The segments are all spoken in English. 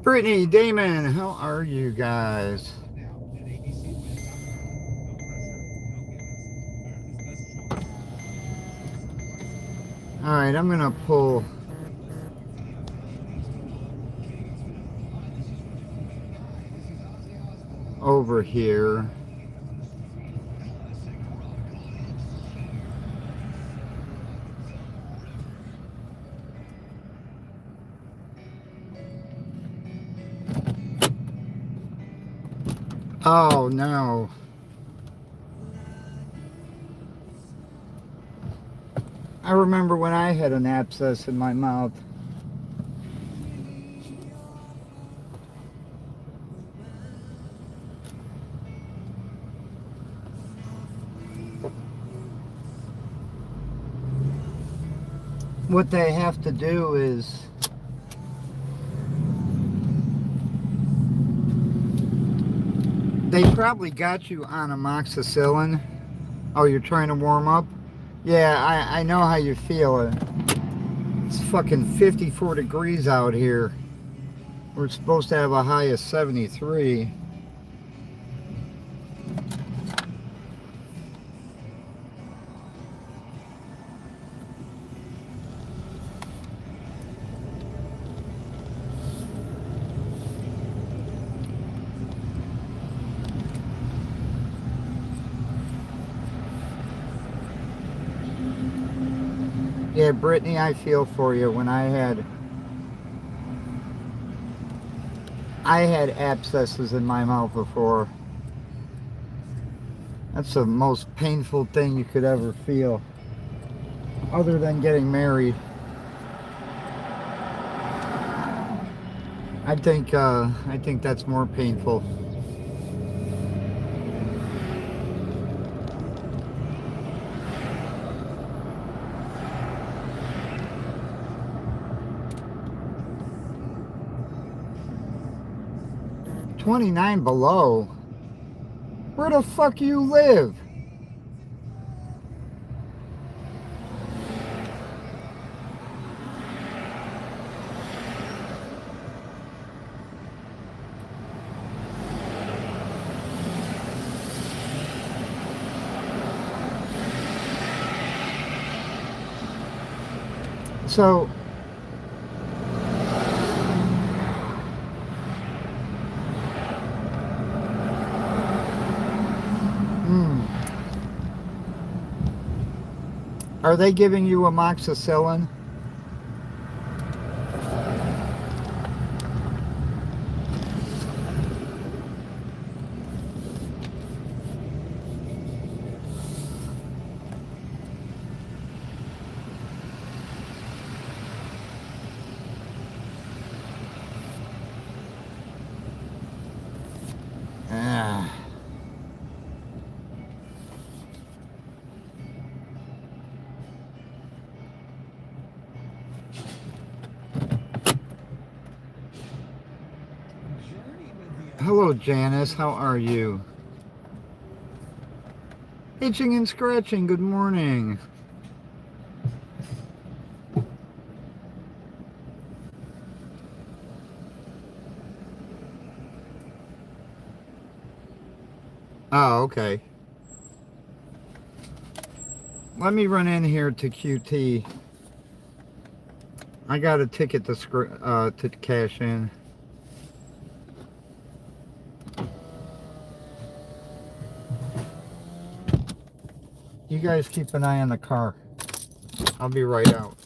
Brittany, Damon, how are you guys? All right, I'm gonna pull over here. Oh no. I remember when I had an abscess in my mouth. What they have to do is they probably got you on amoxicillin. Oh, you're trying to warm up? Yeah, I know how you feel. It's fucking 54 degrees out here. We're supposed to have a high of 73. Yeah, Brittany, I feel for you. When I had abscesses in my mouth before. That's the most painful thing you could ever feel, other than getting married. I think that's more painful. 29 below. Where the fuck you live? So, hmm, are they giving you amoxicillin? Ah. Hello, Janice. How are you? Itching and scratching. Good morning. Oh, okay. Let me run in here to QT. I got a ticket to cash in. You guys keep an eye on the car. I'll be right out.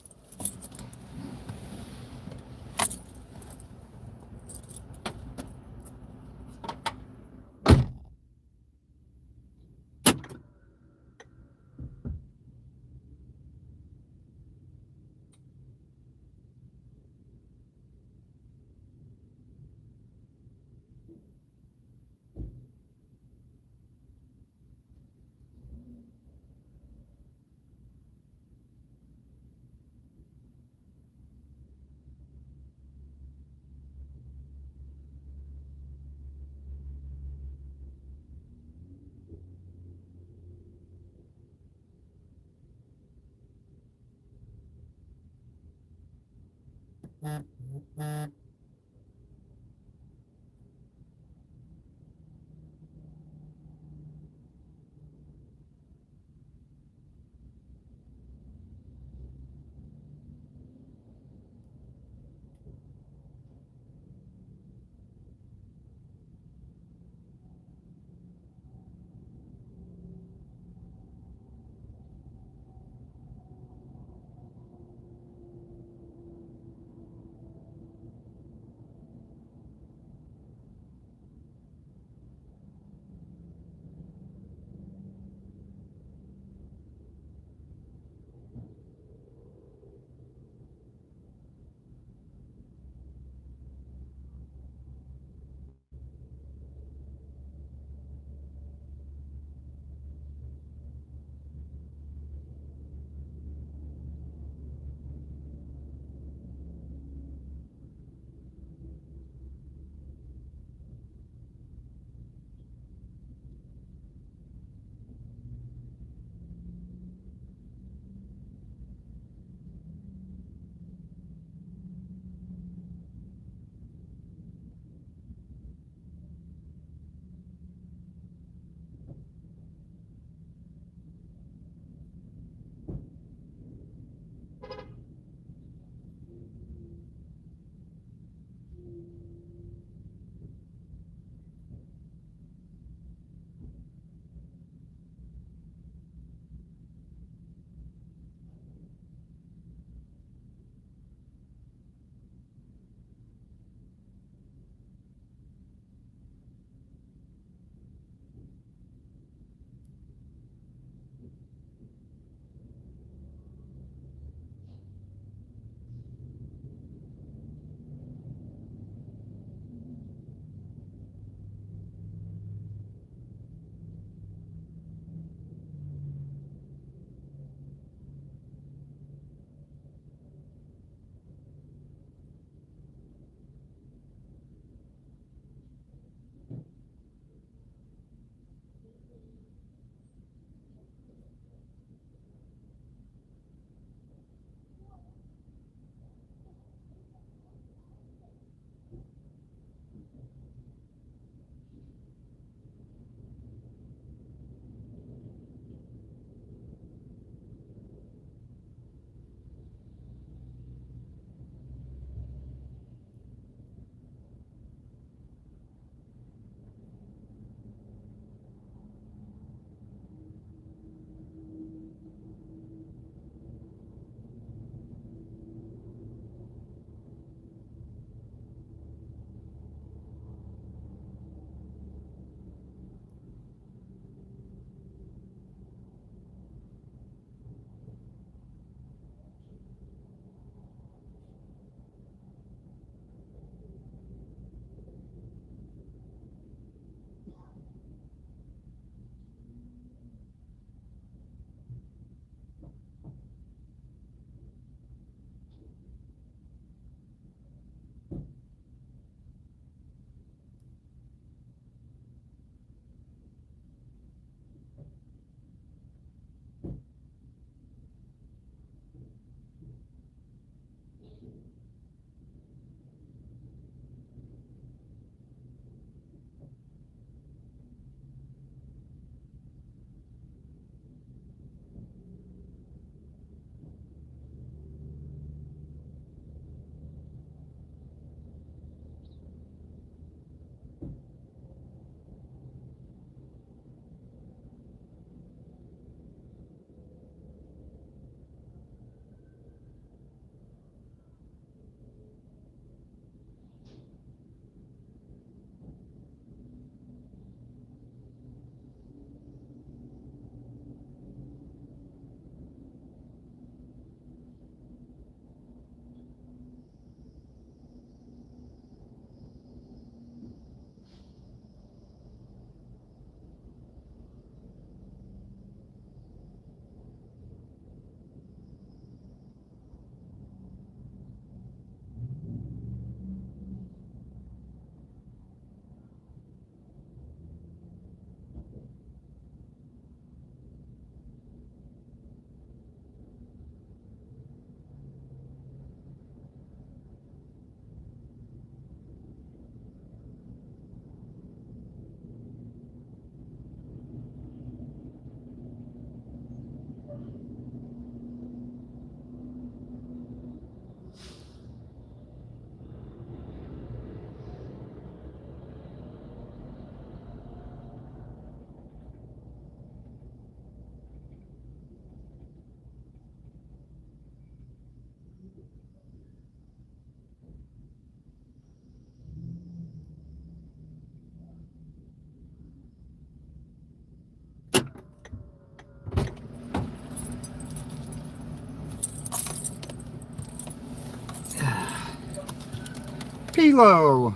Pilo.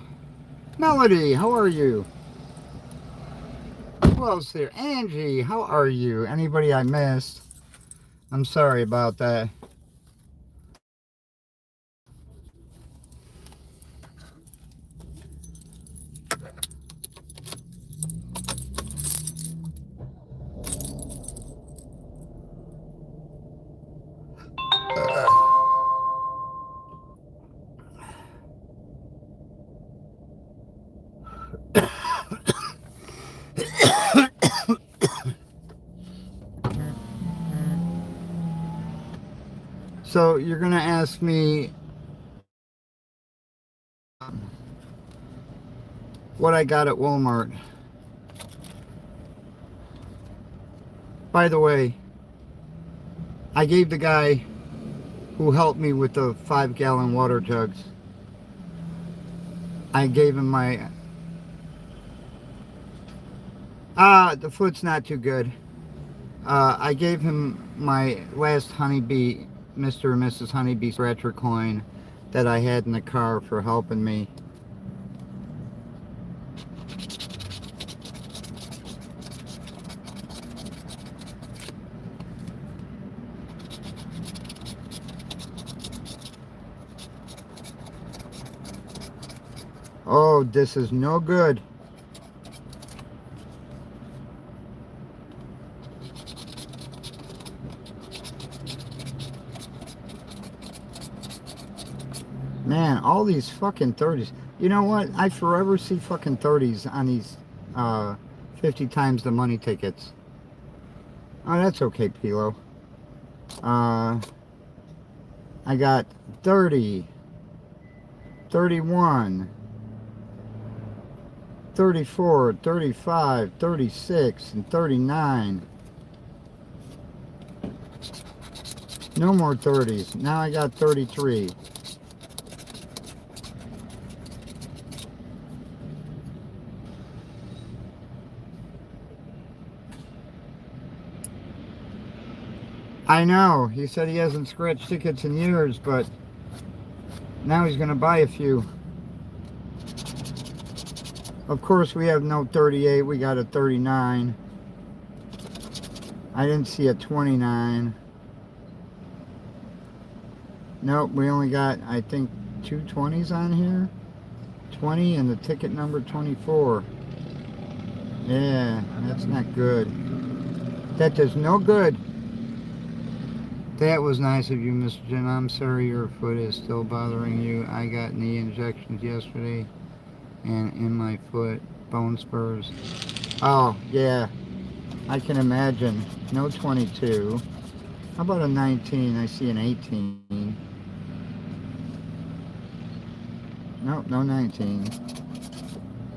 Melody, how are you? Who else there? Angie, how are you? Anybody I missed? I'm sorry about that. So you're going to ask me what I got at Walmart. By the way, I gave the guy who helped me with the 5-gallon water jugs, I gave him my... the foot's not too good. I gave him my last Honeybee, Mr. and Mrs. Honeybee scratcher coin that I had in the car for helping me. Oh, this is no good. Man, all these fucking 30s. You know what? I forever see fucking 30s on these 50 times the money tickets. Oh, that's okay, Pilo. I got 30, 31, 34, 35, 36, and 39. No more 30s. Now I got 33. I know. He said he hasn't scratched tickets in years, but now he's going to buy a few. Of course, we have no 38. We got a 39. I didn't see a 29. Nope, we only got, I think, 2 20s on here. 20 and the ticket number 24. Yeah, that's not good. That does no good. That was nice of you, Mr. Jen. I'm sorry your foot is still bothering you. I got knee injections yesterday and in my foot, bone spurs. Oh, yeah, I can imagine. No 22. How about a 19? I see an 18. Nope, no 19.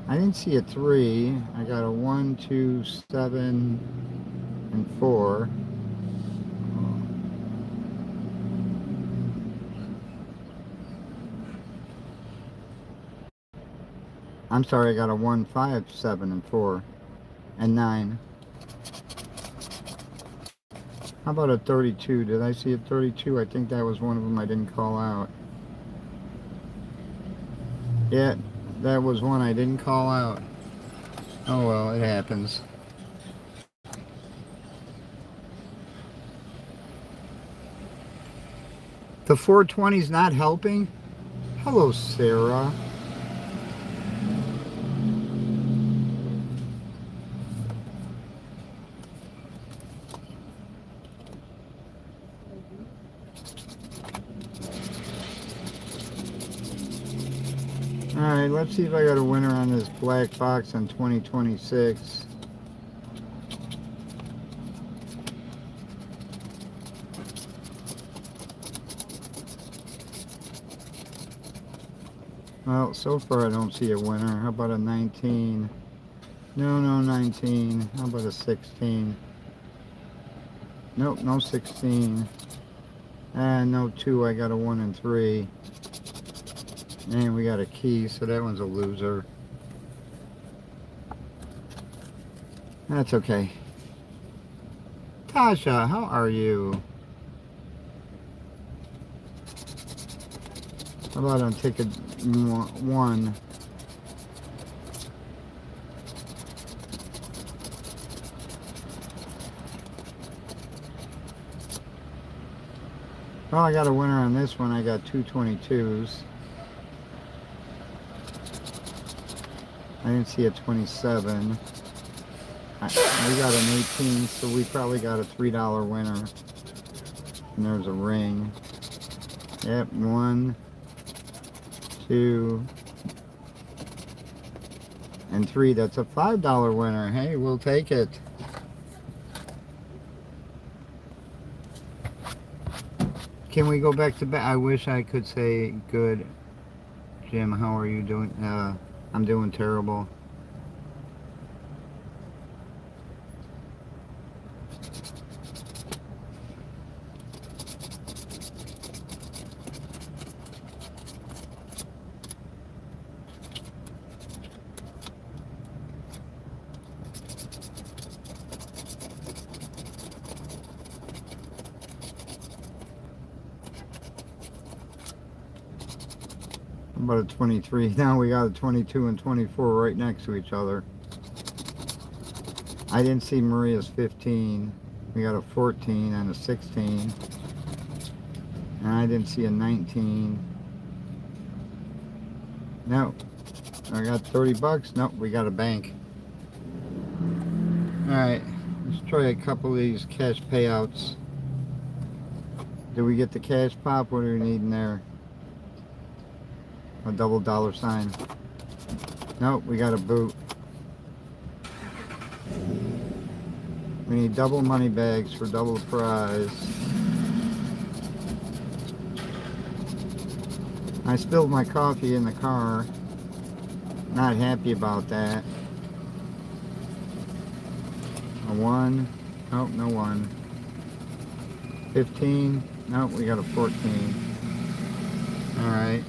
I didn't see a 3. I got a 1, 2, 7, and 4. I'm sorry, I got a 1, 5, 7, and 4, and 9. How about a 32? Did I see a 32? I think that was one of them I didn't call out. Yeah, that was one I didn't call out. Oh well, it happens. The 420's not helping? Hello, Sarah. Alright, let's see if I got a winner on this black box on 2026. Well, so far I don't see a winner. How about a 19? No, no 19. How about a 16? Nope, no 16. And no 2, I got a 1 and 3. And we got a key, so that one's a loser. That's okay. Tasha, how are you? How about on ticket one. Well, I got a winner on this one. I got two 22s. I didn't see a 27. We got an 18, so we probably got a $3 winner. And there's a ring. Yep, 1, 2, and 3. That's a $5 winner. Hey, we'll take it. Can we go back to bed? I wish I could say good. Jim, how are you doing? I'm doing terrible. About a 23. Now we got a 22 and 24 right next to each other. I didn't see Maria's 15. We got a 14 and a 16. And I didn't see a 19. No. I got 30 bucks. Nope, we got a bank. Alright, let's try a couple of these cash payouts. Did we get the cash pop? What do we need in there? A double dollar sign. Nope, we got a boot. We need double money bags for double prize. I spilled my coffee in the car. Not happy about that. A 1. Nope, no 1. 15. Nope, we got a 14. Alright.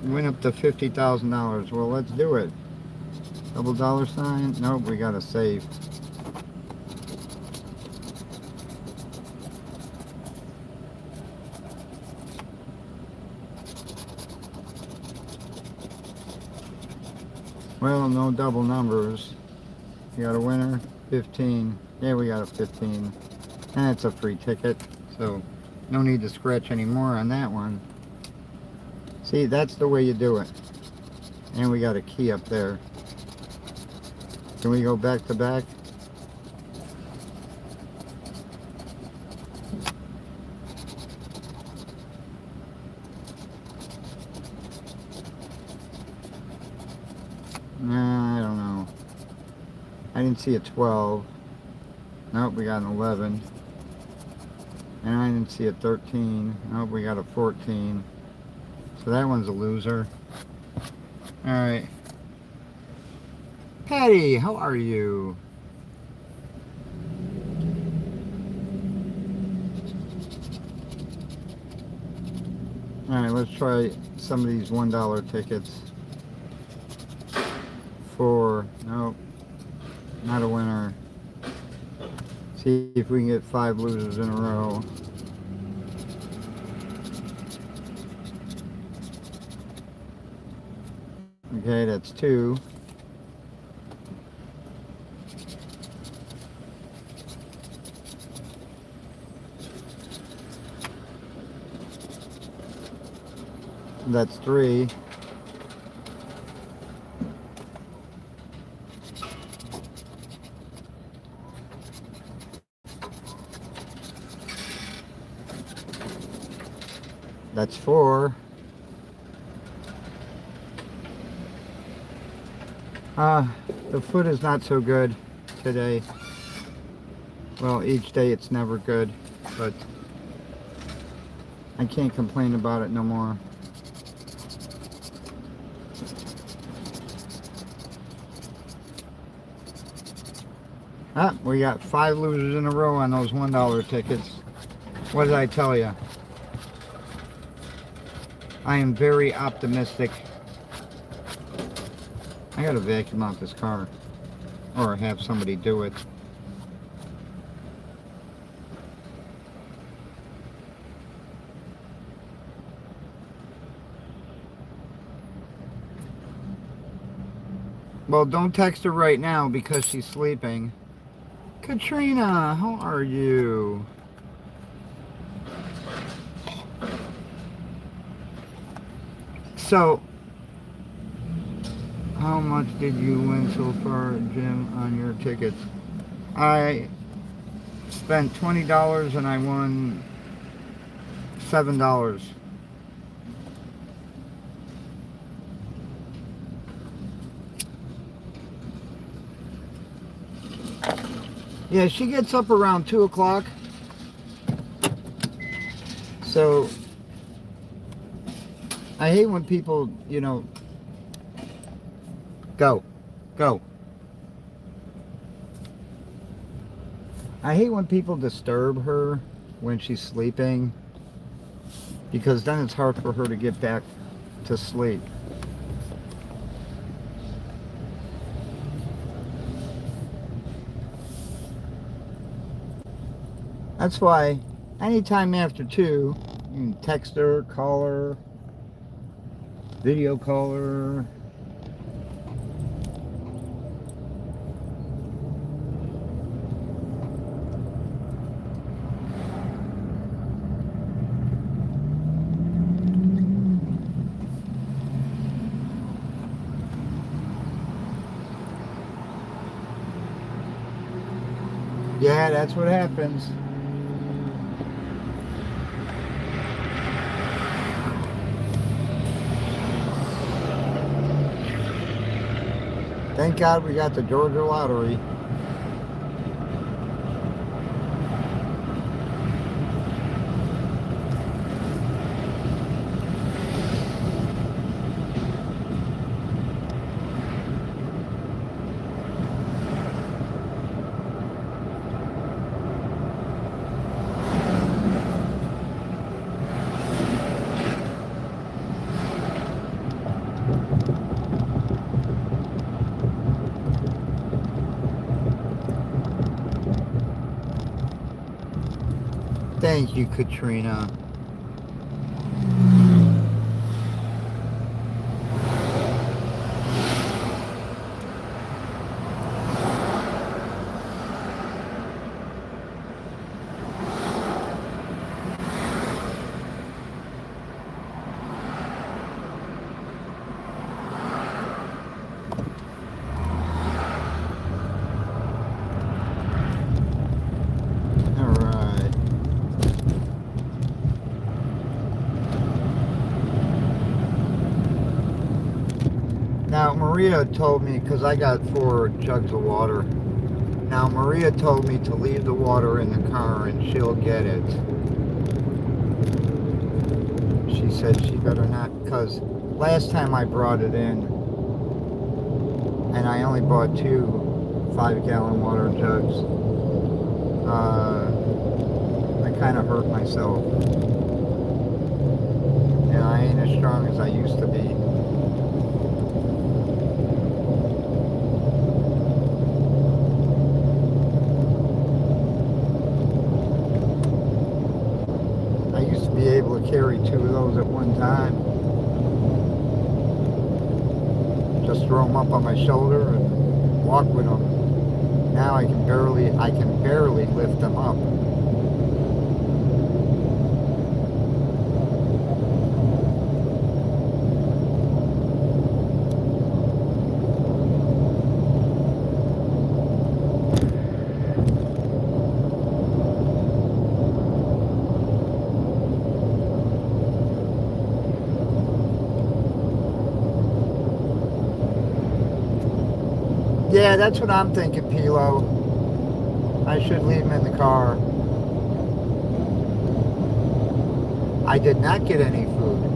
Went up to $50,000. Well, let's do it. Double dollar sign. Nope, we got a save. Well, no double numbers. You got a winner? 15. Yeah, we got a 15. And it's a free ticket, so no need to scratch anymore on that one. See, that's the way you do it. And we got a key up there. Can we go back to back? Nah, I don't know. I didn't see a 12. Nope, we got an 11. And I didn't see a 13. Nope, we got a 14. So that one's a loser. Alright. Patty, how are you? Alright, let's try some of these $1 tickets. 4. Nope. Not a winner. See if we can get 5 losers in a row. Okay, that's 2. That's 3. That's 4. The foot is not so good today. Well, each day it's never good, but I can't complain about it no more. We got 5 losers in a row on those $1 tickets. What did I tell you? I am very optimistic. I gotta vacuum out this car, or have somebody do it. Well, don't text her right now because she's sleeping. Katrina, how are you? So, how much did you win so far, Jim, on your tickets? I spent $20 and I won $7. Yeah, she gets up around 2 o'clock. So, I hate when people, go. I hate when people disturb her when she's sleeping, because then it's hard for her to get back to sleep. That's why anytime after 2, you can text her, call her, video call her. Yeah, that's what happens. Thank God we got the Georgia lottery. Thank you, Katrina. Now, Maria told me, because I got 4 jugs of water. Now, Maria told me to leave the water in the car and she'll get it. She said she better not, because last time I brought it in, and I only bought 2 5-gallon water jugs, I kind of hurt myself. And I ain't as strong as I used to be. Be able to carry 2 of those at one time. Just throw them up on my shoulder and walk with them. Now I can barely lift them up. Yeah, that's what I'm thinking, Pilo. I should leave them in the car. I did not get any food.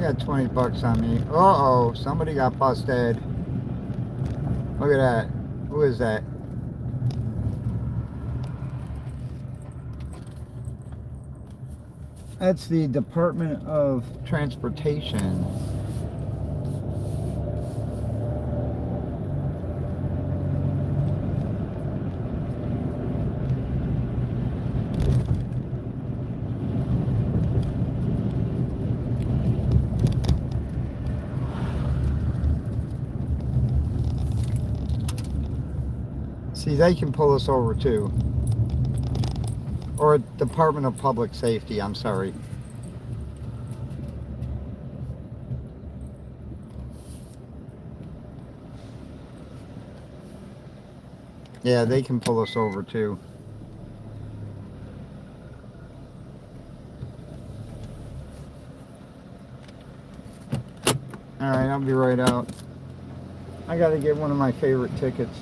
got 20 bucks on me. Uh-oh, somebody got busted. Look at that. Who is that? That's the Department of Transportation. See, they can pull us over too. Or Department of Public Safety, I'm sorry. Yeah, they can pull us over too. Alright, I'll be right out. I gotta get one of my favorite tickets.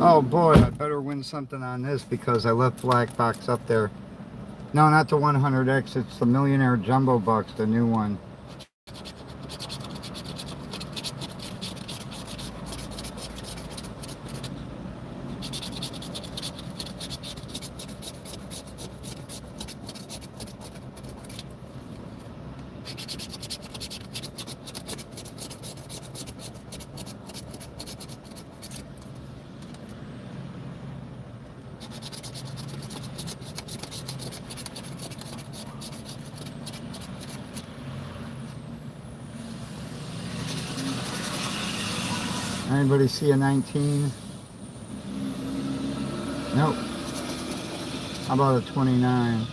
Oh boy, I better win something on this because I left Black Box up there. No, not the 100X, it's the Millionaire Jumbo Bucks, the new one. Anybody see a 19? Nope. How about a 29?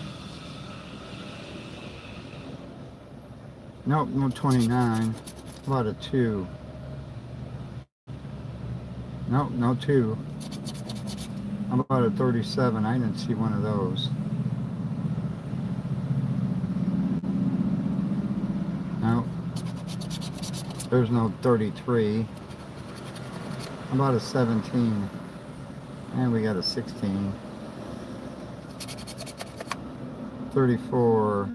Nope, no 29. How about a 2? Nope, no 2. How about a 37? I didn't see one of those. Nope. There's no 33. How about a 17? And we got a 16. 34.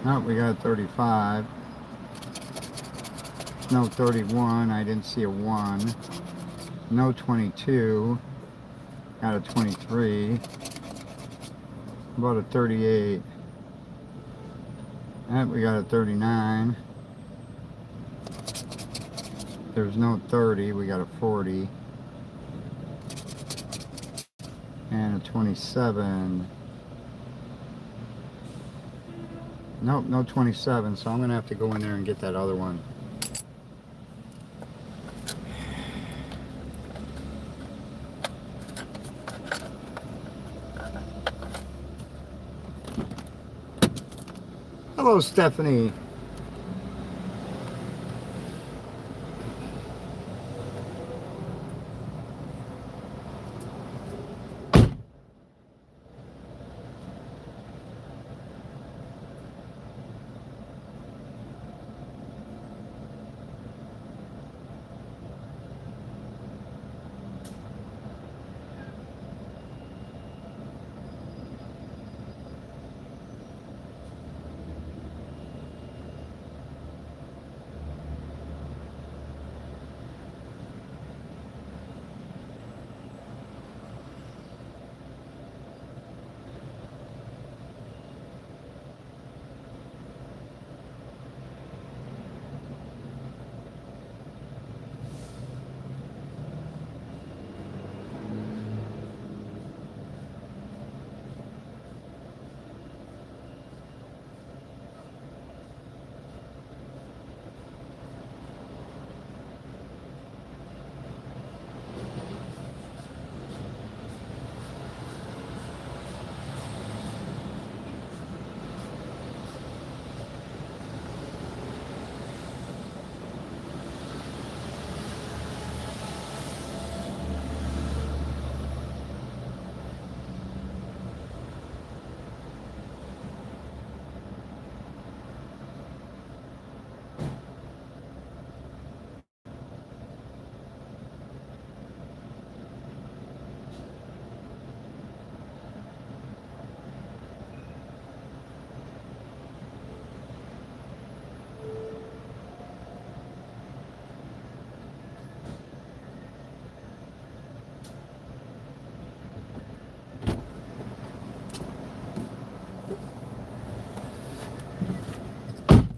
Nope, we got a 35. No 31. I didn't see a 1. No 22. Got a 23. About a 38. And we got a 39. There's no 30. We got a 40. And a 27. Nope, no 27. So I'm going to have to go in there and get that other one. Hello, Stephanie.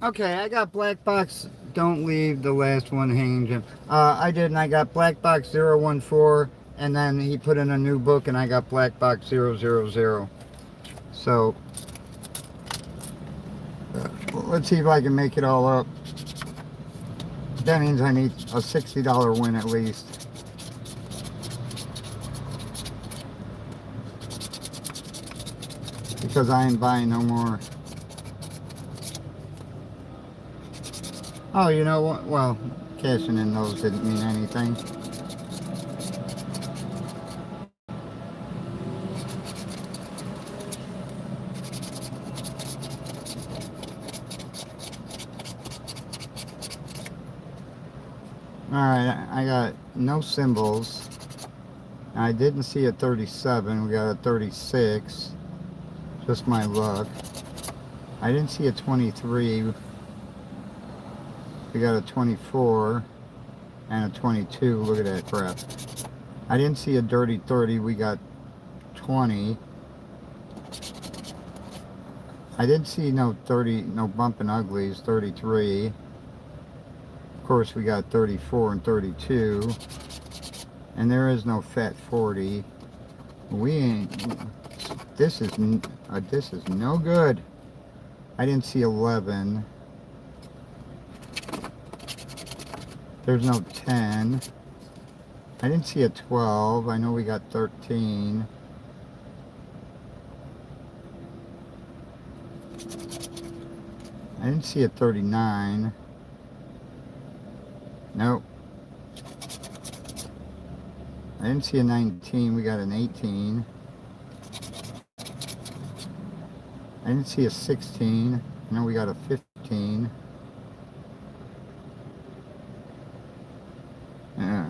Okay, I got black box. Don't leave the last one hanging, Jim. I did, and I got black box 014, and then he put in a new book, and I got black box 000. So let's see if I can make it all up. That means I need a $60 win at least. Because I ain't buying no more. Oh, you know what? Well, cashing in those didn't mean anything. Alright, I got no symbols. I didn't see a 37. We got a 36. Just my luck. I didn't see a 23. We got a 24 and a 22. Look at that crap. I didn't see a dirty 30. We got 20. I didn't see no 30, no bumping uglies. 33. Of course, we got 34 and 32. And there is no fat 40. We ain't. This is no good. I didn't see 11. There's no 10. I didn't see a 12. I know we got 13. I didn't see a 39. Nope. I didn't see a 19. We got an 18. I didn't see a 16. I know we got a 15. Yeah.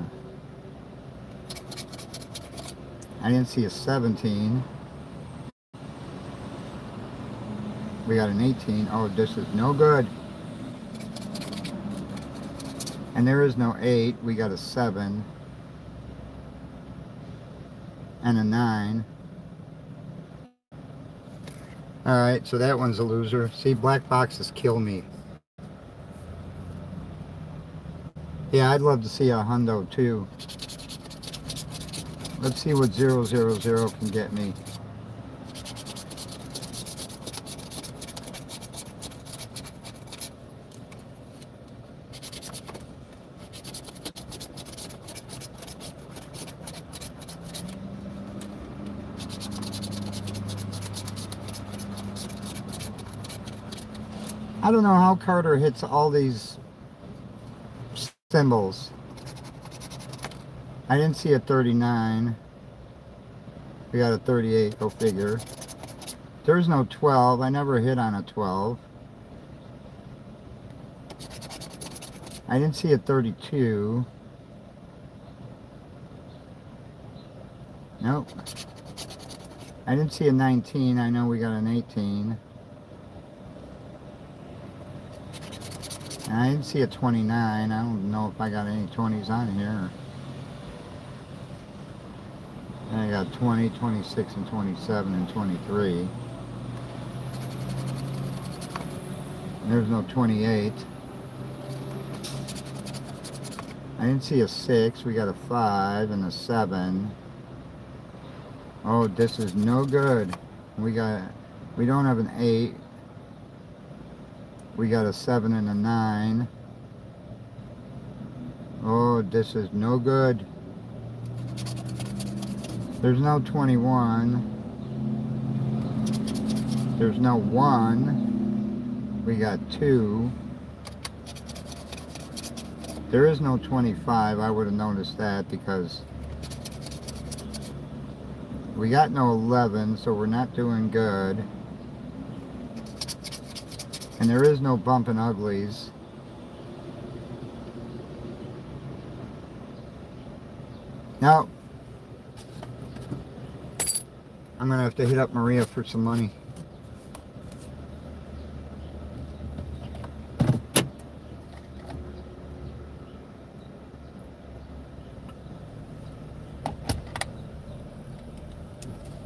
I didn't see a 17. We got an 18. Oh, this is no good. And there is no 8. We got a 7. And a 9. Alright, so that one's a loser. See, black boxes kill me. Yeah, I'd love to see a hundo too. Let's see what 000 can get me. I don't know how Carter hits all these symbols. I didn't see a 39. We got a 38, go figure. There's no 12. I never hit on a 12. I didn't see a 32. Nope. I didn't see a 19. I know we got an 18. And I didn't see a 29. I don't know if I got any 20s on here. And I got 20, 26, and 27, and 23. And there's no 28. I didn't see a 6. We got a 5 and a 7. Oh, this is no good. We don't have an 8. We got a 7 and a 9. Oh, this is no good. There's no 21. There's no 1. We got 2. There is no 25. I would have noticed that because we got no 11, so we're not doing good. And there is no bumping uglies. Now, I'm going to have to hit up Maria for some money.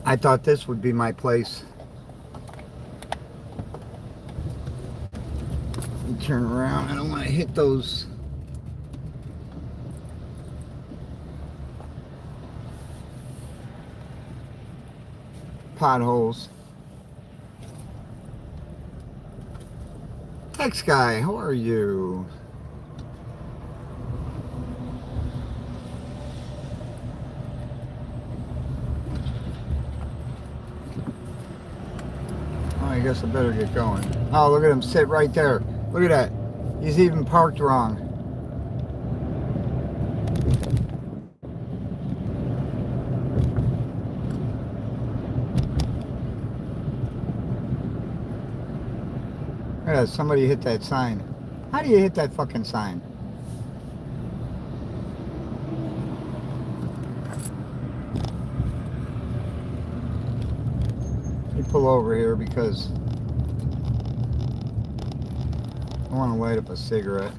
I thought this would be my place. Let me turn around. I don't want to hit those potholes. Text guy, how are you? Oh, I guess I better get going. Oh, look at him sit right there. Look at that. He's even parked wrong. Yeah, somebody hit that sign. How do you hit that fucking sign? Let me pull over here because I want to light up a cigarette.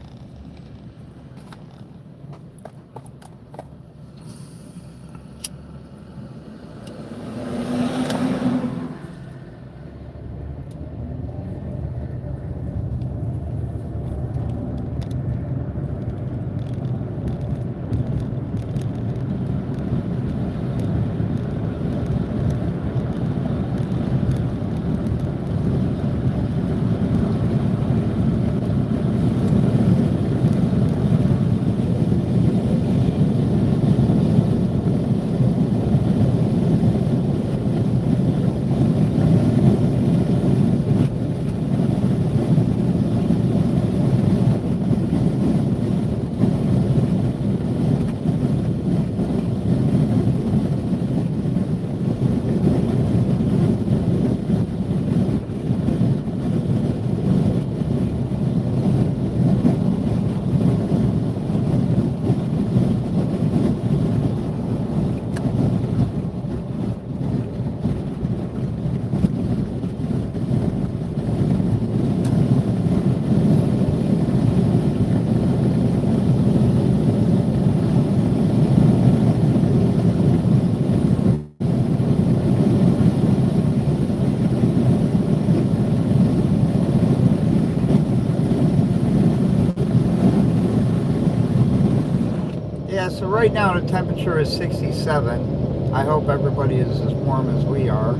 Yeah, so right now the temperature is 67. I hope everybody is as warm as we are.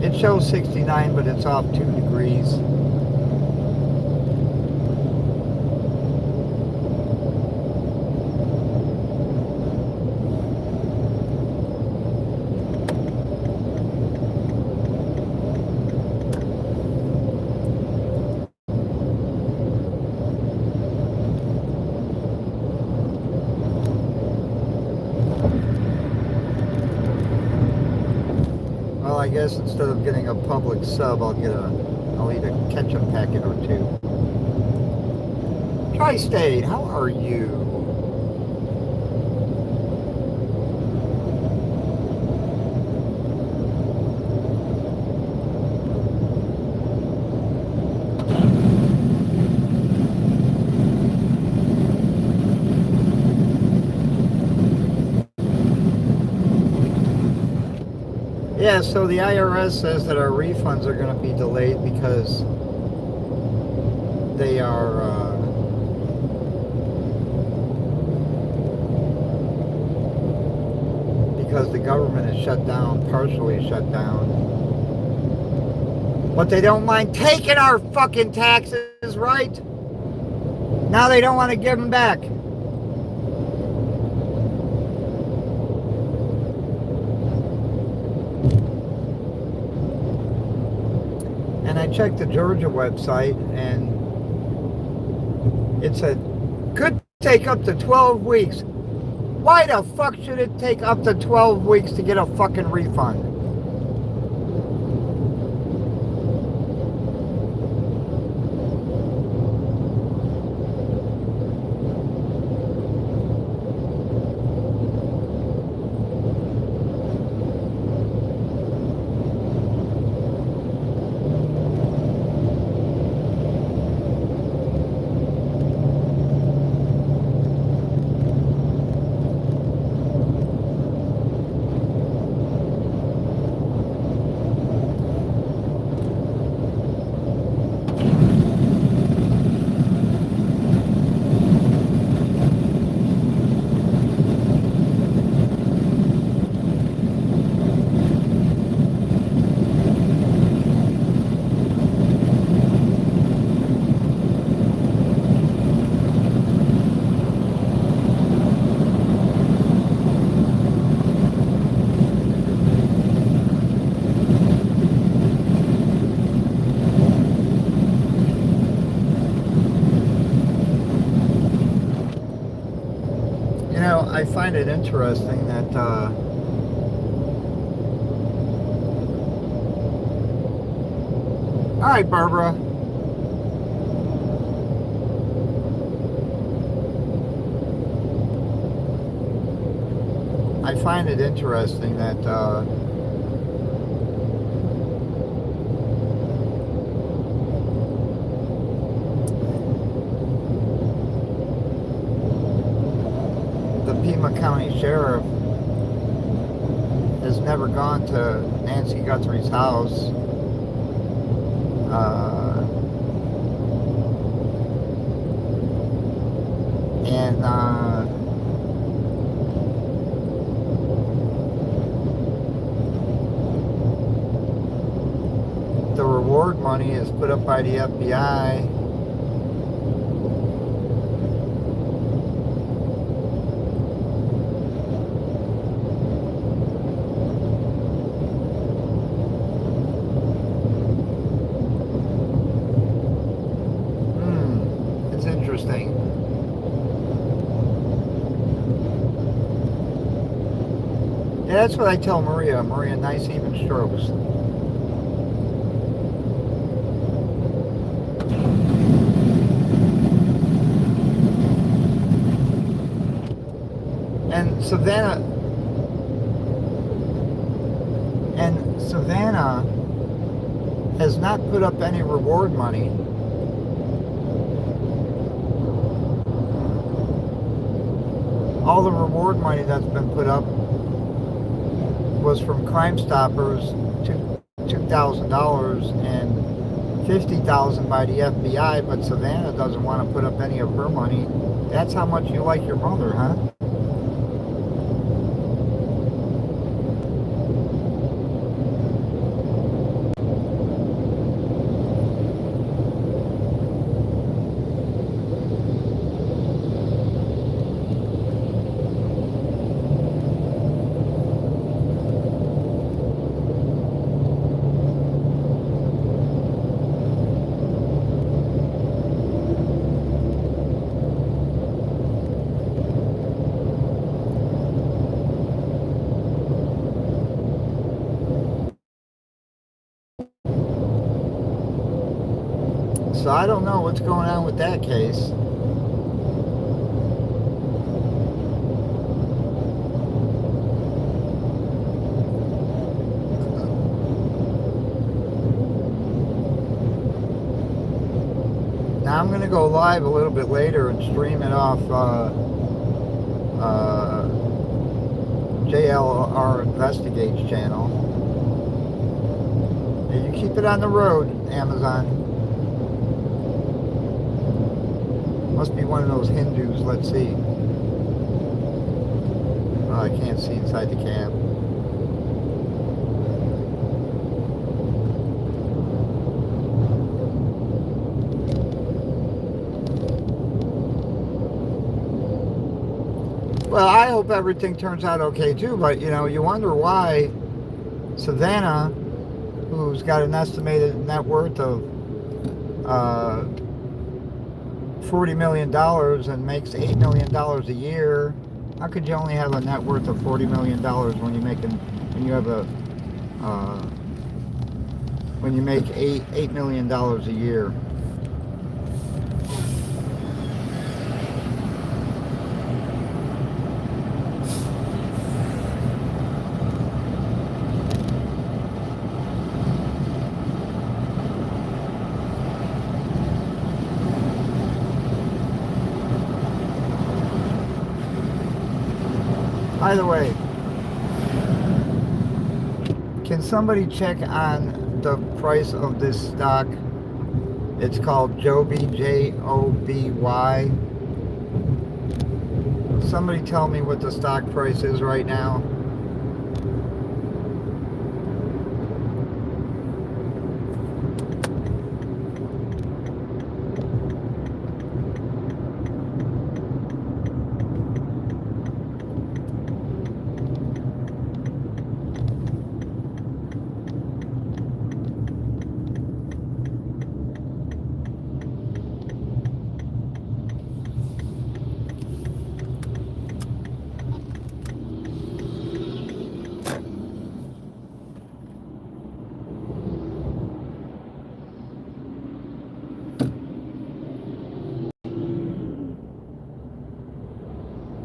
It shows 69, but it's off 2 degrees. Well, I guess instead of getting a public sub, I'll eat a ketchup packet or 2. Tri-State, how are you? Yeah, so the IRS says that our refunds are going to be delayed because they are because the government is shut down, partially shut down. But they don't mind taking our fucking taxes, right? Now they don't want to give them back. And I checked the Georgia website, and it said, could take up to 12 weeks. Why the fuck should it take up to 12 weeks to get a fucking refund? I find it interesting that all right, Barbara. I find it interesting that the Pima County Sheriff has never gone to Nancy Guthrie's house. And the reward money is put up by the FBI. It's interesting. Yeah, that's what I tell Maria. Maria, nice even strokes. And Savannah has not put up any reward money. All the reward money that's been put up was from Crime Stoppers, $2,000 and $50,000 by the FBI, but Savannah doesn't want to put up any of her money. That's how much you like your mother, huh? So I don't know what's going on with that case. Now I'm going to go live a little bit later and stream it off JLR Investigates channel. And you keep it on the road, Amazon. Must be one of those Hindus. Let's see. Oh, I can't see inside the cab. Well, I hope everything turns out okay too, but you know, you wonder why Savannah, who's got an estimated net worth of $40 million and makes $8 million a year, how could you only have a net worth of $40 million when you make $8 million a year? By the way, can somebody check on the price of this stock? It's called Joby, Joby. Somebody tell me what the stock price is right now.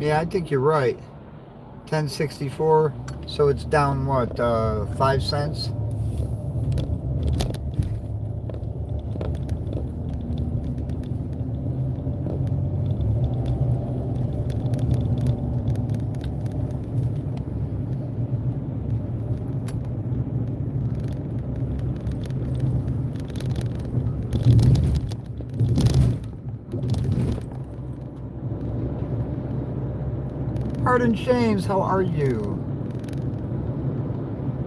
Yeah, I think you're right. 1064. So it's down what? 5 cents. Pardon James, how are you?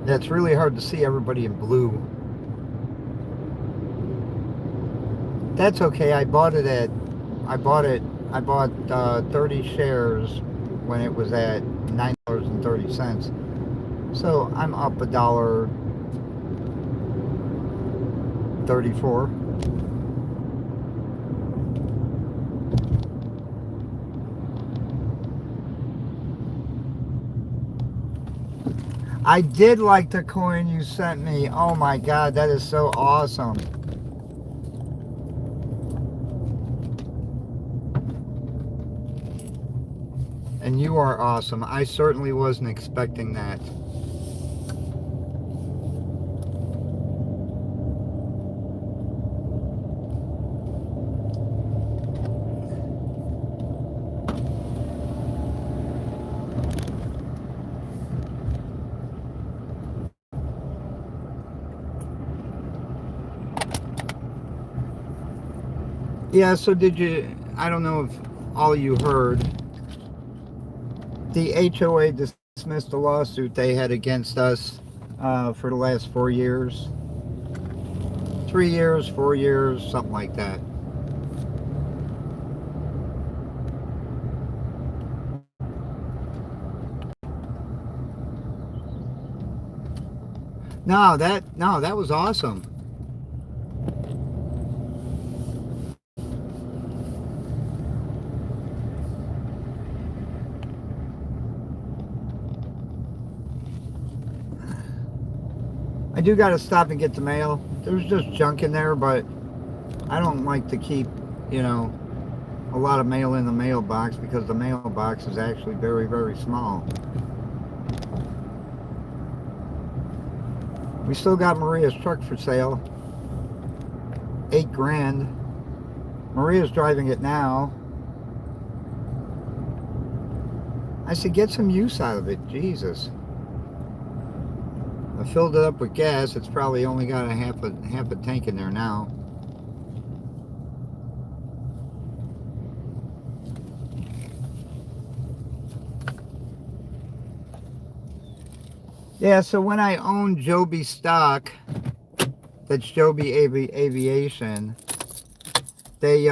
Yeah, it's really hard to see everybody in blue. That's okay. I bought it, I bought 30 shares when it was at $9.30. So I'm up $1.34. I did like the coin you sent me. Oh my God, that is so awesome. And you are awesome. I certainly wasn't expecting that. Yeah, so did you, I don't know if all you heard, the HOA dismissed the lawsuit they had against us for the last 4 years. 3 years, 4 years, something like that. No, that was awesome. I do got to stop and get the mail. There's just junk in there, but I don't like to keep, you know, a lot of mail in the mailbox because the mailbox is actually very, very small. We still got Maria's truck for sale. 8 grand. Maria's driving it now. I said, get some use out of it. Jesus. I filled it up with gas. It's probably only got a half a tank in there now. Yeah, so when I owned Joby stock, that's Joby Aviation, they're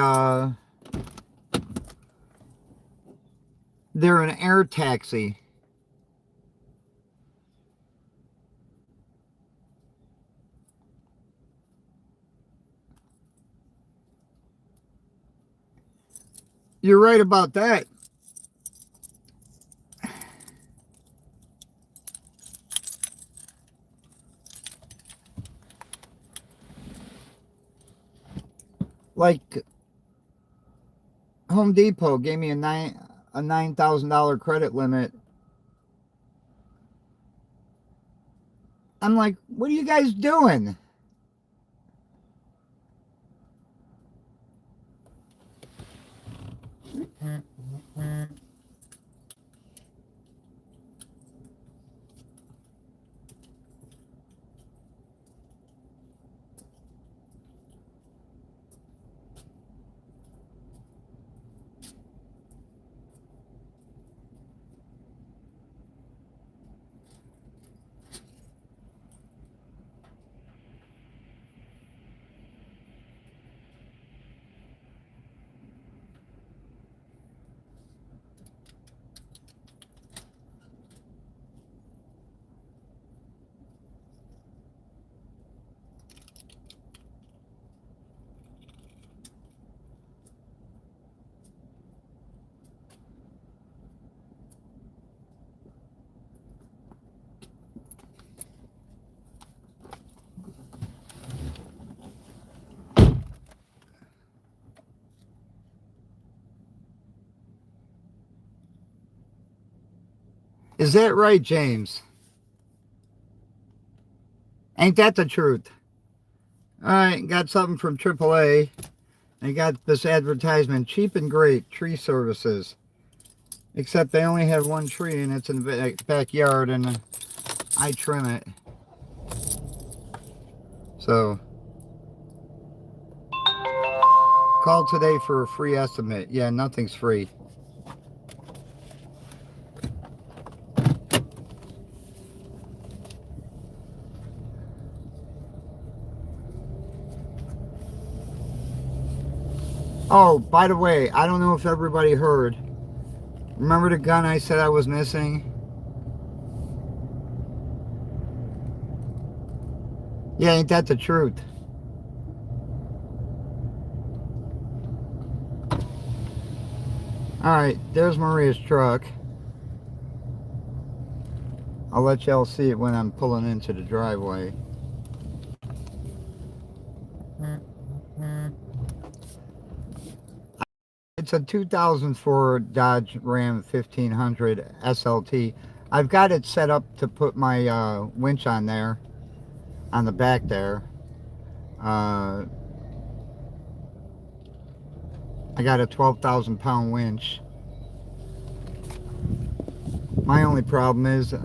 an air taxi. You're right about that. Like Home Depot gave me a $9,000 credit limit. I'm like, what are you guys doing? Is that right, James? Ain't that the truth? All right, got something from AAA. They got this advertisement, cheap and great tree services. Except they only have one tree and it's in the backyard and I trim it. So, call today for a free estimate. Yeah, nothing's free. Oh, by the way, I don't know if everybody heard. Remember the gun I said I was missing? Yeah, ain't that the truth? Alright, there's Maria's truck. I'll let y'all see it when I'm pulling into the driveway. It's a 2004 Dodge Ram 1500 SLT. I've got it set up to put my winch on there, on the back there. I got a 12,000 pound winch. My only problem is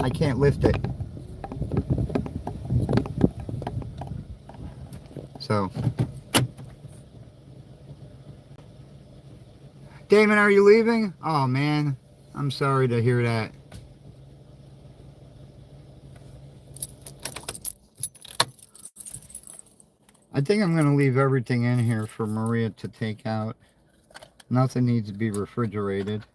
I can't lift it. So, Damon, are you leaving? Oh man, I'm sorry to hear that. I think I'm going to leave everything in here for Maria to take out. Nothing needs to be refrigerated.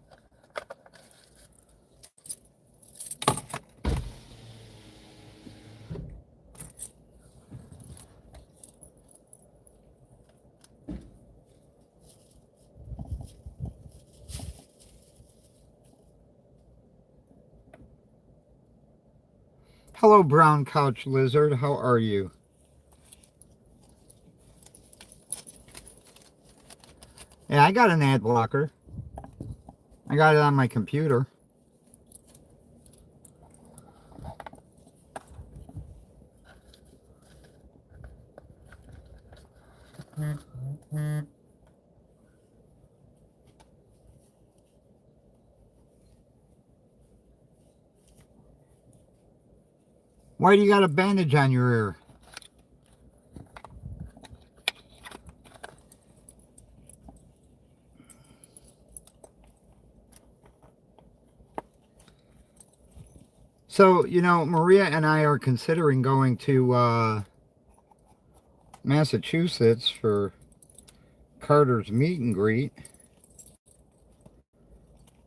Hello, brown couch lizard. How are you? Yeah, I got an ad blocker. I got it on my computer. Why do you got a bandage on your ear? So, you know, Maria and I are considering going to Massachusetts for Carter's meet and greet.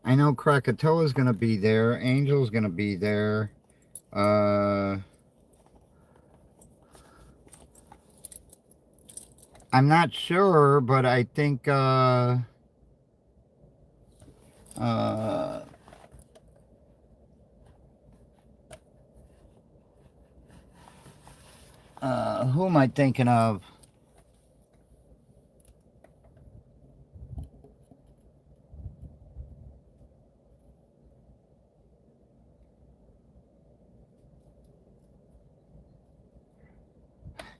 I know Krakatoa's going to be there. Angel's going to be there. I'm not sure, but I think who am I thinking of?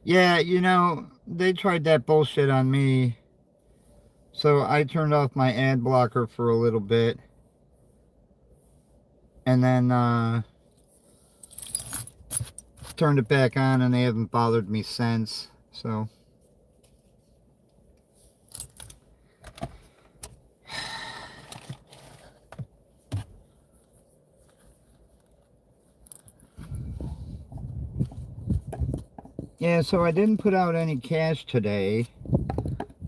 Yeah, you know, they tried that bullshit on me. So I turned off my ad blocker for a little bit. And then turned it back on and they haven't bothered me since. So yeah, so I didn't put out any cash today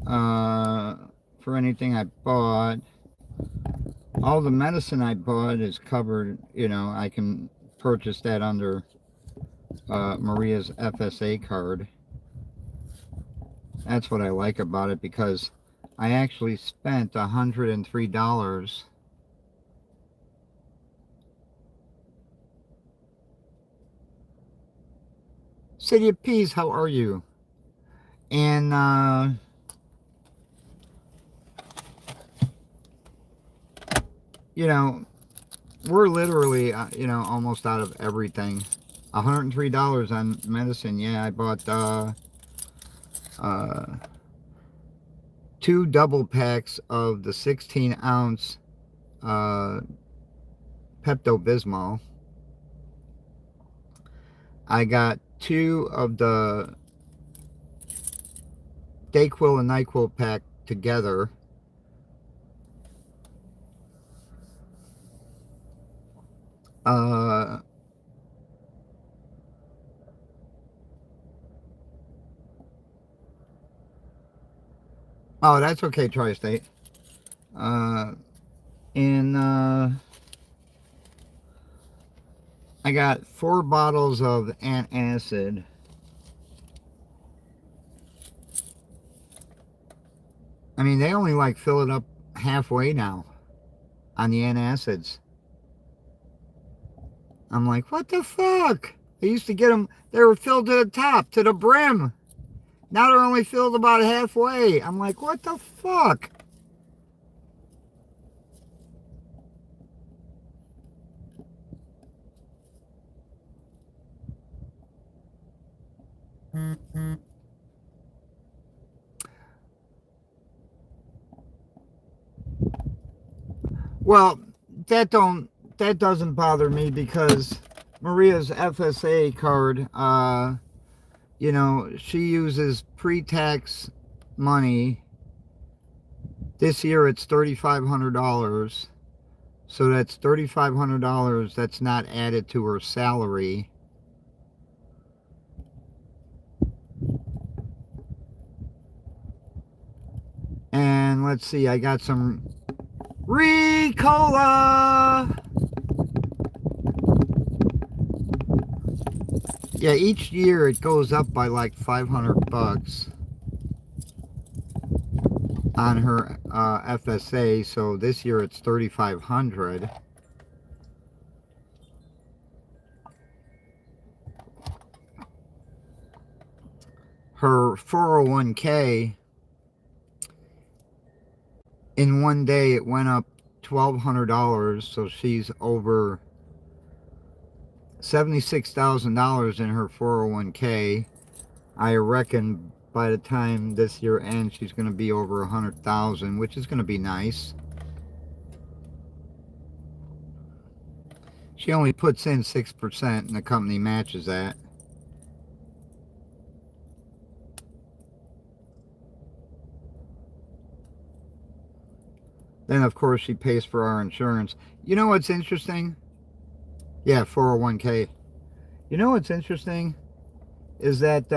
for anything I bought. All the medicine I bought is covered, you know, I can purchase that under Maria's FSA card. That's what I like about it, because I actually spent $103. City of Peace, how are you? And you know, we're literally, you know, almost out of everything. $103 on medicine. Yeah, I bought uh, 2 double packs of the 16-ounce Pepto-Bismol. I got 2 of the Dayquil and NyQuil pack together. Oh, that's okay, Tri-State. And I got 4 bottles of antacid. I mean, they only like fill it up halfway now on the antacids. I'm like, what the fuck? I used to get them, they were filled to the top, to the brim. Now they're only filled about halfway. I'm like, what the fuck? Well, that doesn't bother me because Maria's FSA card, you know, she uses pre-tax money. This year it's $3,500. So that's $3,500 that's not added to her salary. And let's see, I got some Ricola. Yeah, each year it goes up by like $500 on her FSA. So this year it's $3,500. Her 401k, in one day it went up $1,200, so she's over $76,000 in her 401k. I reckon by the time this year ends, she's going to be over 100,000, which is going to be nice. She only puts in 6%, and the company matches that. Then, of course, she pays for our insurance. You know what's interesting? Yeah, 401k. You know what's interesting? Is that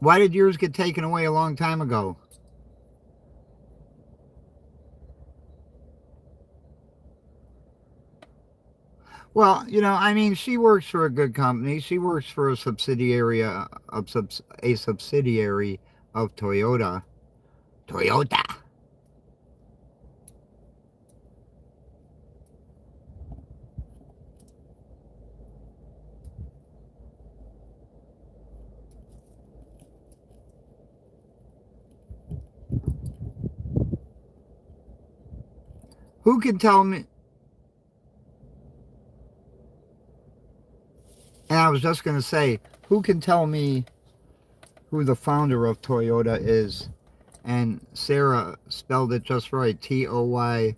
why did yours get taken away a long time ago? Well, you know, I mean, she works for a good company. She works for a subsidiary of Toyota. Toyota. Who can tell me? And I was just going to say, who can tell me who the founder of Toyota is? And Sarah spelled it just right. Toyoda.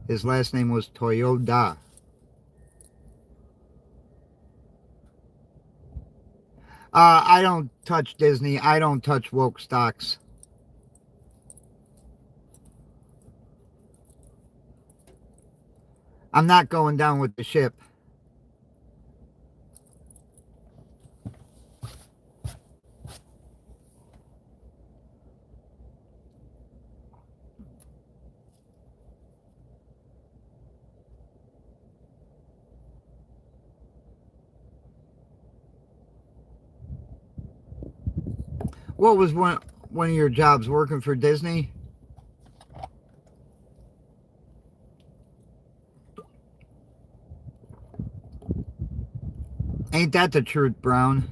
His last name was Toyoda. I don't touch Disney. I don't touch woke stocks. I'm not going down with the ship. What was one of your jobs, working for Disney? Ain't that the truth, Brown?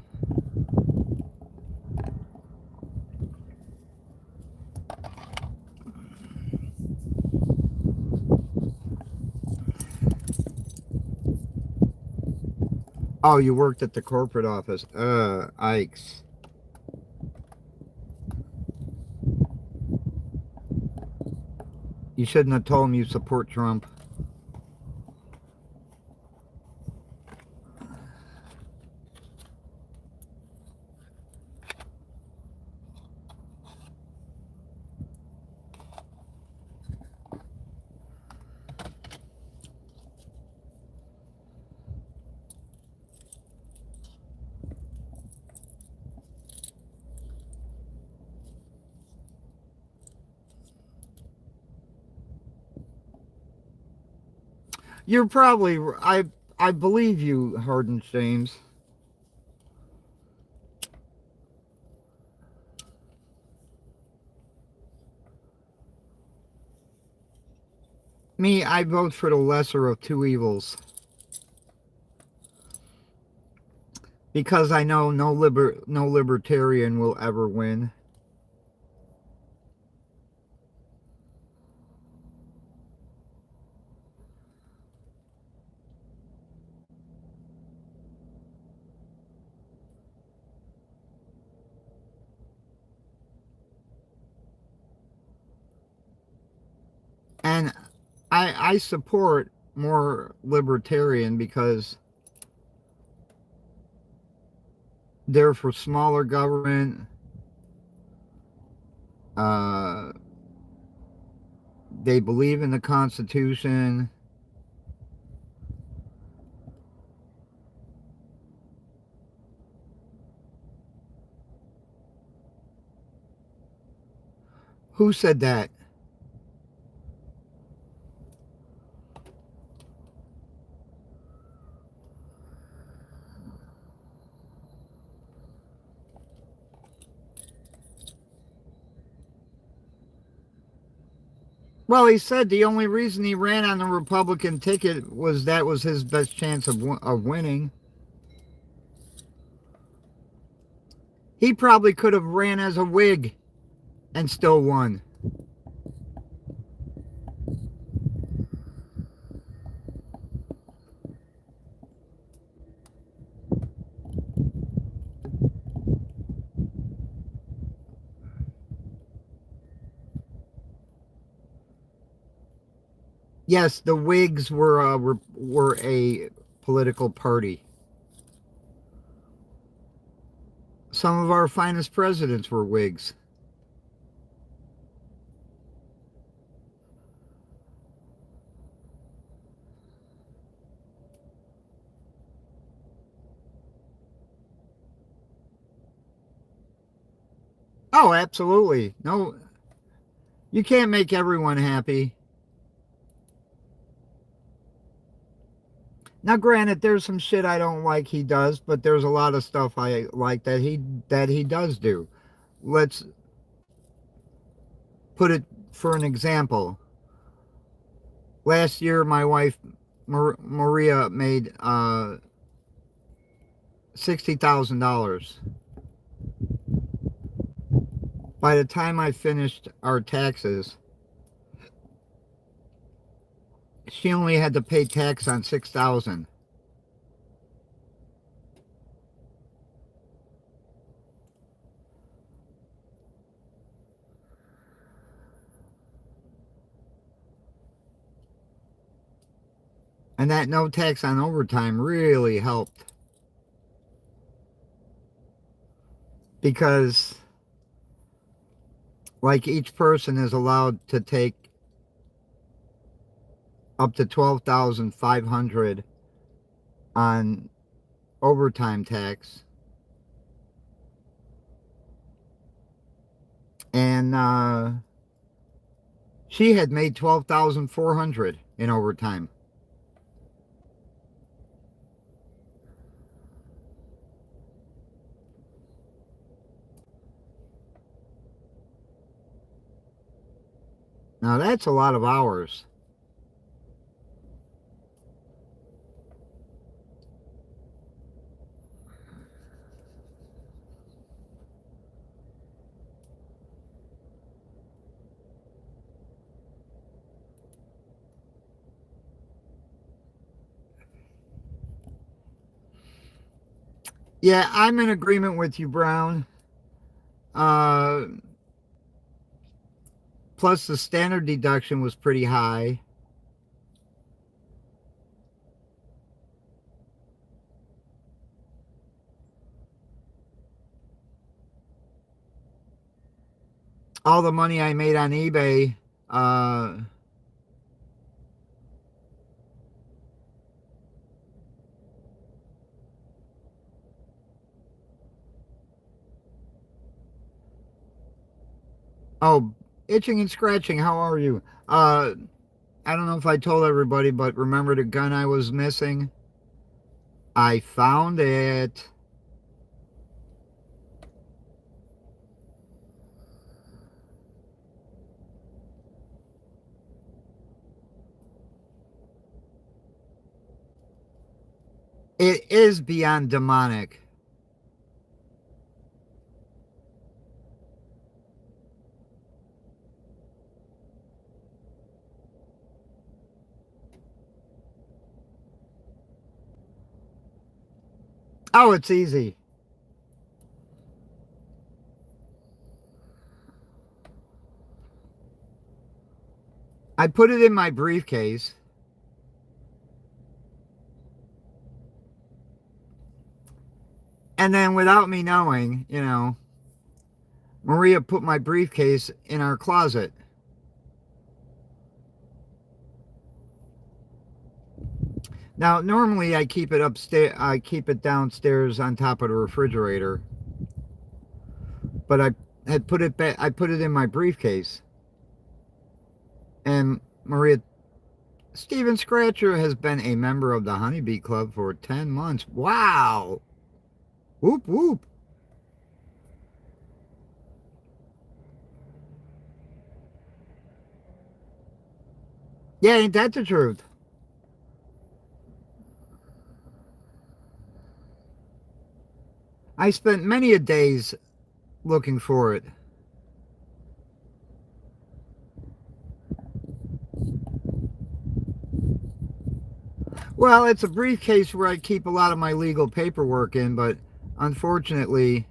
Oh, you worked at the corporate office. Ikes. You shouldn't have told him you support Trump. You're probably. I believe you, Hardin James. Me, I vote for the lesser of two evils. Because I know no libertarian will ever win. And I support more libertarian because they're for smaller government. They believe in the Constitution. Who said that? Well, he said the only reason he ran on the Republican ticket was that was his best chance of winning. He probably could have ran as a Whig and still won. Yes, the Whigs were a political party. Some of our finest presidents were Whigs. Oh, absolutely. No, you can't make everyone happy. Now, granted, there's some shit I don't like he does, but there's a lot of stuff I like that he does do. Let's put it for an example. Last year, my wife Maria made $60,000. By the time I finished our taxes, she only had to pay tax on $6,000. And that no tax on overtime really helped. Because like each person is allowed to take up to $12,500 on overtime tax. And she had made $12,400 in overtime. Now that's a lot of hours. Yeah, I'm in agreement with you, Brown. Uh, Plus, the standard deduction was pretty high. All the money I made on eBay, uh, oh, itching and scratching, how are you? I don't know if I told everybody, but remember the gun I was missing? I found it. It is beyond demonic. Oh, it's easy. I put it in my briefcase. And then without me knowing, Maria put my briefcase in our closet. Now, normally I keep it upstairs. I keep it downstairs on top of the refrigerator. But I had put it back. I put it in my briefcase. And Maria, Steven Scratcher has been a member of the Honeybee Club for 10 months. Wow. Whoop, whoop. Yeah, ain't that the truth? I spent many a days looking for it. Well, it's a briefcase where I keep a lot of my legal paperwork in, but unfortunately,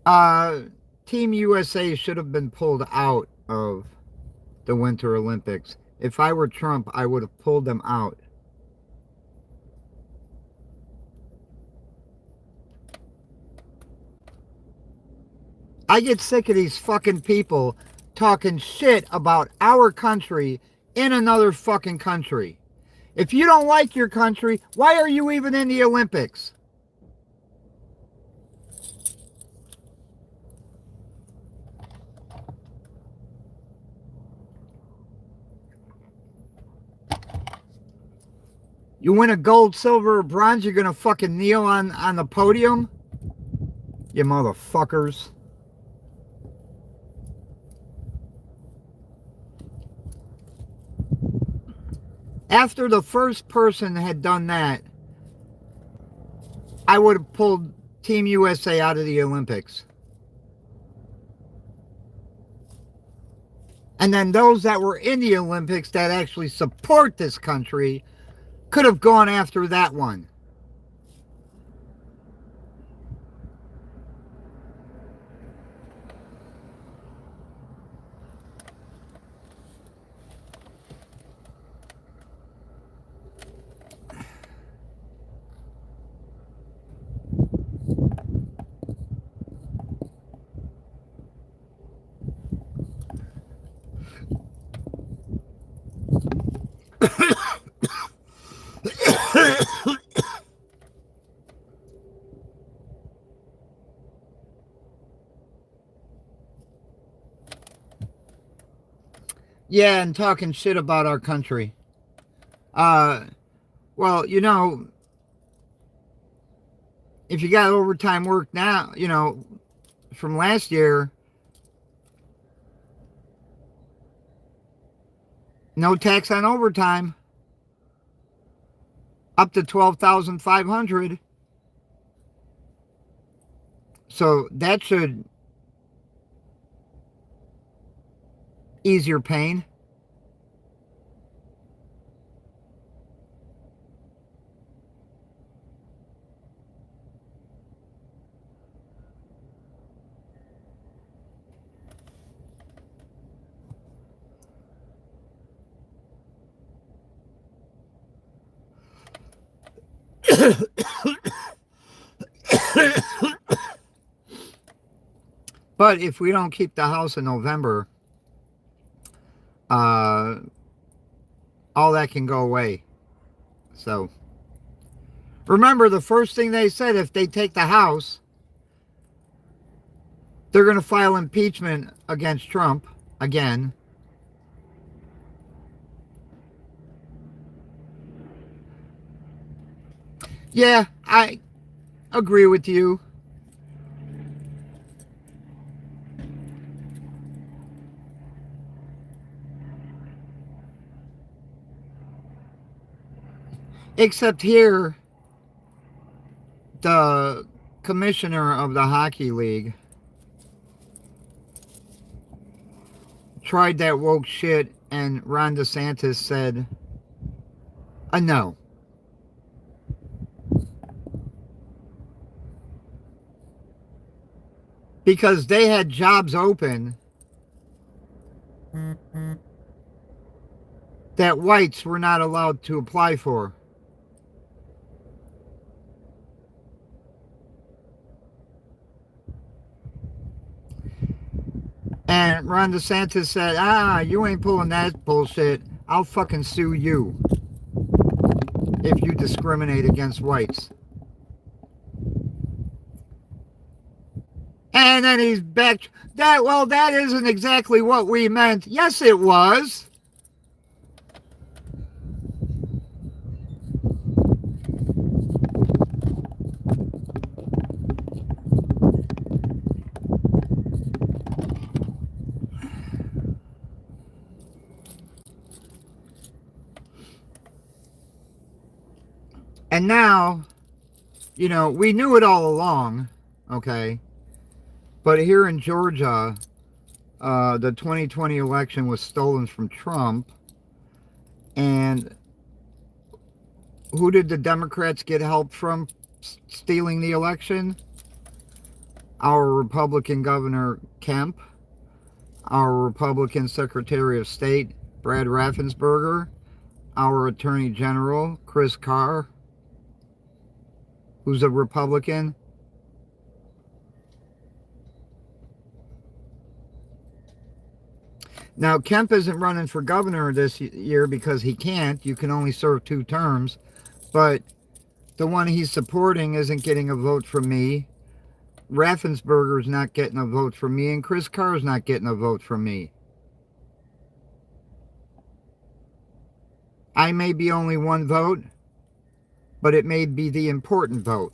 uh, Team USA should have been pulled out of the Winter Olympics. If I were Trump, I would have pulled them out. I get sick of these fucking people talking shit about our country in another fucking country. If you don't like your country, why are you even in the Olympics? You win a gold, silver, or bronze, you're gonna fucking kneel on the podium? You motherfuckers. After the first person had done that, I would have pulled Team USA out of the Olympics. And then those that were in the Olympics that actually support this country could have gone after that one. Yeah, and talking shit about our country. Uh, well, if you got overtime work now, from last year, no tax on overtime, up to 12,500. So that should ease your pain. But if we don't keep the House in November, all that can go away. So, remember the first thing they said, if they take the House, they're going to file impeachment against Trump again. Yeah, I agree with you. Except here, the commissioner of the hockey league tried that woke shit, and Ron DeSantis said a no. Because they had jobs open that whites were not allowed to apply for. And Ron DeSantis said, you ain't pulling that bullshit. I'll fucking sue you if you discriminate against whites. And then he's back. That isn't exactly what we meant. Yes, it was. And now, we knew it all along, okay? But here in Georgia, the 2020 election was stolen from Trump. And who did the Democrats get help from stealing the election? Our Republican Governor Kemp, our Republican Secretary of State Brad Raffensperger, our Attorney General Chris Carr, who's a Republican. Now, Kemp isn't running for governor this year because he can't. You can only serve 2 terms. But the one he's supporting isn't getting a vote from me. Raffensperger's not getting a vote from me. And Chris Carr's not getting a vote from me. I may be only 1 vote, but it may be the important vote.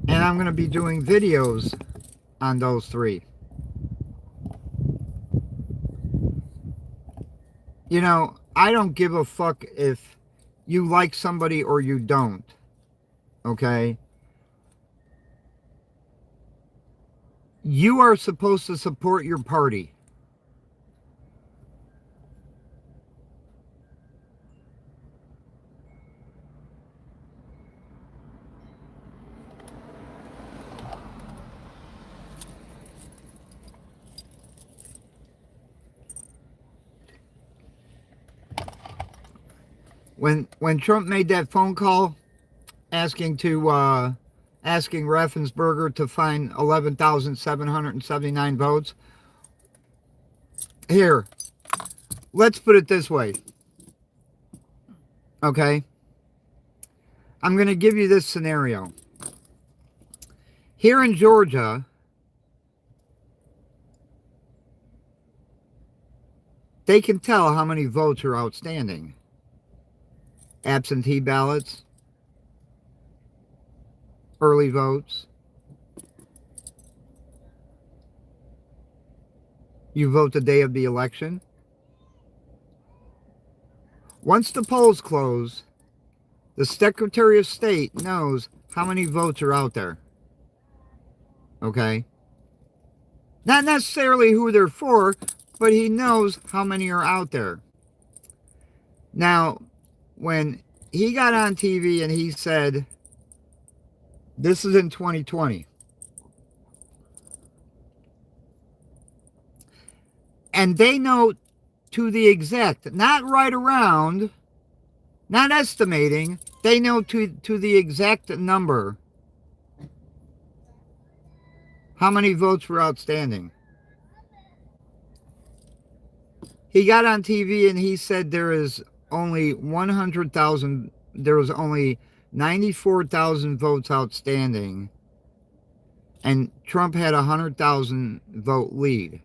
And I'm going to be doing videos on those 3. I don't give a fuck if you like somebody or you don't. Okay? You are supposed to support your party. When Trump made that phone call asking Raffensperger to find 11,779 votes, here, let's put it this way. Okay? I'm going to give you this scenario. Here in Georgia, they can tell how many votes are outstanding. Absentee ballots, early votes. You vote the day of the election. Once the polls close, the Secretary of State knows how many votes are out there. Okay? Not necessarily who they're for, but he knows how many are out there. Now, when he got on TV and he said, this is in 2020, and they know to the exact, not right around, not estimating. They know to the exact number how many votes were outstanding. He got on TV and he said there is only 100,000, there was only 94,000 votes outstanding, and Trump had a 100,000 vote lead.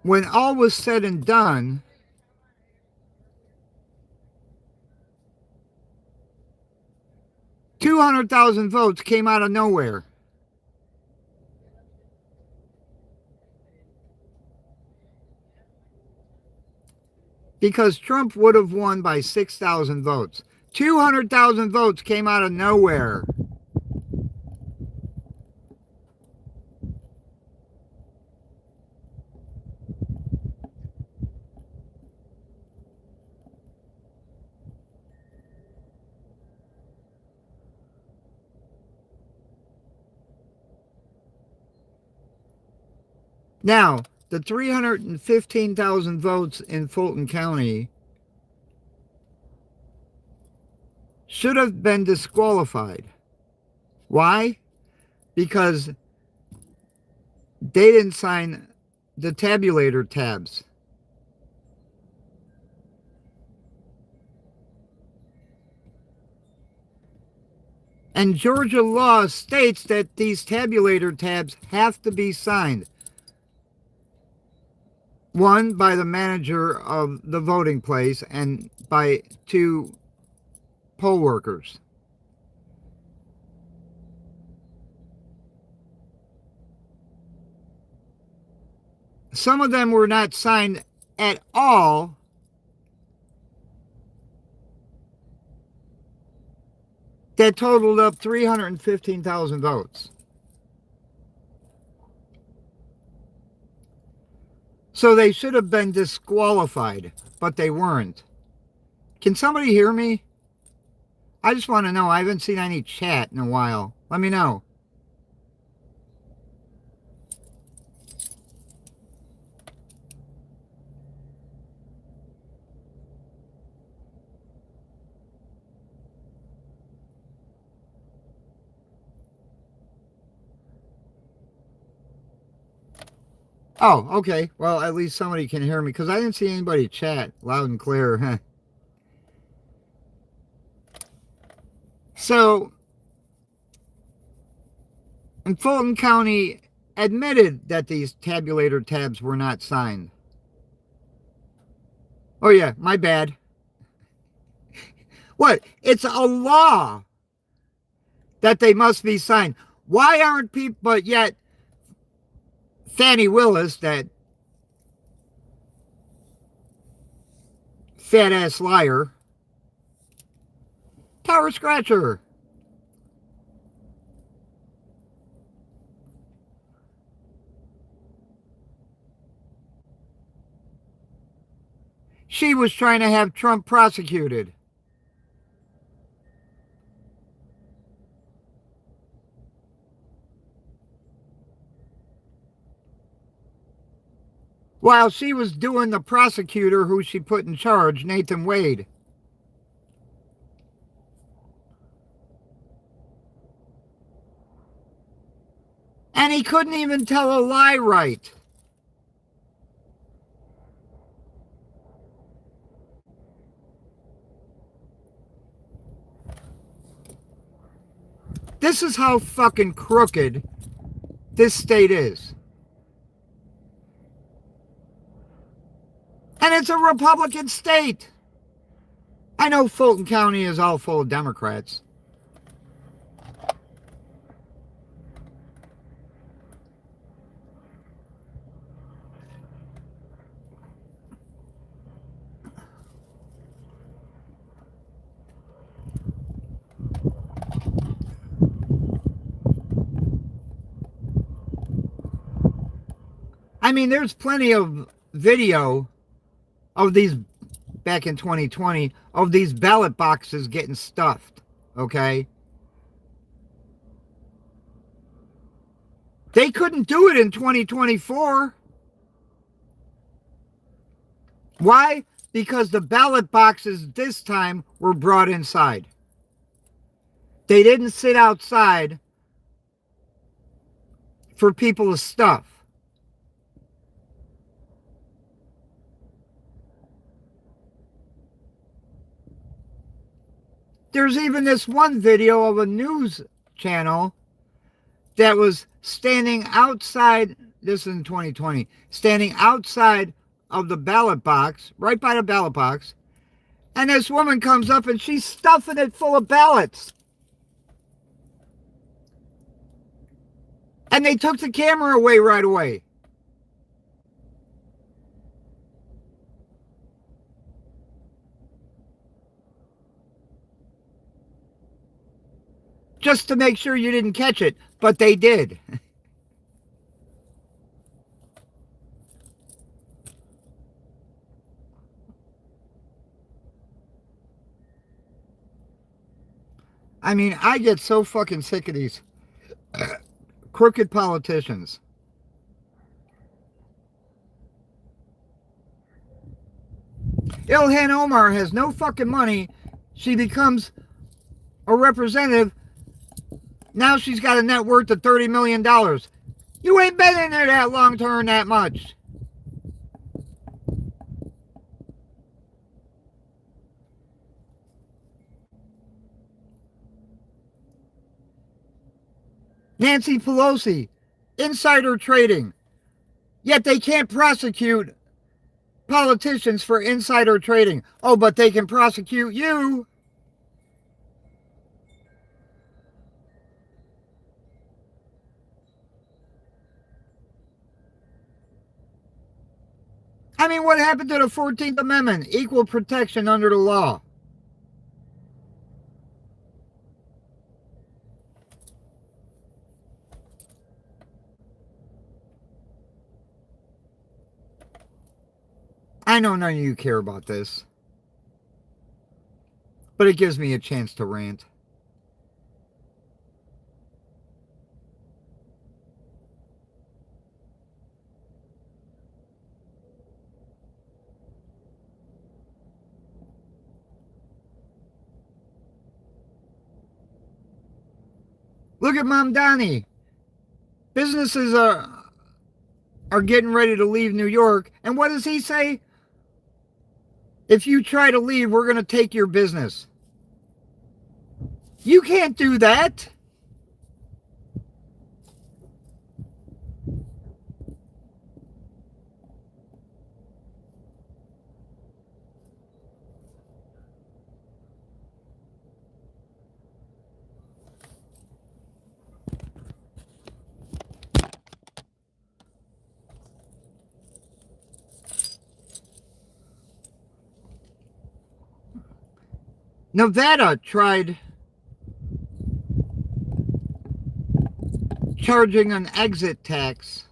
When all was said and done, $200,000 votes came out of nowhere. Because Trump would have won by 6,000 votes. 200,000 votes came out of nowhere. Now, the 315,000 votes in Fulton County should have been disqualified. Why? Because they didn't sign the tabulator tabs. And Georgia law states that these tabulator tabs have to be signed. One, by the manager of the voting place, and by 2 poll workers. Some of them were not signed at all. That totaled up 315,000 votes. So they should have been disqualified, but they weren't. Can somebody hear me? I just want to know. I haven't seen any chat in a while. Let me know. Oh, okay. Well, at least somebody can hear me, because I didn't see anybody chat loud and clear. So, and Fulton County admitted that these tabulator tabs were not signed. Oh yeah, my bad. What? It's a law that they must be signed. Why aren't people, but yet Fannie Willis, that fat ass liar, Tower Scratcher. She was trying to have Trump prosecuted. While she was doing the prosecutor who she put in charge, Nathan Wade. And he couldn't even tell a lie right. This is how fucking crooked this state is. And it's a Republican state. I know Fulton County is all full of Democrats. I mean, there's plenty of video of these back in 2020 of these ballot boxes getting stuffed, okay? They couldn't do it in 2024. Why? Because the ballot boxes this time were brought inside. They didn't sit outside for people to stuff. There's even this one video of a news channel that was standing outside, this is in 2020, standing outside of the ballot box, right by the ballot box, and this woman comes up and she's stuffing it full of ballots. And they took the camera away right away. Just to make sure you didn't catch it, but they did. I mean, I get so fucking sick of these crooked politicians. Ilhan Omar has no fucking money. She becomes a representative. Now she's got a net worth of $30 million. You ain't been in there that long to earn that much. Nancy Pelosi, insider trading. Yet they can't prosecute politicians for insider trading. Oh, but they can prosecute you. I mean, what happened to the 14th Amendment? Equal protection under the law. I know none of you care about this, but it gives me a chance to rant. Look at Mamdani. Businesses are getting ready to leave New York. And what does he say? If you try to leave, we're going to take your business. You can't do that. Nevada tried charging an exit tax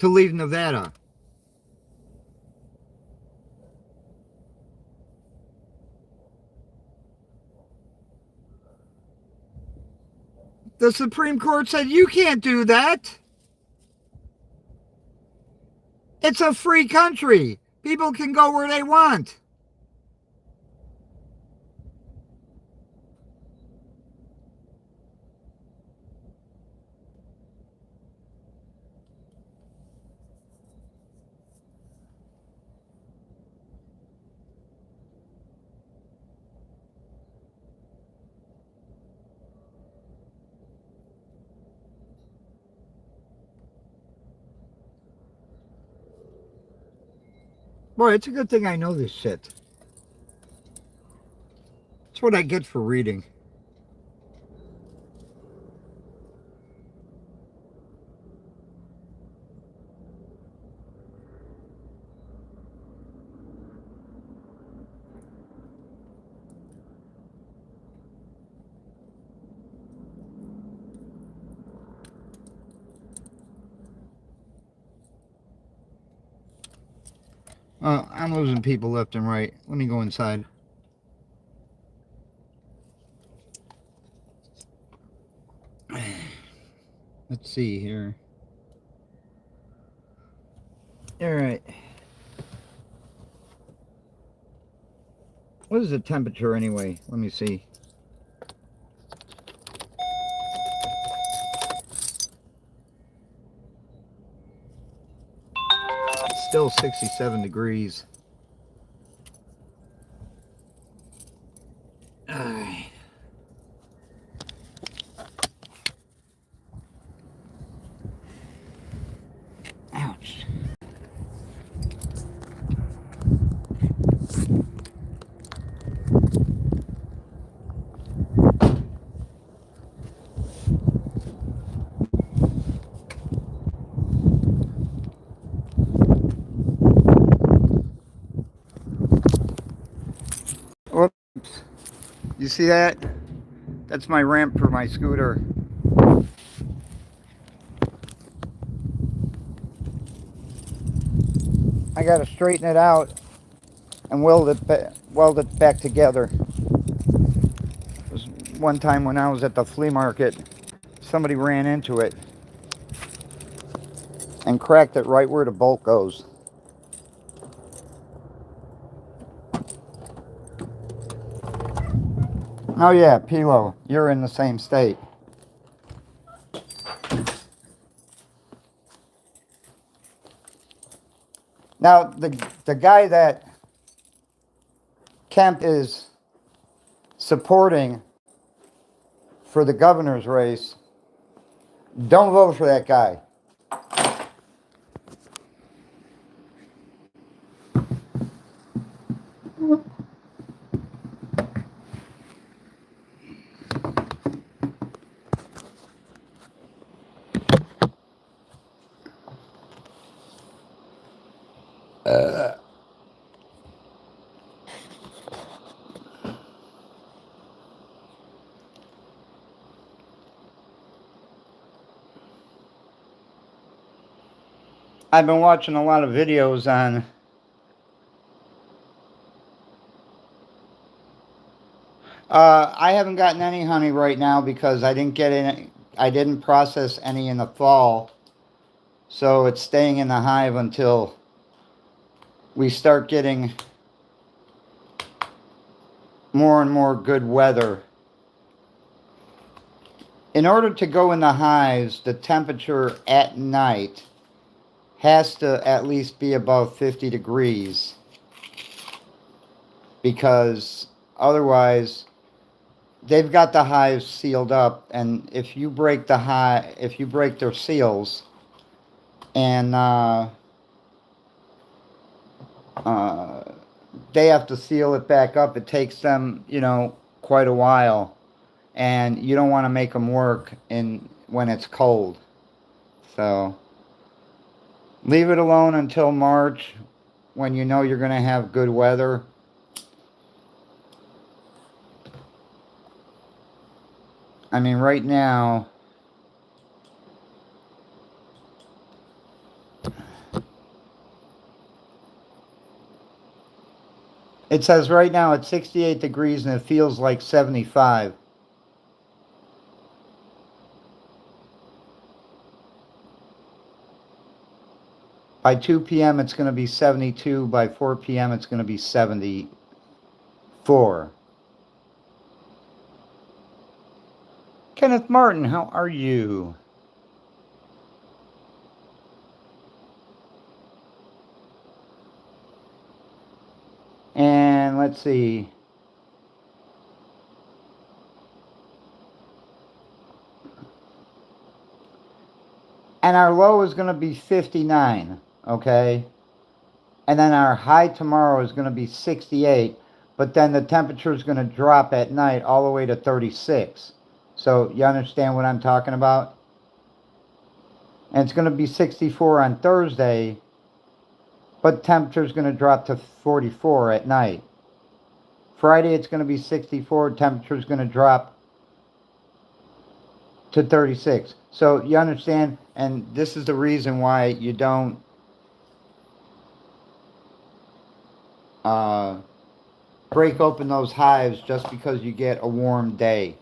to leave Nevada. The Supreme Court said, you can't do that. It's a free country. People can go where they want. Boy, it's a good thing I know this shit. That's what I get for reading. I'm losing people left and right. Let me go inside. Let's see here. All right. What is the temperature anyway? Let me see. It's still 67 degrees. All right. Ouch. Whoops. You see that? That's my ramp for my scooter. I got to straighten it out and weld it back together. It was one time when I was at the flea market, somebody ran into it and cracked it right where the bolt goes. Oh yeah, Pilo, you're in the same state. Now, the guy that Kemp is supporting for the governor's race, don't vote for that guy. I've been watching a lot of videos on I haven't gotten any honey right now because I didn't get any. I didn't process any in the fall, so it's staying in the hive until we start getting more and more good weather. In order to go in the hives, the temperature at night has to at least be above 50 degrees because otherwise they've got the hives sealed up, and if you break their seals and they have to seal it back up, it takes them, quite a while, and you don't want to make them work when it's cold. So leave it alone until March when you know you're going to have good weather. I mean, right now, it says right now it's 68 degrees and it feels like 75. By 2 p.m. it's going to be 72. By 4 p.m. it's going to be 74. Kenneth Martin, how are you? And let's see. And our low is going to be 59, okay? And then our high tomorrow is going to be 68, but then the temperature is going to drop at night all the way to 36. So you understand what I'm talking about? And it's going to be 64 on Thursday, but temperature is going to drop to 44 at night. Friday it's going to be 64, temperature is going to drop to 36. So you understand, and this is the reason why you don't break open those hives just because you get a warm day.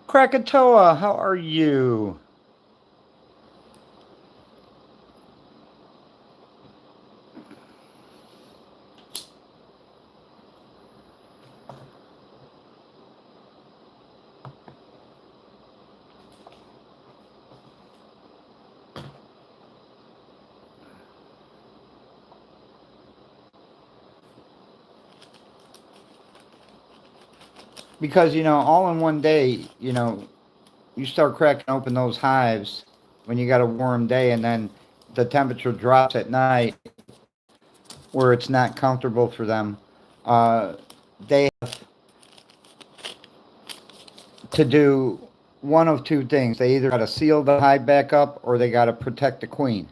Krakatoa, how are you? Because, all in one day, you start cracking open those hives when you got a warm day, and then the temperature drops at night where it's not comfortable for them. They have to do one of two things. They either got to seal the hive back up or they got to protect the queen.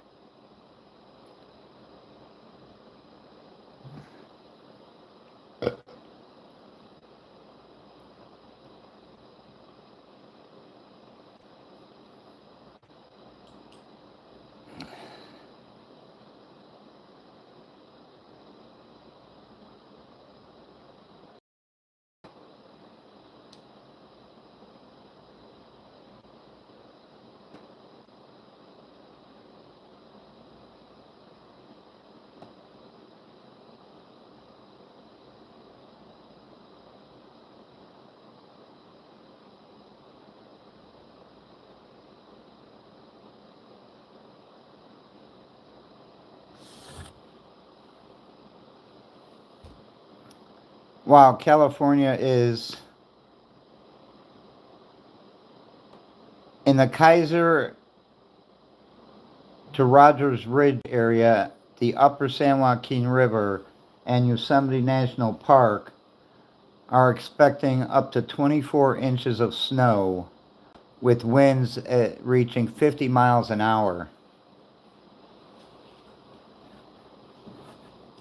Wow, California is in the Kaiser to Rogers Ridge area, the upper San Joaquin River, and Yosemite National Park are expecting up to 24 inches of snow with winds reaching 50 miles an hour.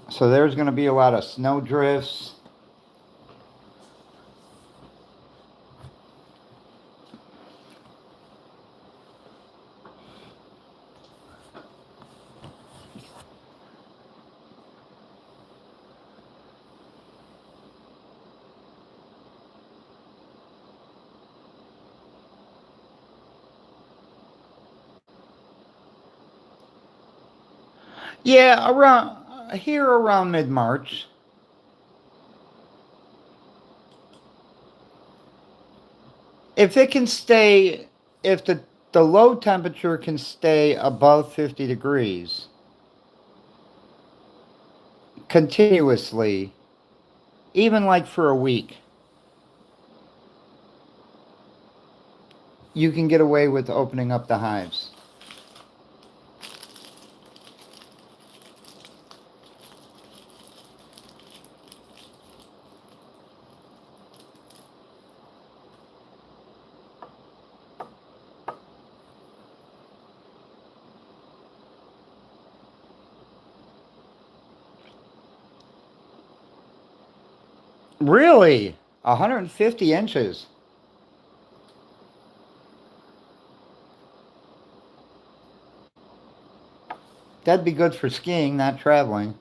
So there's going to be a lot of snow drifts. Yeah, around mid-March. If it can stay, if the low temperature can stay above 50 degrees continuously, even like for a week, you can get away with opening up the hives. Really? 150 inches? That'd be good for skiing, not traveling.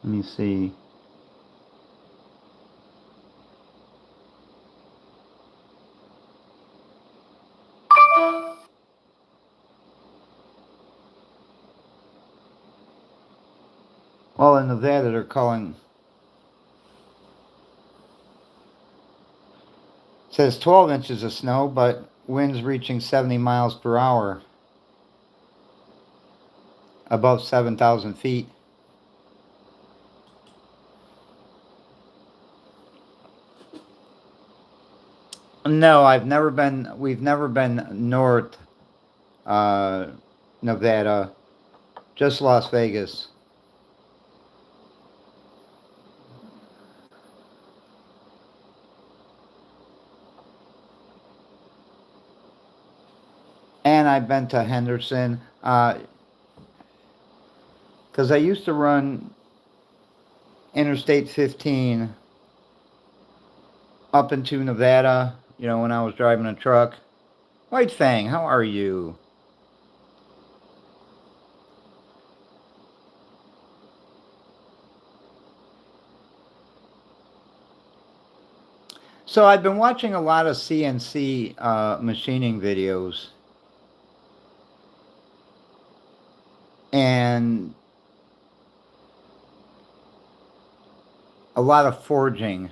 Let me see. Well, in Nevada, they're calling. It says 12 inches of snow, but winds reaching 70 miles per hour above 7,000 feet. No, we've never been north Nevada, just Las Vegas. And I've been to Henderson, because I used to run Interstate 15 up into Nevada, when I was driving a truck. White Fang, how are you? So I've been watching a lot of CNC machining videos. And a lot of forging.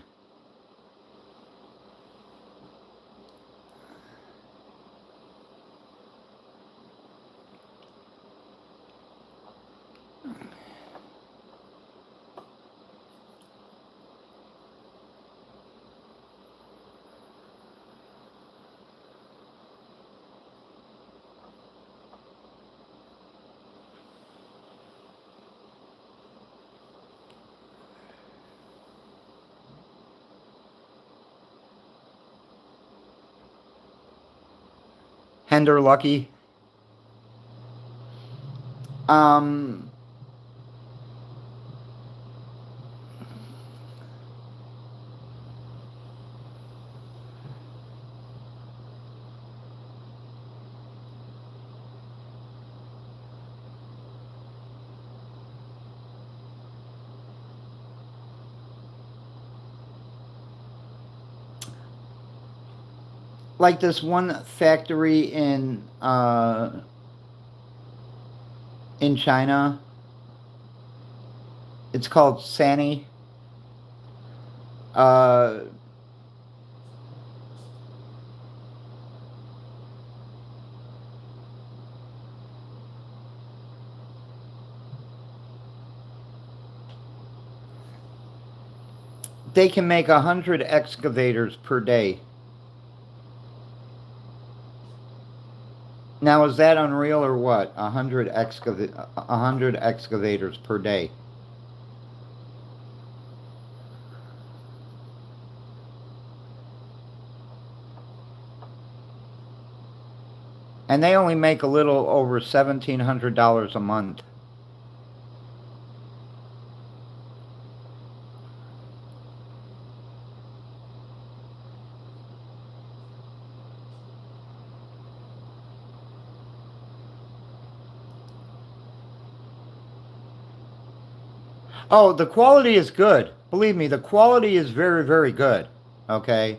Hender Lucky. Like this one factory in China. It's called Sany. They can make 100 excavators per day. Now, is that unreal or what? 100 excavators per day. And they only make a little over $1,700 a month. Oh, the quality is good. Believe me, the quality is very, very good. Okay.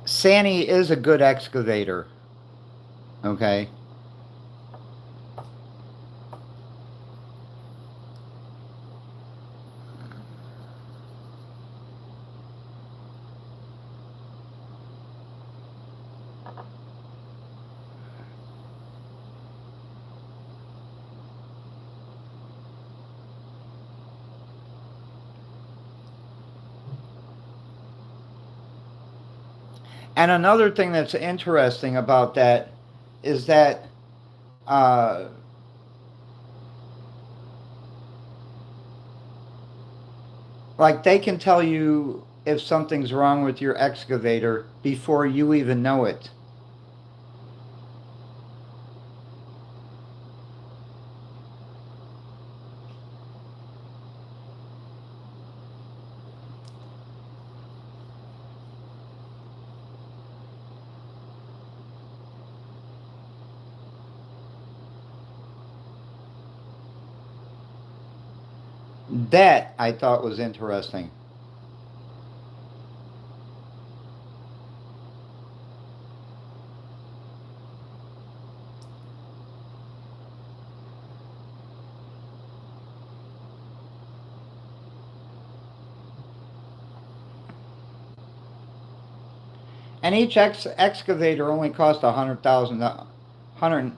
Sany is a good excavator. Okay. And another thing that's interesting about that is that uh, like they can tell you if something's wrong with your excavator before you even know it. That I thought was interesting. And each excavator only cost $100,000. Hang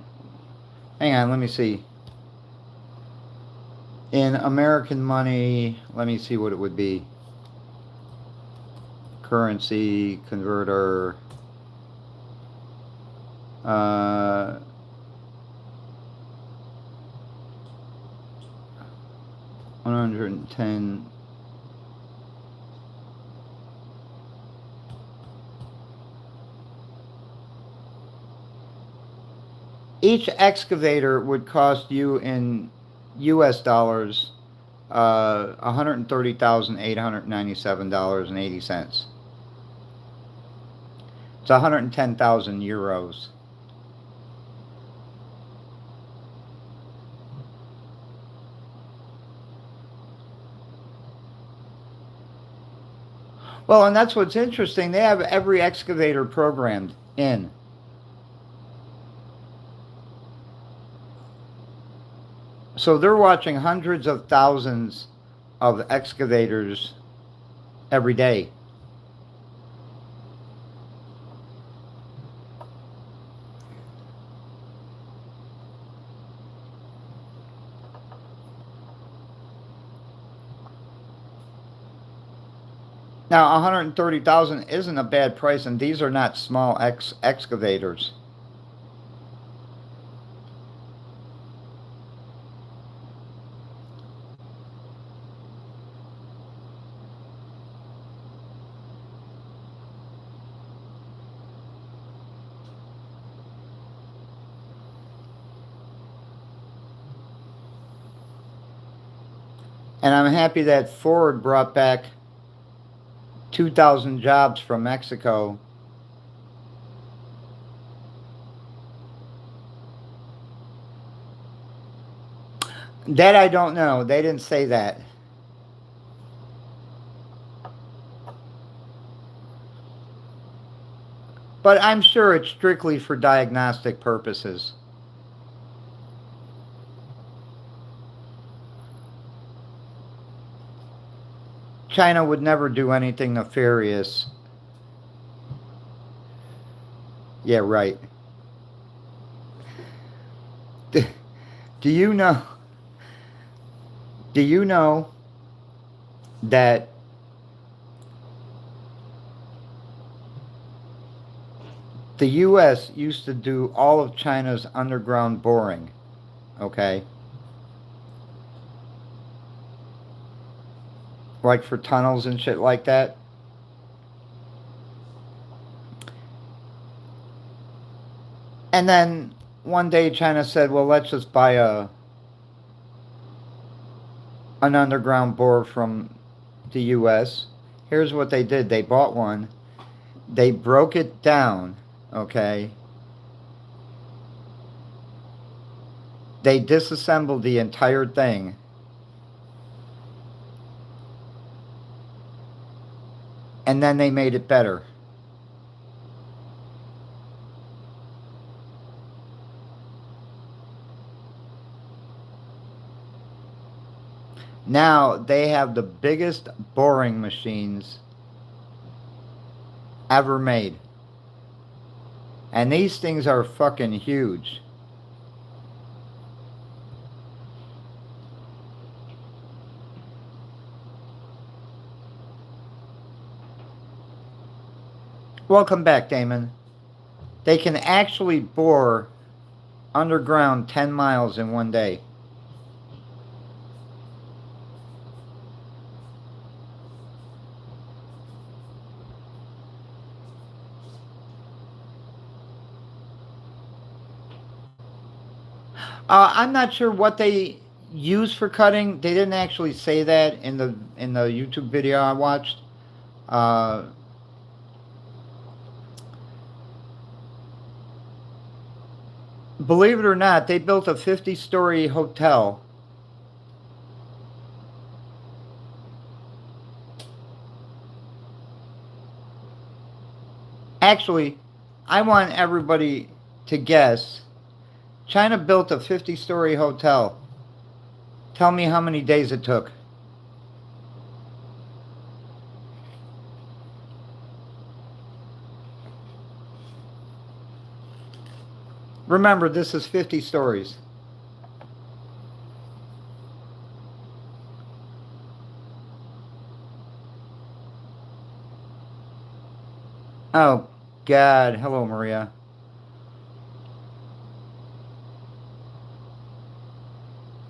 on, let me see. In American money, let me see what it would be. Currency converter. 110. Each excavator would cost you in U.S. dollars $130,897.80. It's 110,000 euros. Well, and that's what's interesting. They have every excavator programmed in. So they're watching hundreds of thousands of excavators every day. Now, 130,000 isn't a bad price, and these are not small excavators. And I'm happy that Ford brought back 2,000 jobs from Mexico. That I don't know. They didn't say that. But I'm sure it's strictly for diagnostic purposes. China would never do anything nefarious. Yeah, right. Do you know? Do you know that the U.S. used to do all of China's underground boring? Okay. Like for tunnels and shit like that. And then one day China said, well, let's just buy an underground bore from the U.S. Here's what they did. They bought one. They broke it down, okay? They disassembled the entire thing. And then they made it better. Now they have the biggest boring machines ever made. And these things are fucking huge. Welcome back, Damon. They can actually bore underground 10 miles in one day. I'm not sure what they use for cutting. They didn't actually say that in the YouTube video I watched. Believe it or not, they built a 50-story hotel. Actually, I want everybody to guess. China built a 50-story hotel. Tell me how many days it took. Remember, this is 50 stories. Oh, God. Hello, Maria.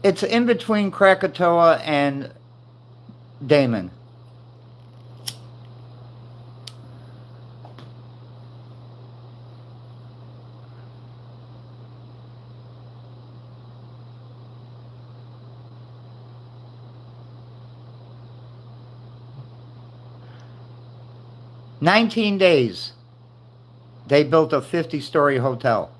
It's in between Krakatoa and Daman. $19 they built a 50-story hotel.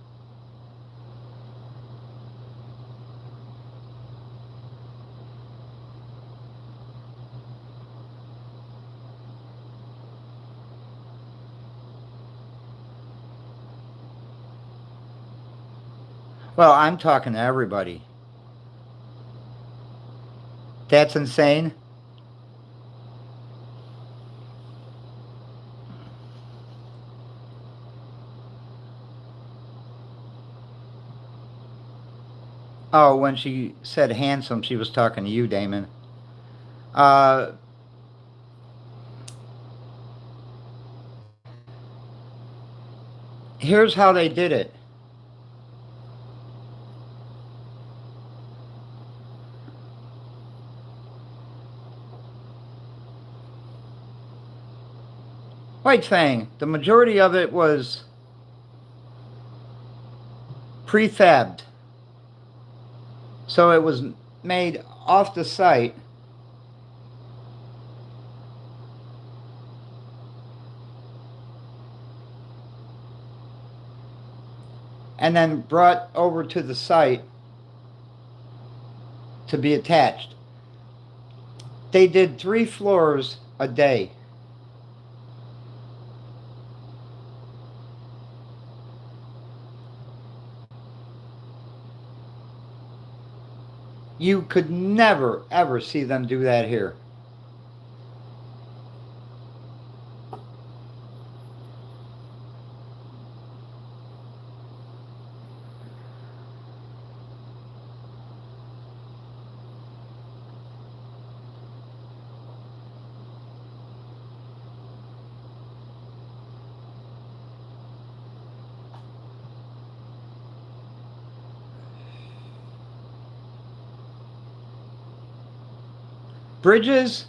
Well, I'm talking to everybody. That's insane. Oh, when she said handsome, she was talking to you, Damon. Uh, Here's how they did it. White Fang, the majority of it was prefabbed. So it was made off the site. And then brought over to the site to be attached. They did 3 floors a day. You could never, ever see them do that here. Bridges,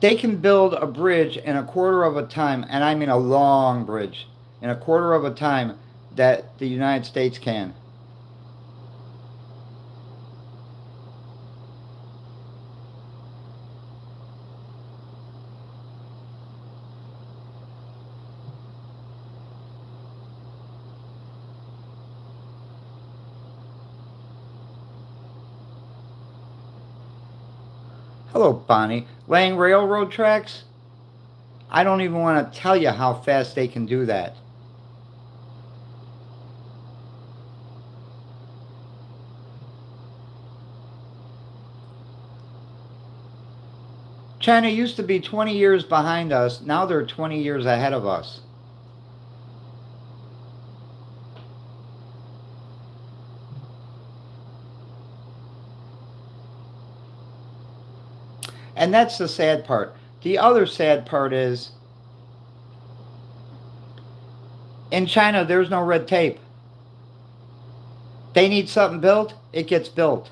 they can build a bridge in a quarter of a time, and I mean a long bridge, in a quarter of a time that the United States can. Hello, Bonnie. Laying railroad tracks? I don't even want to tell you how fast they can do that. China used to be 20 years behind us. Now they're 20 years ahead of us. And that's the sad part. The other sad part is in China, there's no red tape. They need something built, it gets built.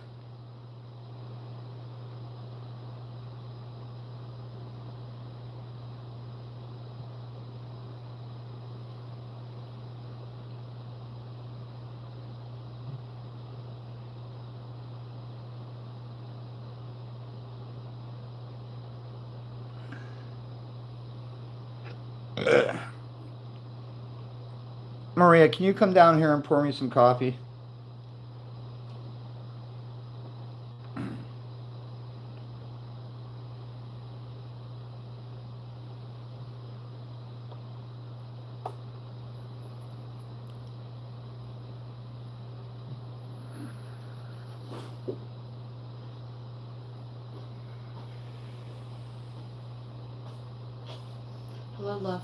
Maria, can you come down here and pour me some coffee? Hello, love.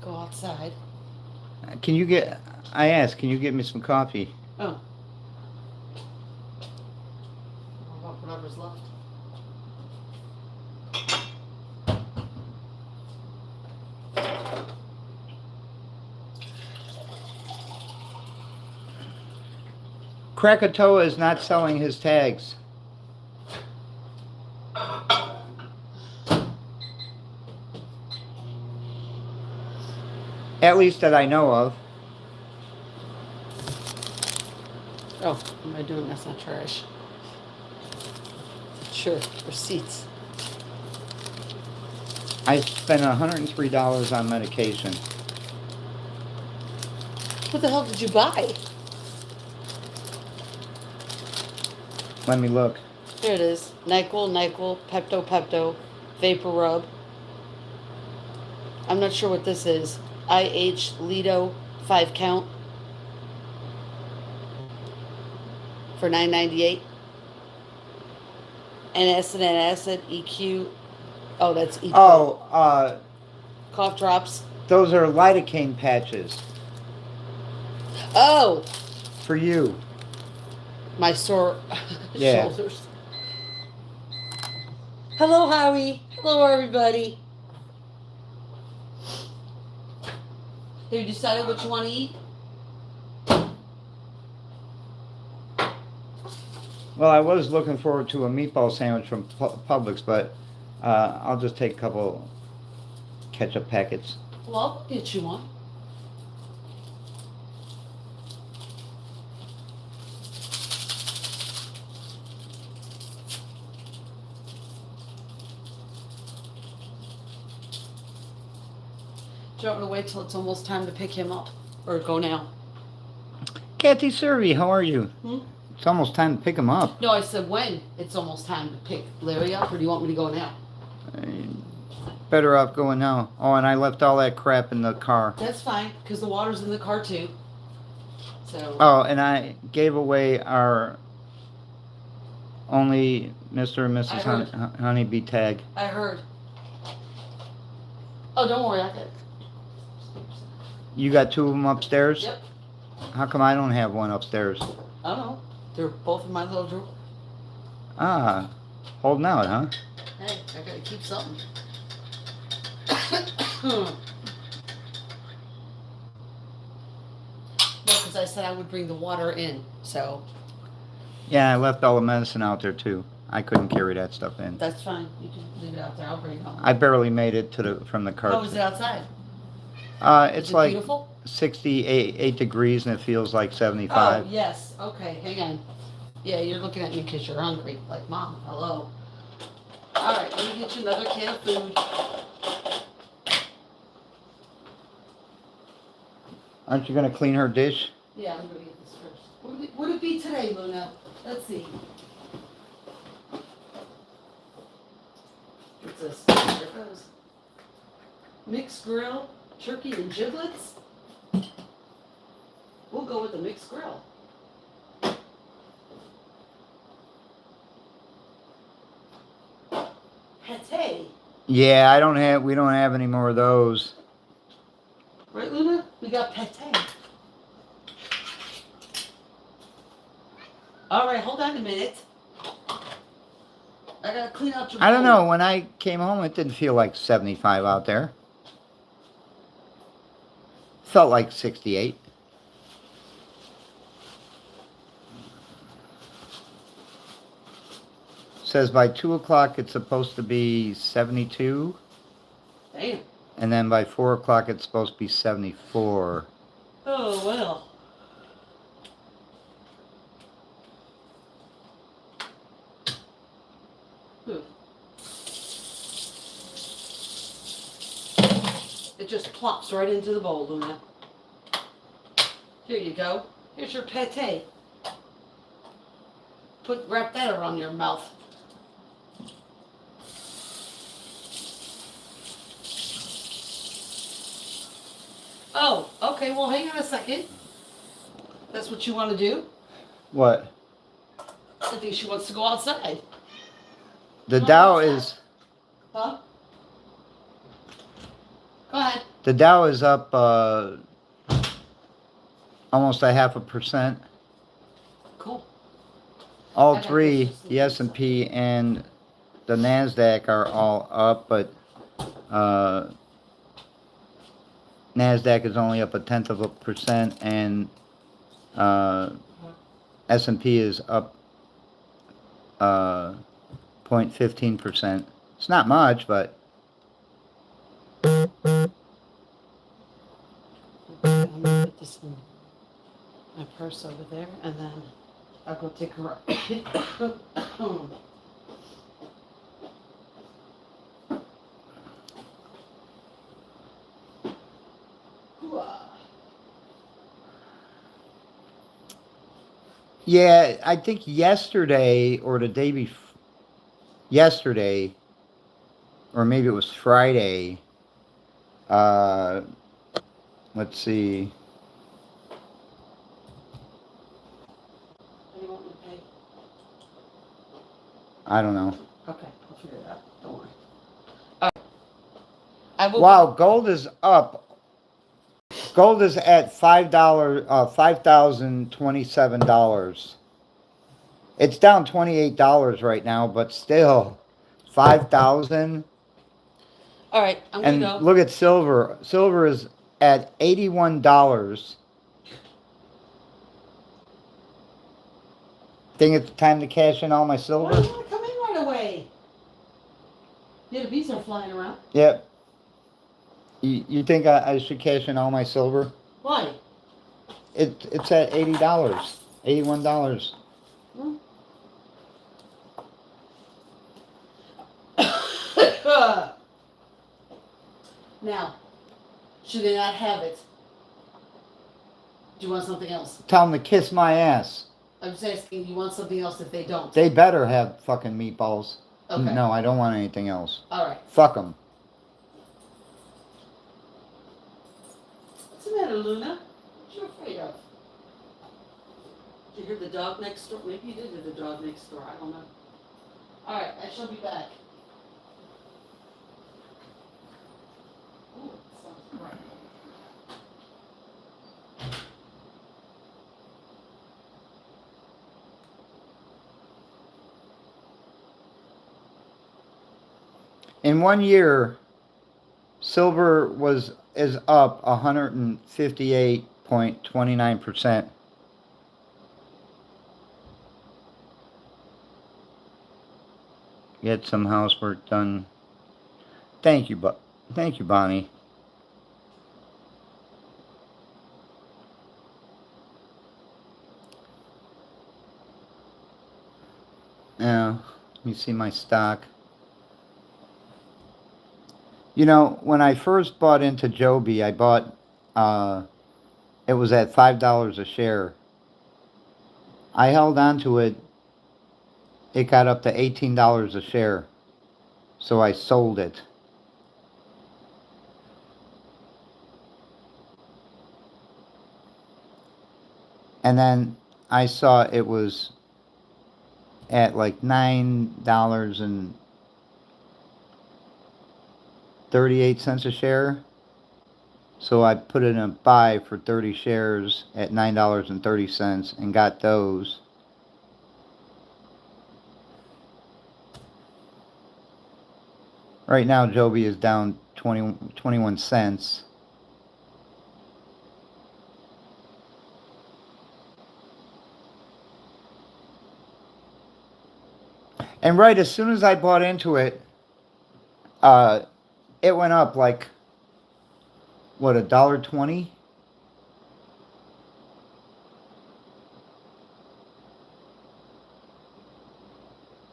go outside. Can you get? I asked. Can you get me some coffee? Oh. What about whatever's left? Krakatoa is not selling his tags. At least that I know of. Oh, what am I doing? That's not trash. Sure, receipts. I spent $103 on medication. What the hell did you buy? Let me look. There it is. NyQuil, Pepto, Vapor Rub. I'm not sure what this is. IH Lido 5 count for $9.98. Antacid EQ. Oh, that's EQ. Oh, Cough drops. those are lidocaine patches Oh, for you. my sore Yeah. shoulders. Hello, Howie. Hello, everybody. Have you decided what you want to eat? Well, I was looking forward to a meatball sandwich from Publix, but I'll just take a couple ketchup packets. Well, I'll get you one. Do you want me to wait till it's almost time to pick him up? Or go now? Kathy Servey, how are you? Hmm? It's almost time to pick him up. No, I said when it's almost time to pick Larry up, or do you want me to go now? Better off going now. Oh, and I left all that crap in the car. That's fine, because the water's in the car too. So. Oh, and I gave away our only Mr. and Mrs. Honeybee tag. I heard. Oh, don't worry, I got it. You got two of them upstairs? Yep. How come I don't have one upstairs? I don't know. They're both in my little drawer. Ah, holding out, huh? Hey, I gotta keep something. No, because I said I would bring the water in, so. Yeah, I left all the medicine out there too. I couldn't carry that stuff in. That's fine. You can leave it out there. I'll bring it home. I barely made it to from the car. How is it outside? It's Is it like beautiful? 68 degrees and it feels like 75. Oh, yes. Okay, hang on. Yeah, you're looking at me because you're hungry. Like, Mom, hello. All right, let me get you another can of food. Aren't you going to clean her dish? Yeah, I'm going to get this first. Would it be today, Luna? Let's see. What's this? There it goes. Mixed grill, turkey and giblets. We'll go with the mixed grill. Pate. Yeah, we don't have any more of those. Right, Luna? We got pate. All right, hold on a minute. I gotta clean out your I don't bowl. know. When I came home, it didn't feel like 75 out there. Felt like 68. Says by 2 o'clock it's supposed to be 72. Damn. And then by 4 o'clock it's supposed to be 74. Oh, well. It just plops right into the bowl, Luna. Here you go. Here's your pate. Wrap that around your mouth. Oh, okay. Well, hang on a second. That's what you want to do? What? I think she wants to go outside. The Dow is... Huh? Go ahead. The Dow is up almost 0.5%. Cool. All I got three, this just the S&P and the NASDAQ, are all up, but NASDAQ is only up 0.1%, and S&P is up 0.15%. It's not much, but I'm gonna put this in my purse over there, and then I'll go take her. yeah, I think yesterday or the day before, yesterday, or maybe it was Friday. Let's see. What do you want me to pay? I don't know. Okay, I'll figure it out. Don't worry. All right. I will. Wow, gold is up. Gold is at $5,027. It's down $28 right now, but still, 5,000. All right, I'm gonna And go. look at silver. Silver is at $81. Think it's time to cash in all my Why silver? do you want to come in right away? Yeah, the bees are flying around. Yep. You think I should cash in all my silver? Why? It's at $80, $81. Now, should they not have it? Do you want something else? Tell them to kiss my ass. I'm just asking, you want something else if they don't? They better have fucking meatballs. Okay. No, I don't want anything else. All right. Fuck them. What's the matter, Luna? What you afraid of? Did you hear the dog next door? Maybe you did hear the dog next door. I don't know. All right, I shall be back. Ooh, it sounds great. In 1 year, silver is up 158.29%. Get some housework done. Thank you, thank you, Bonnie. Now, let me see my stock. You know, when I first bought into Joby, I bought, it was at $5 a share. I held on to it. It got up to $18 a share. So I sold it. And then I saw it was at like $9.38 a share. So I put in a buy for 30 shares at $9.30 and got those. Right now, Joby is down 21 cents. And right as soon as I bought into it, it went up like, what, $1.20?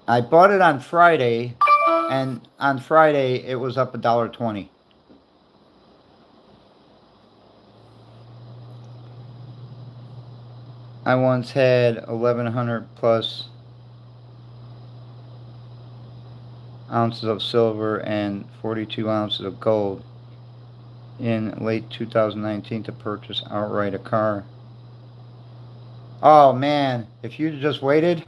I bought it on Friday, and on Friday it was up $1.20. I once had 1,100 plus ounces of silver and 42 ounces of gold in late 2019 to purchase outright a car. Oh man, if you just waited.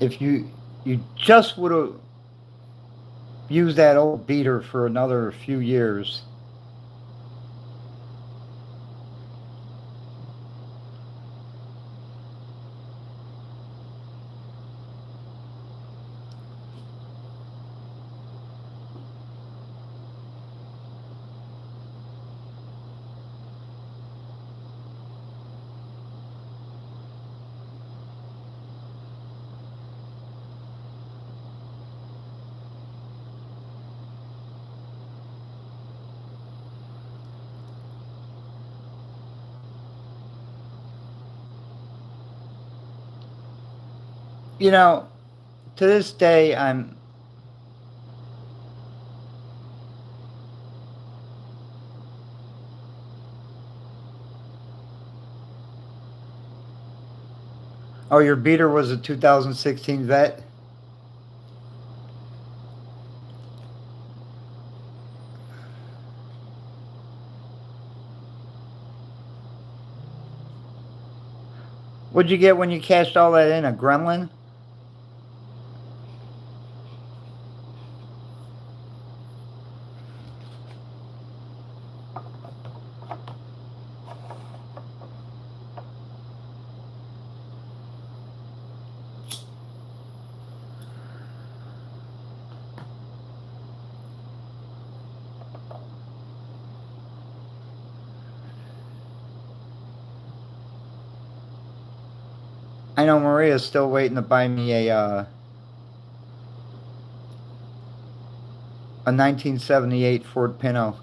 if you just would have used that old beater for another few years. You know, to this day, I'm. Oh, your beater was a 2016 vet? What'd you get when you cashed all that in? A Gremlin? I know Maria's still waiting to buy me a 1978 Ford Pinto.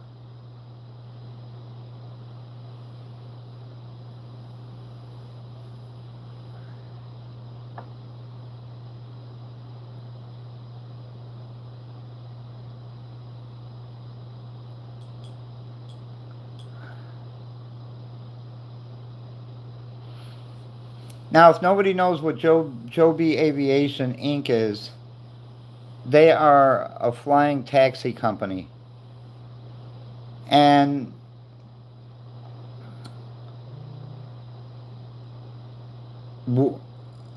Now, if nobody knows what Joby Aviation Inc. is, they are a flying taxi company. And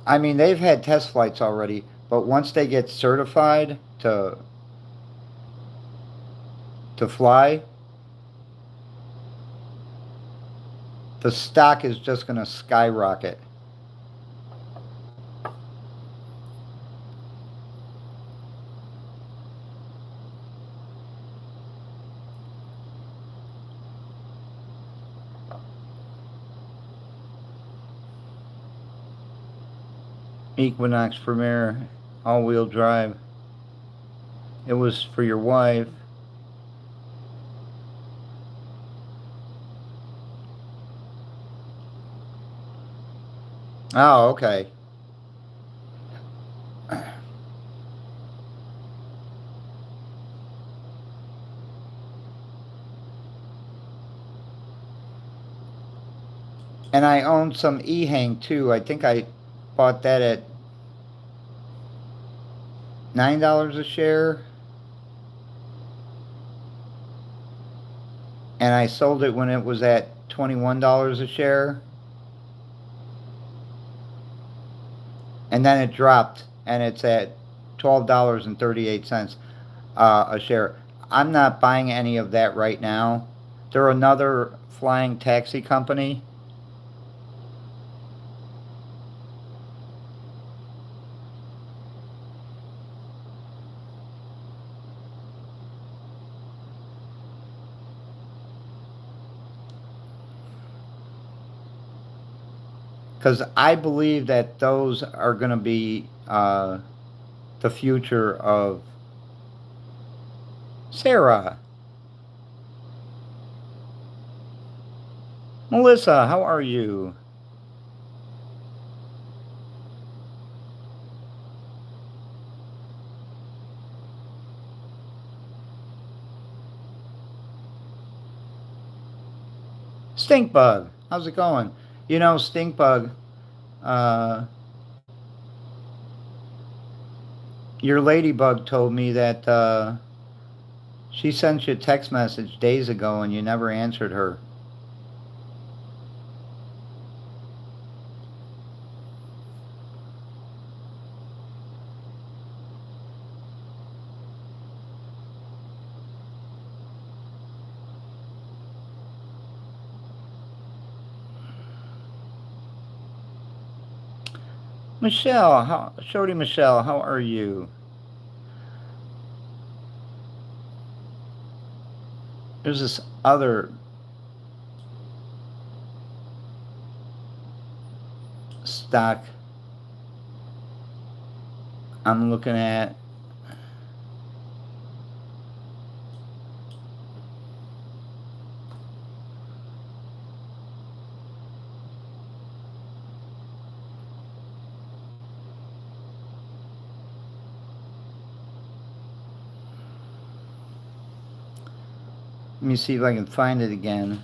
I mean, they've had test flights already, but once they get certified to fly, the stock is just going to skyrocket. Equinox Premier all-wheel drive. It was for your wife. Oh, okay. And I own some E-Hang too. I think I bought that at $9 a share. And I sold it when it was at $21 a share. And then it dropped and it's at $12.38 a share. I'm not buying any of that right now. They're another flying taxi company. Because I believe that those are going to be the future of Sarah. Melissa, how are you? Stinkbug, how's it going? You know, Stinkbug, your ladybug told me that she sent you a text message days ago and you never answered her. Michelle, Shorty Michelle, how are you? There's this other stock I'm looking at. Let me see if I can find it again.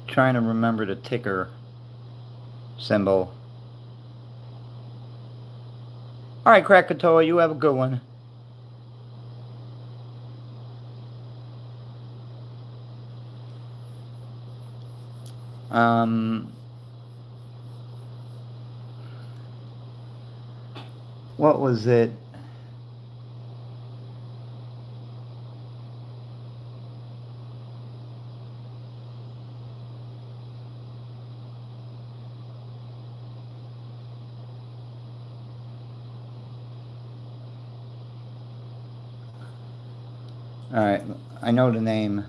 Trying to remember the ticker symbol. All right, Krakatoa, you have a good one. What was it? All right, I know the name.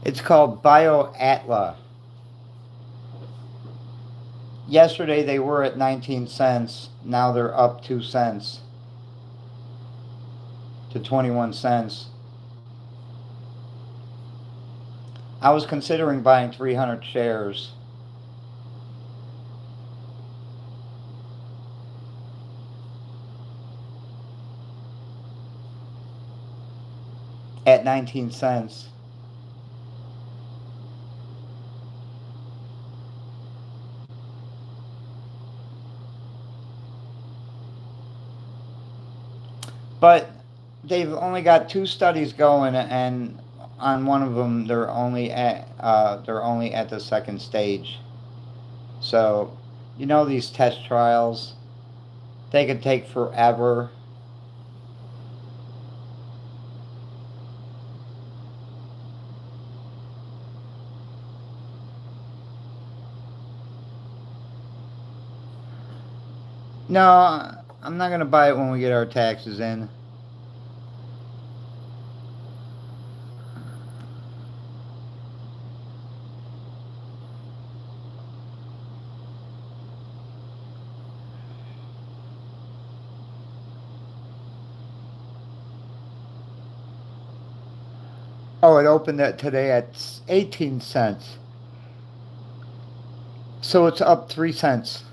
It's called BioAtla. Yesterday they were at 19 cents. Now they're up 2 cents to 21 cents. I was considering buying 300 shares. At 19 cents. But they've only got 2 studies going, and on one of them they're only at the second stage. So, you know, these test trials, they could take forever. No, I'm not going to buy it when we get our taxes in. Oh, it opened today at 18 cents. So it's up 3 cents.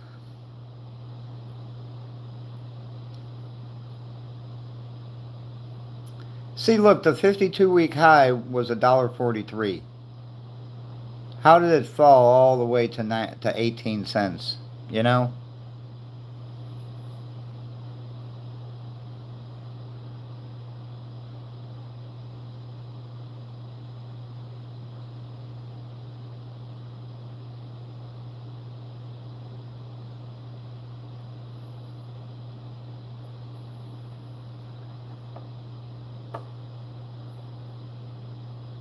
See, look, the 52-week high was $1.43. How did it fall all the way to 18 cents? You know?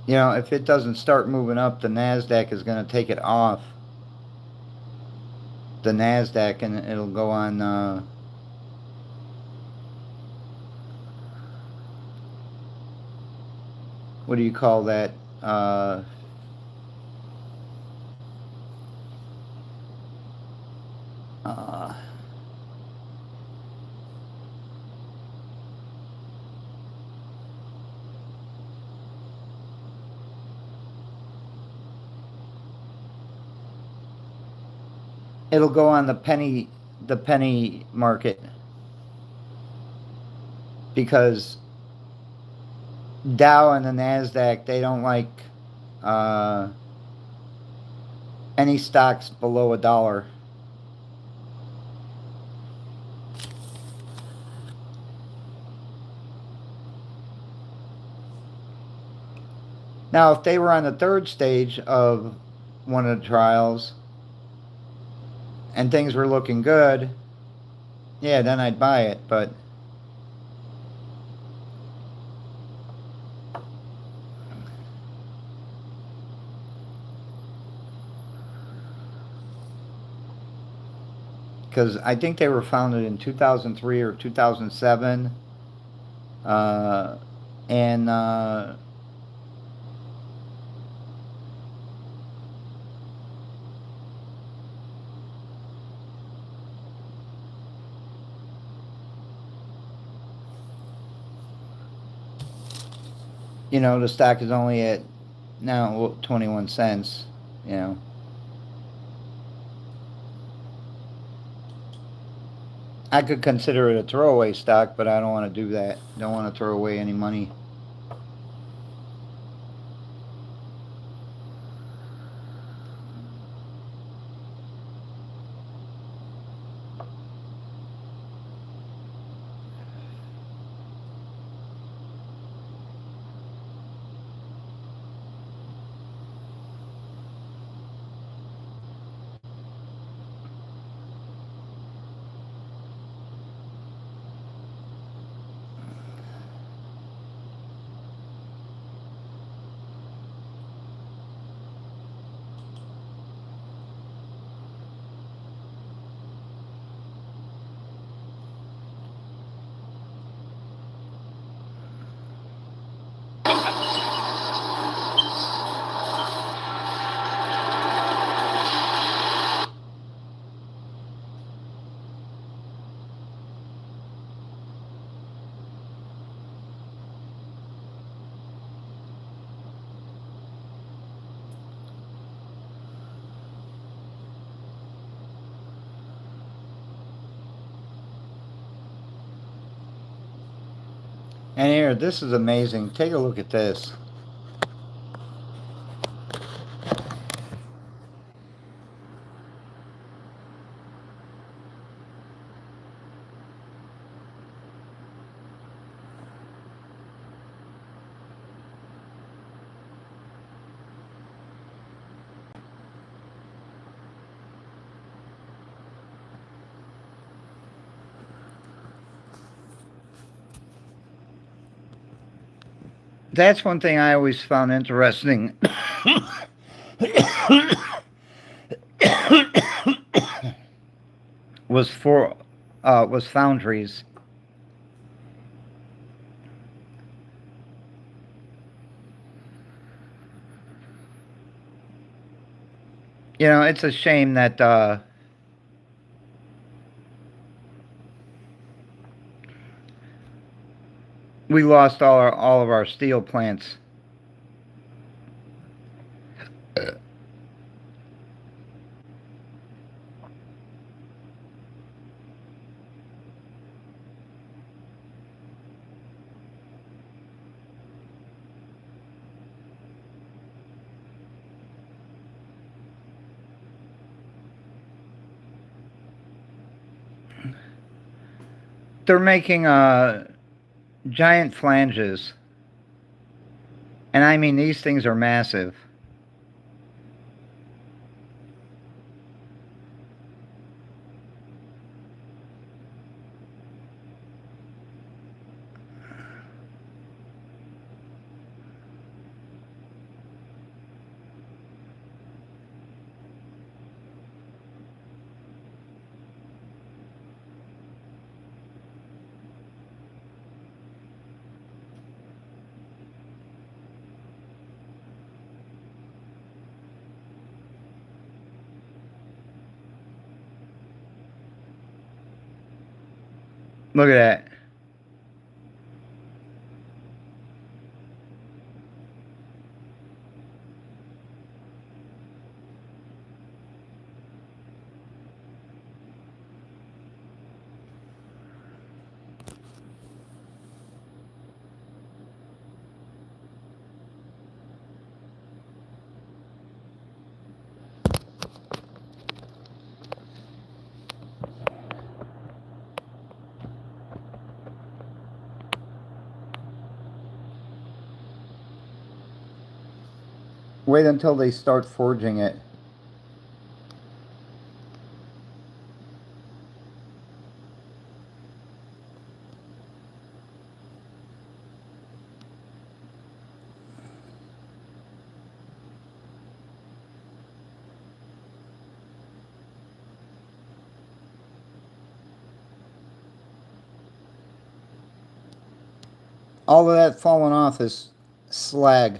You know, if it doesn't start moving up, the NASDAQ is going to take it off. The NASDAQ, and it'll go on, what do you call that? It'll go on the penny market, because Dow and the NASDAQ, they don't like Any stocks below $1. Now, if they were on the third stage of one of the trials and things were looking good, yeah, then I'd buy it. But because I think they were founded in 2003 or 2007, and you know, the stock is only at now 21 cents, you know. I could consider it a throwaway stock, but I don't want to do that. Don't want to throw away any money. And here, this is amazing. Take a look at this. That's one thing I always found interesting. was foundries. You know, it's a shame that we lost all of our steel plants. They're making giant flanges, and I mean these things are massive. Look at that. Wait until they start forging it. All of that falling off is slag.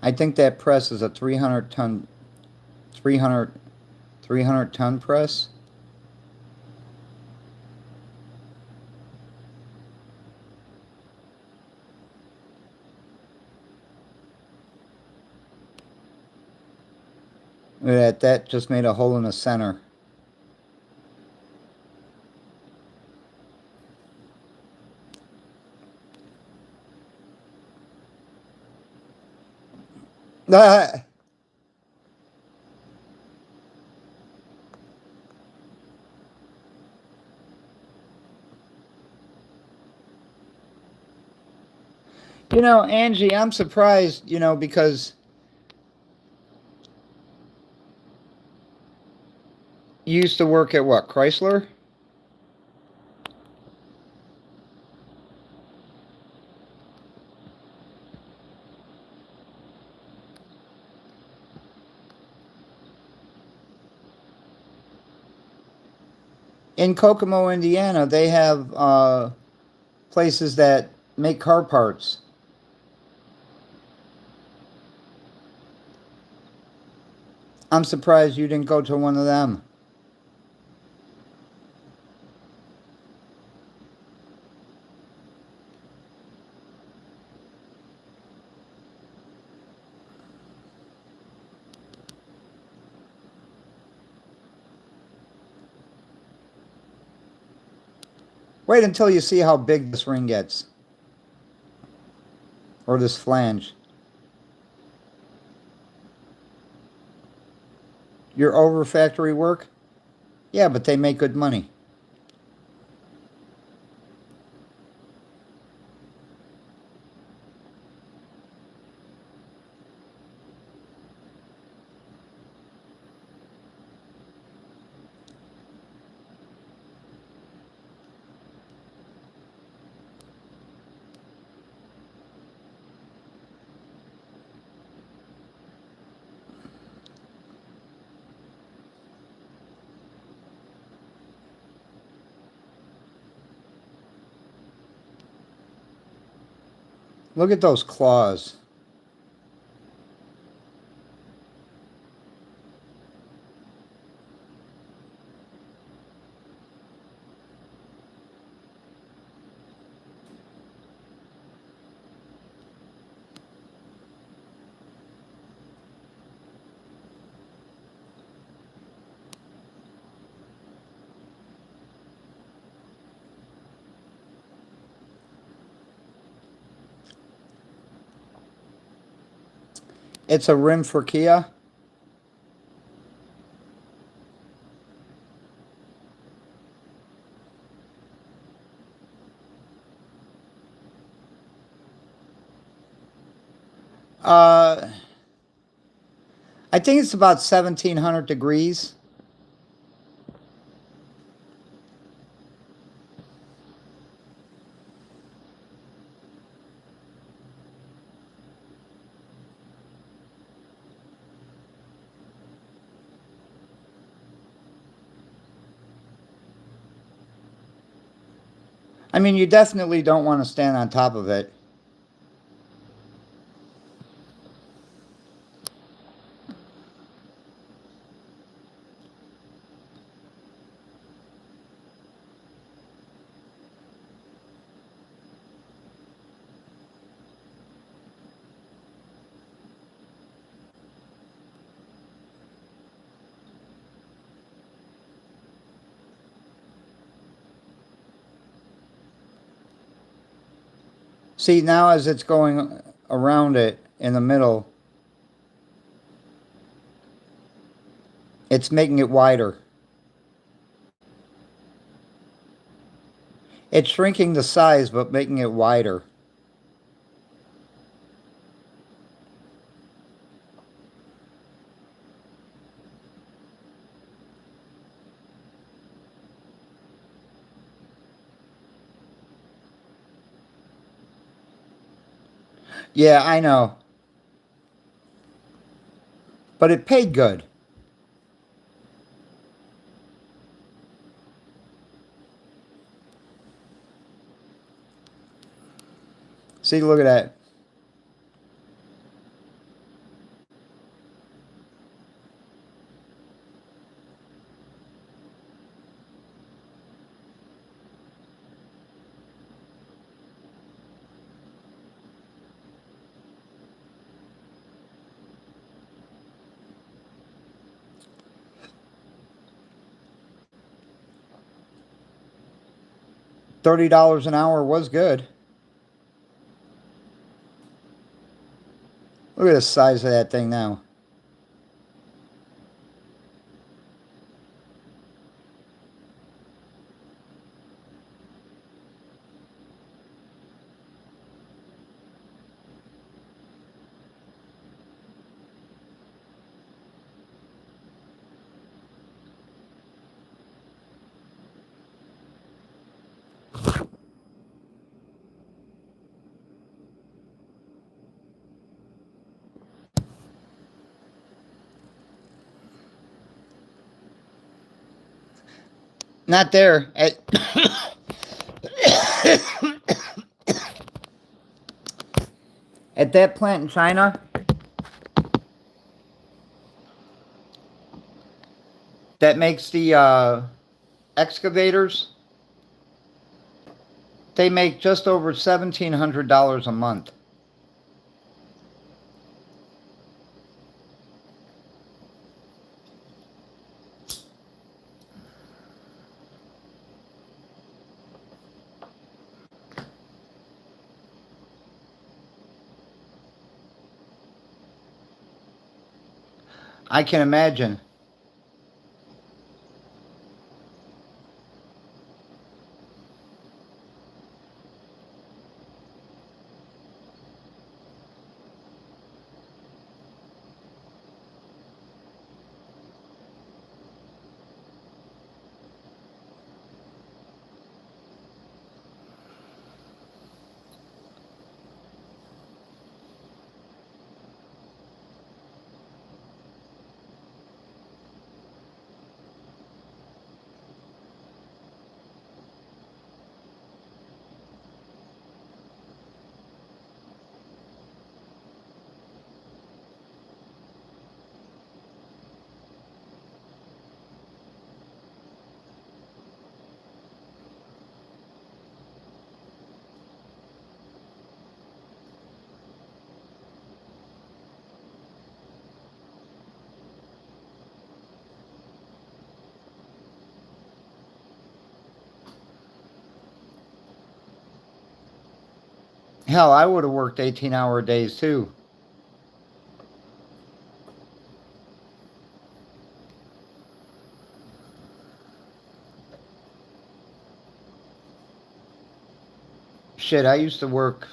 I think that press is a 300 ton, 300 ton press. That just made a hole in the center. Ah! You know, Angie, I'm surprised, because you used to work at what, Chrysler? In Kokomo, Indiana, they have places that make car parts. I'm surprised you didn't go to one of them. Wait until you see how big this ring gets. Or this flange. You're over factory work? Yeah, but they make good money. Look at those claws. It's a rim for Kia. Uh, I think it's about 1,700 degrees. I mean, you definitely don't want to stand on top of it. See, now as it's going around it in the middle, it's making it wider. It's shrinking the size but making it wider. Yeah, I know. But it paid good. See, look at that. $30 an hour was good. Look at the size of that thing now. Not there. At that plant in China that makes the excavators, they make just over $1,700 a month. I can imagine. Hell, I would have worked 18-hour days too. Shit, I used to work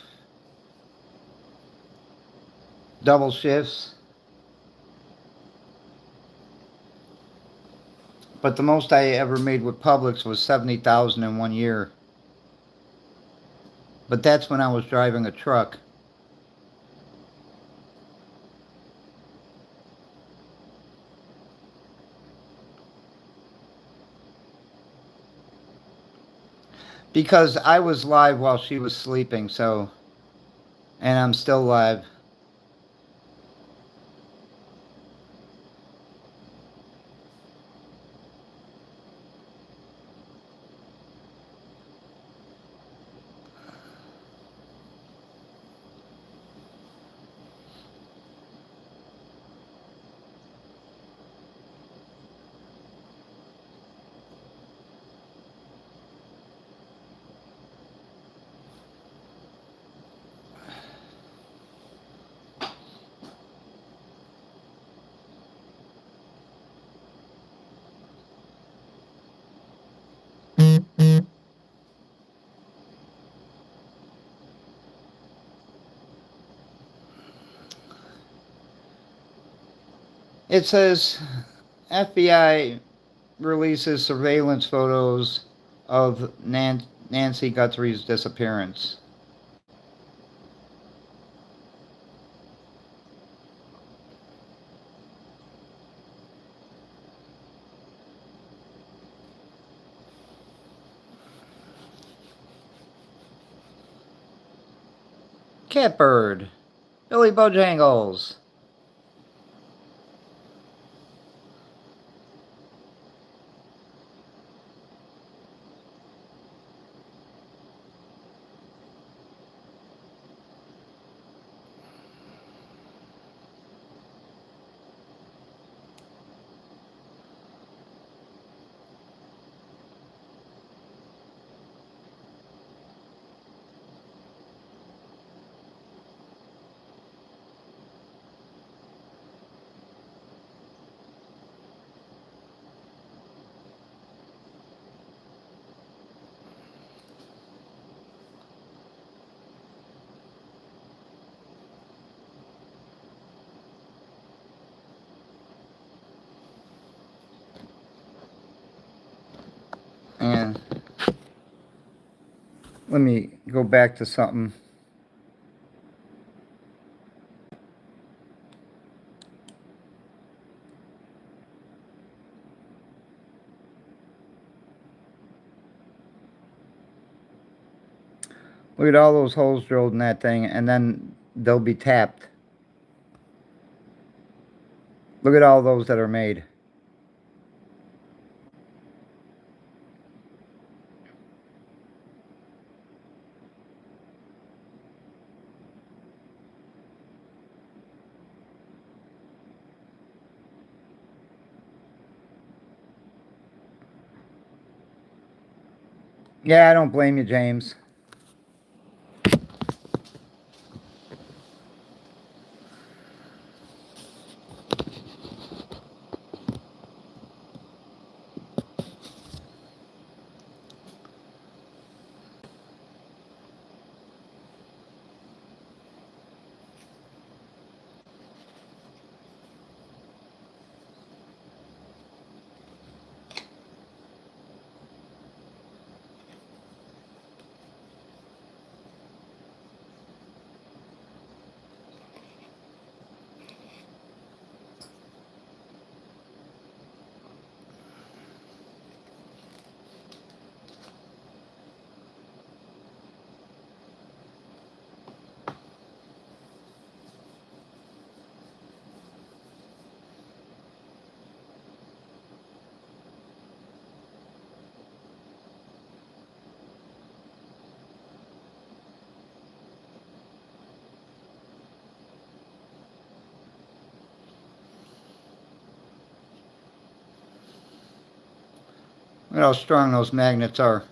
double shifts. But the most I ever made with Publix was $70,000 in 1 year. But that's when I was driving a truck. Because I was live while she was sleeping, so. And I'm still live. It says FBI releases surveillance photos of Nancy Guthrie's disappearance. Catbird. Billy Bojangles. And let me go back to something. Look at all those holes drilled in that thing, and then they'll be tapped. Look at all those that are made. Yeah, I don't blame you, James. Look how strong those magnets are.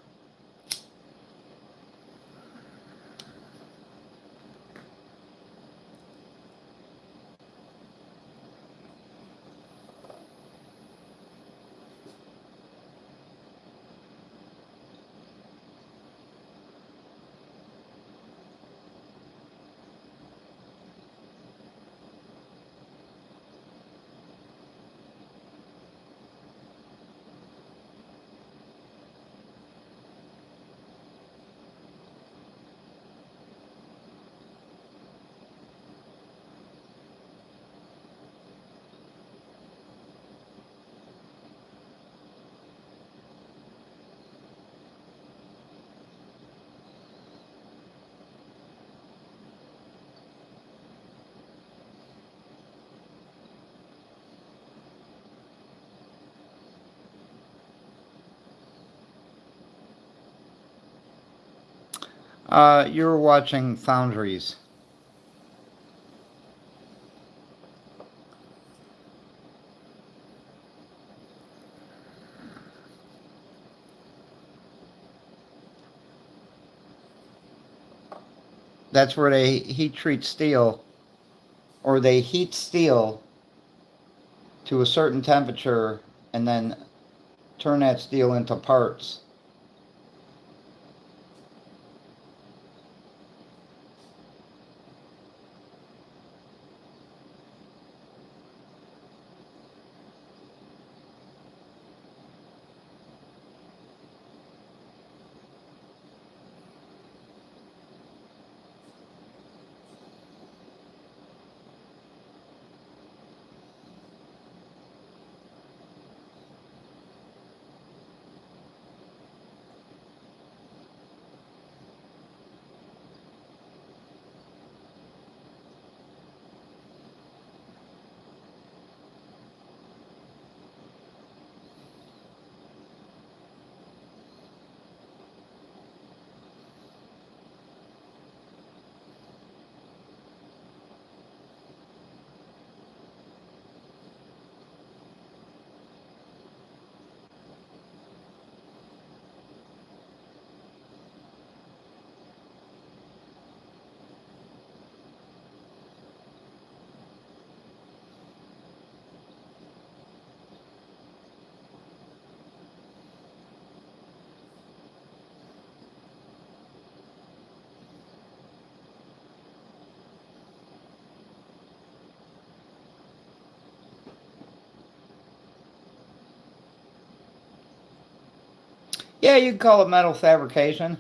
You're watching Foundries. That's where they heat treat steel, or they heat steel to a certain temperature and then turn that steel into parts. Yeah, you could call it metal fabrication.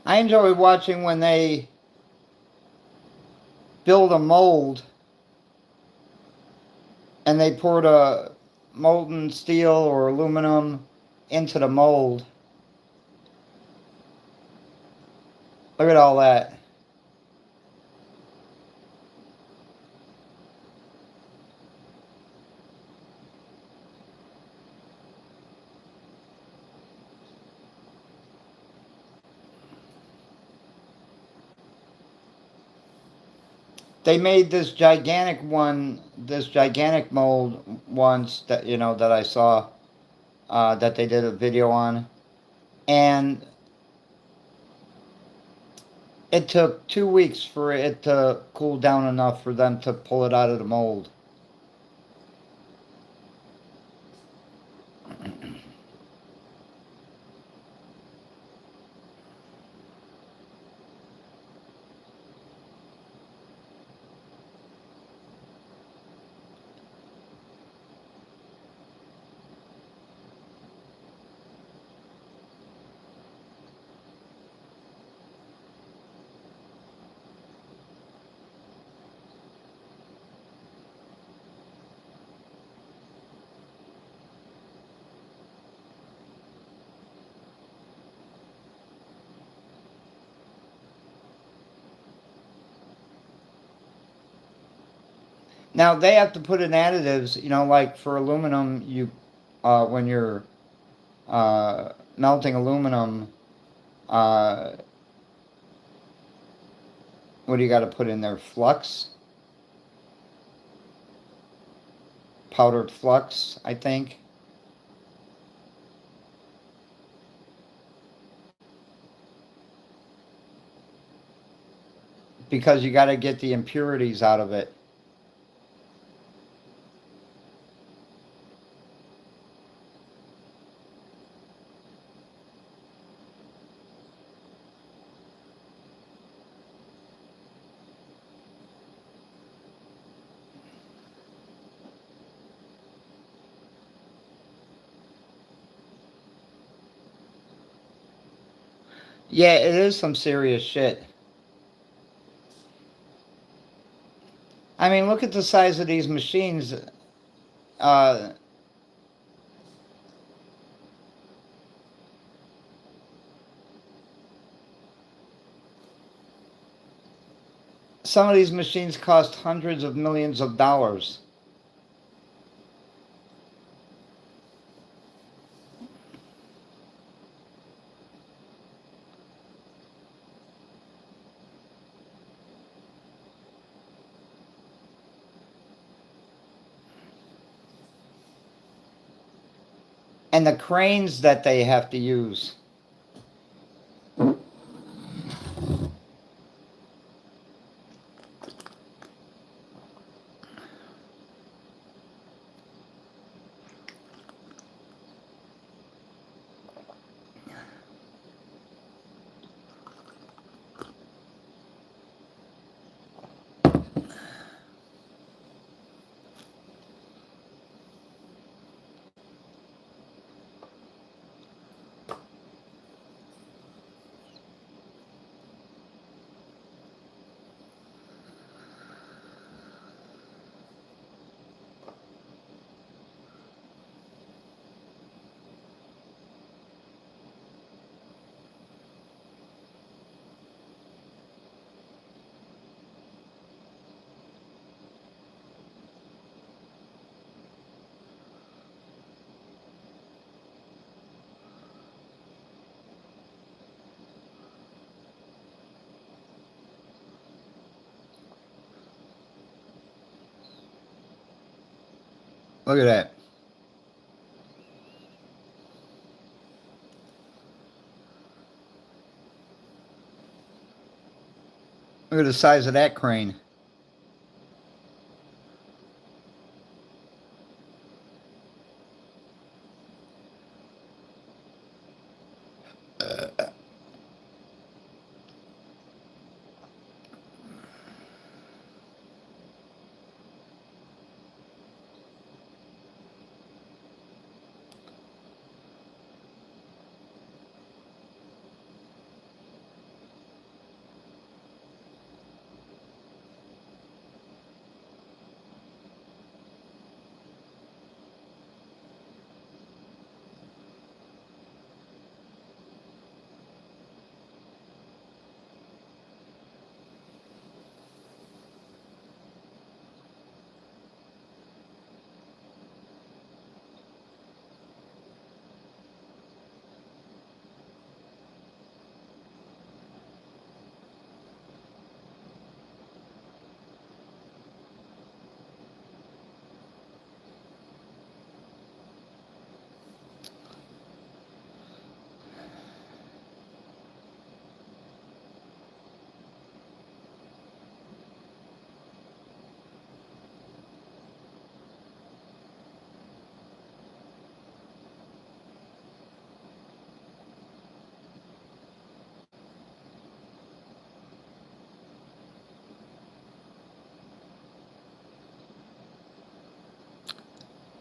I enjoy watching when they build a mold and they pour the molten steel or aluminum into the mold. Look at all that. They made this gigantic one, this gigantic mold once that that I saw, that they did a video on, and it took 2 weeks for it to cool down enough for them to pull it out of the mold. Now they have to put in additives, like for aluminum, when you're melting aluminum, uh, what do you got to put in there? Flux, powdered flux, I think. Because you got to get the impurities out of it. Yeah, it is some serious shit. I mean, look at the size of these machines. Uh, some of these machines cost hundreds of millions of dollars. And the cranes that they have to use. Look at that. Look at the size of that crane.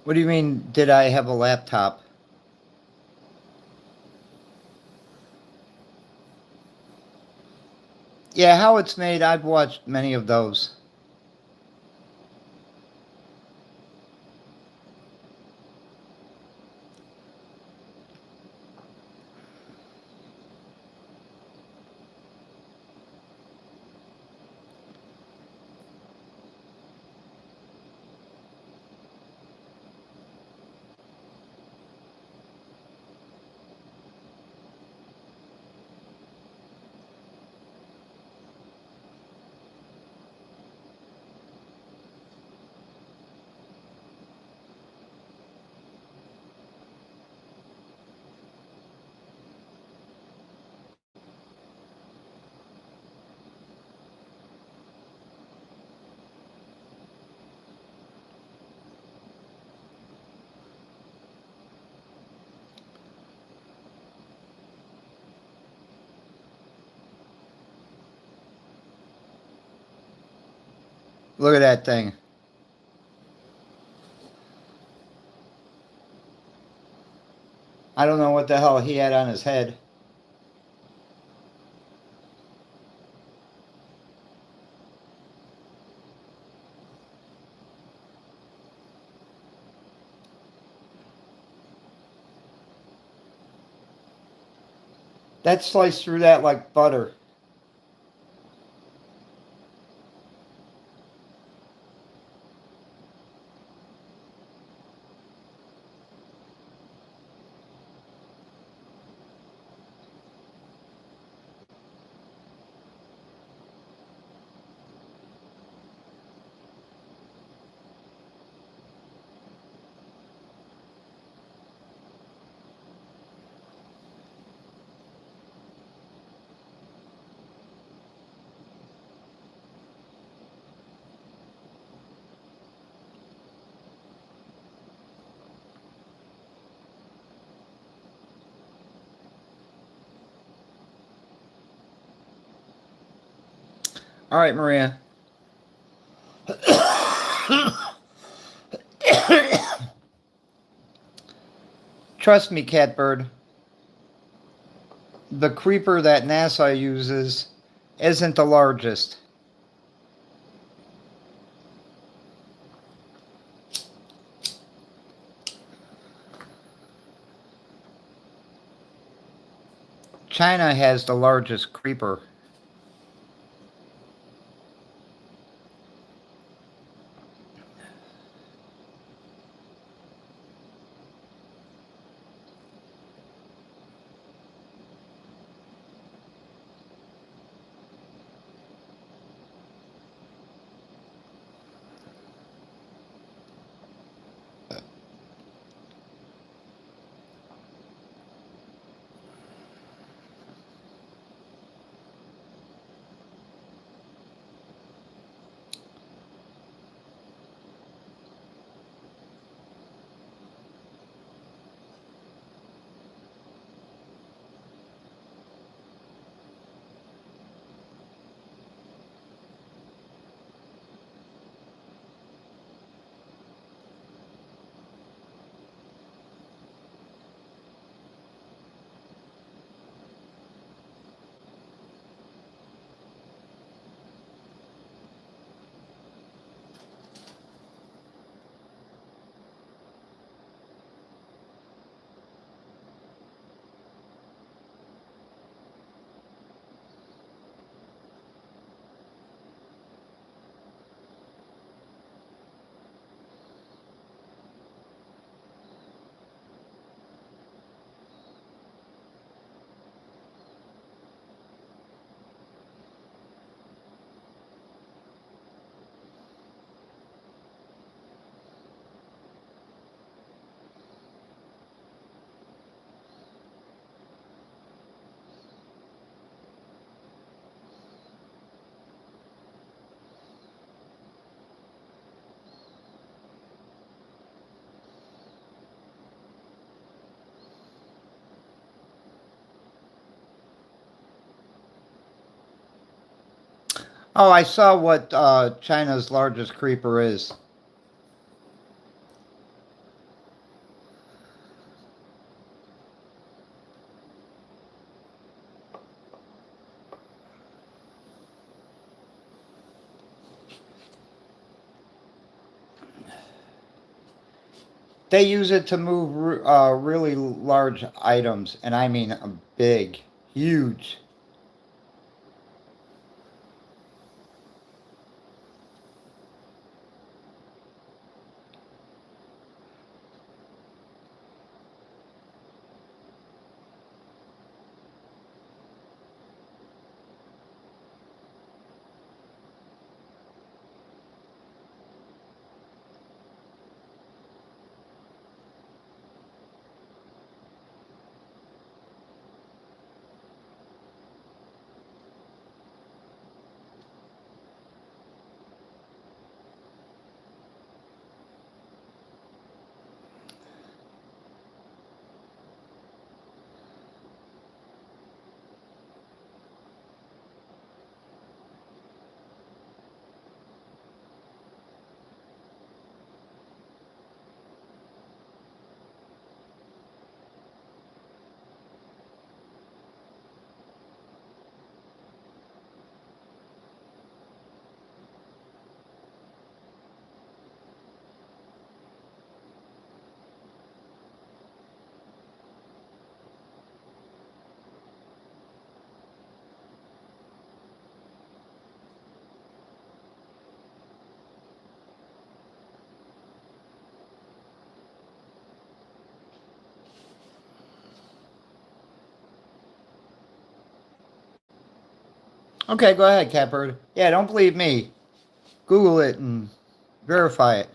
What do you mean, did I have a laptop? Yeah, how it's made, I've watched many of those. Look at that thing. I don't know what the hell he had on his head. That sliced through that like butter. All right, Maria. Trust me, Catbird. The creeper that NASA uses isn't the largest. China has the largest creeper. Oh, I saw what China's largest creeper is. They use it to move really large items, and I mean big, huge. Okay, go ahead, Catbird. Yeah, don't believe me. Google it and verify it.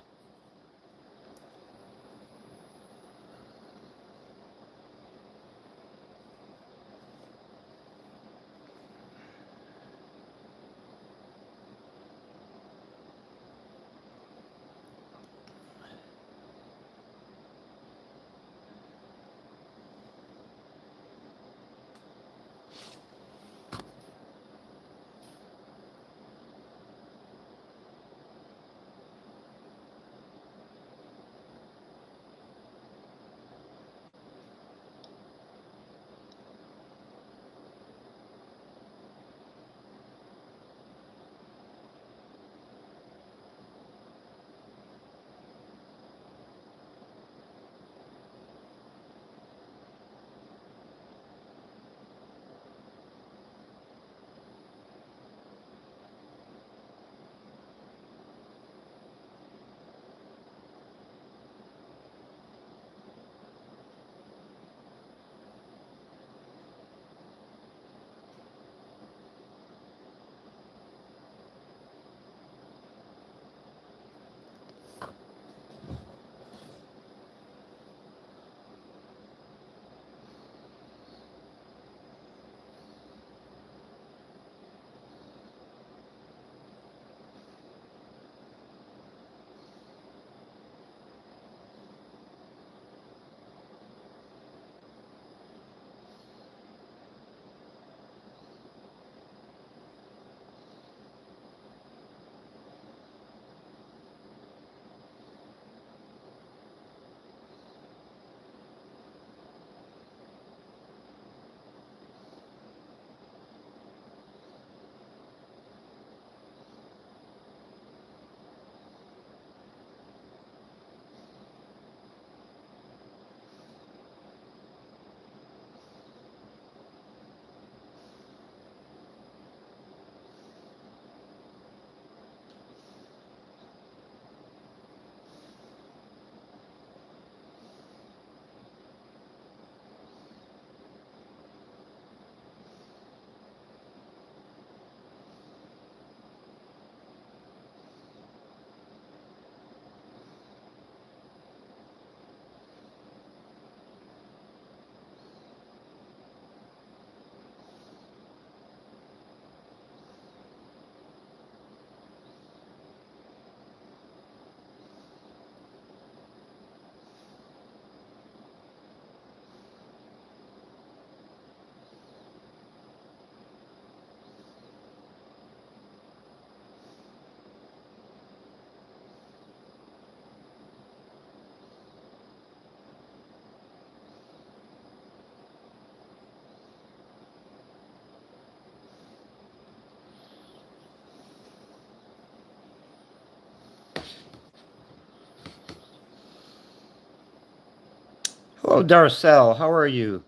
Hello, Darcel. How are you?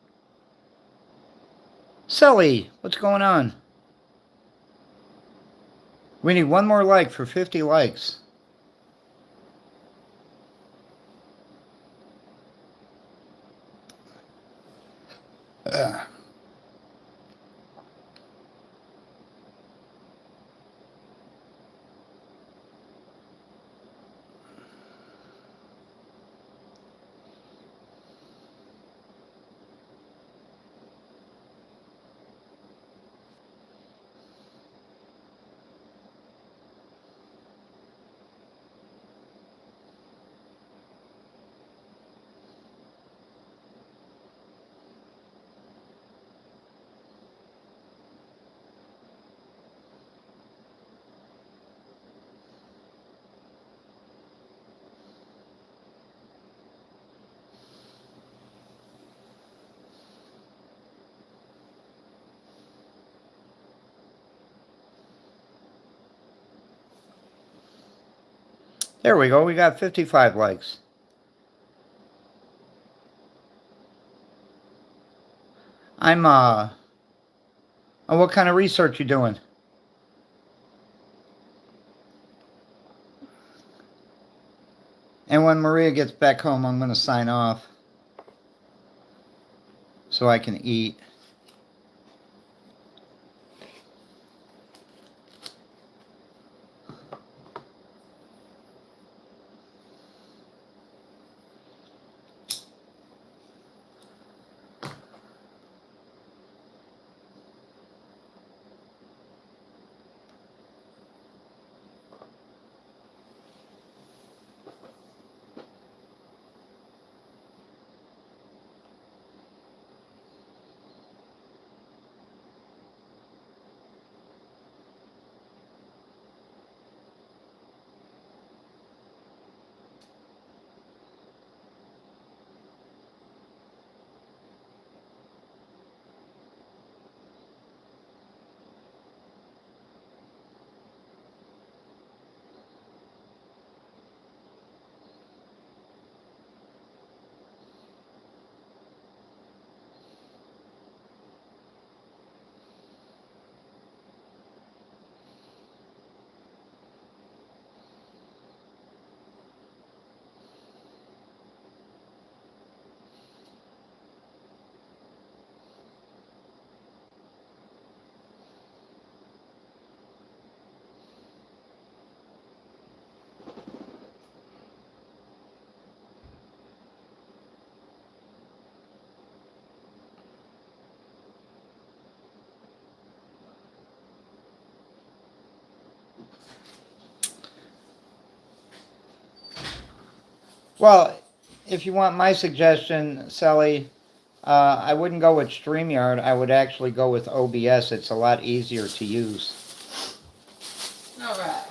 Sully, what's going on? We need one more like for 50 likes. There we go. We got 55 likes. I'm oh, what kind of research you doing? And when Maria gets back home, I'm going to sign off so I can eat. Well, if you want my suggestion, Sally, I wouldn't go with StreamYard. I would actually go with OBS. It's a lot easier to use. All right.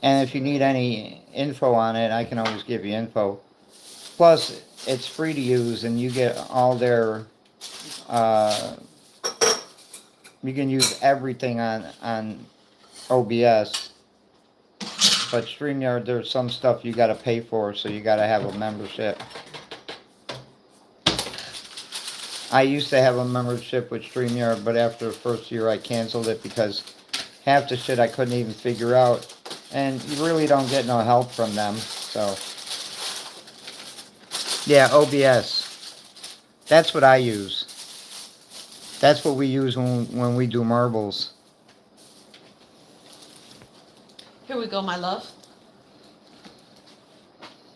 And if you need any info on it, I can always give you info. Plus, it's free to use, and you get all their. You can use everything on OBS. But StreamYard, there's some stuff you got to pay for, so you got to have a membership. I used to have a membership with StreamYard, but after the first year I canceled it because half the shit I couldn't even figure out. And you really don't get no help from them, so. Yeah, OBS. That's what I use. That's what we use when we do marbles. Here we go, my love.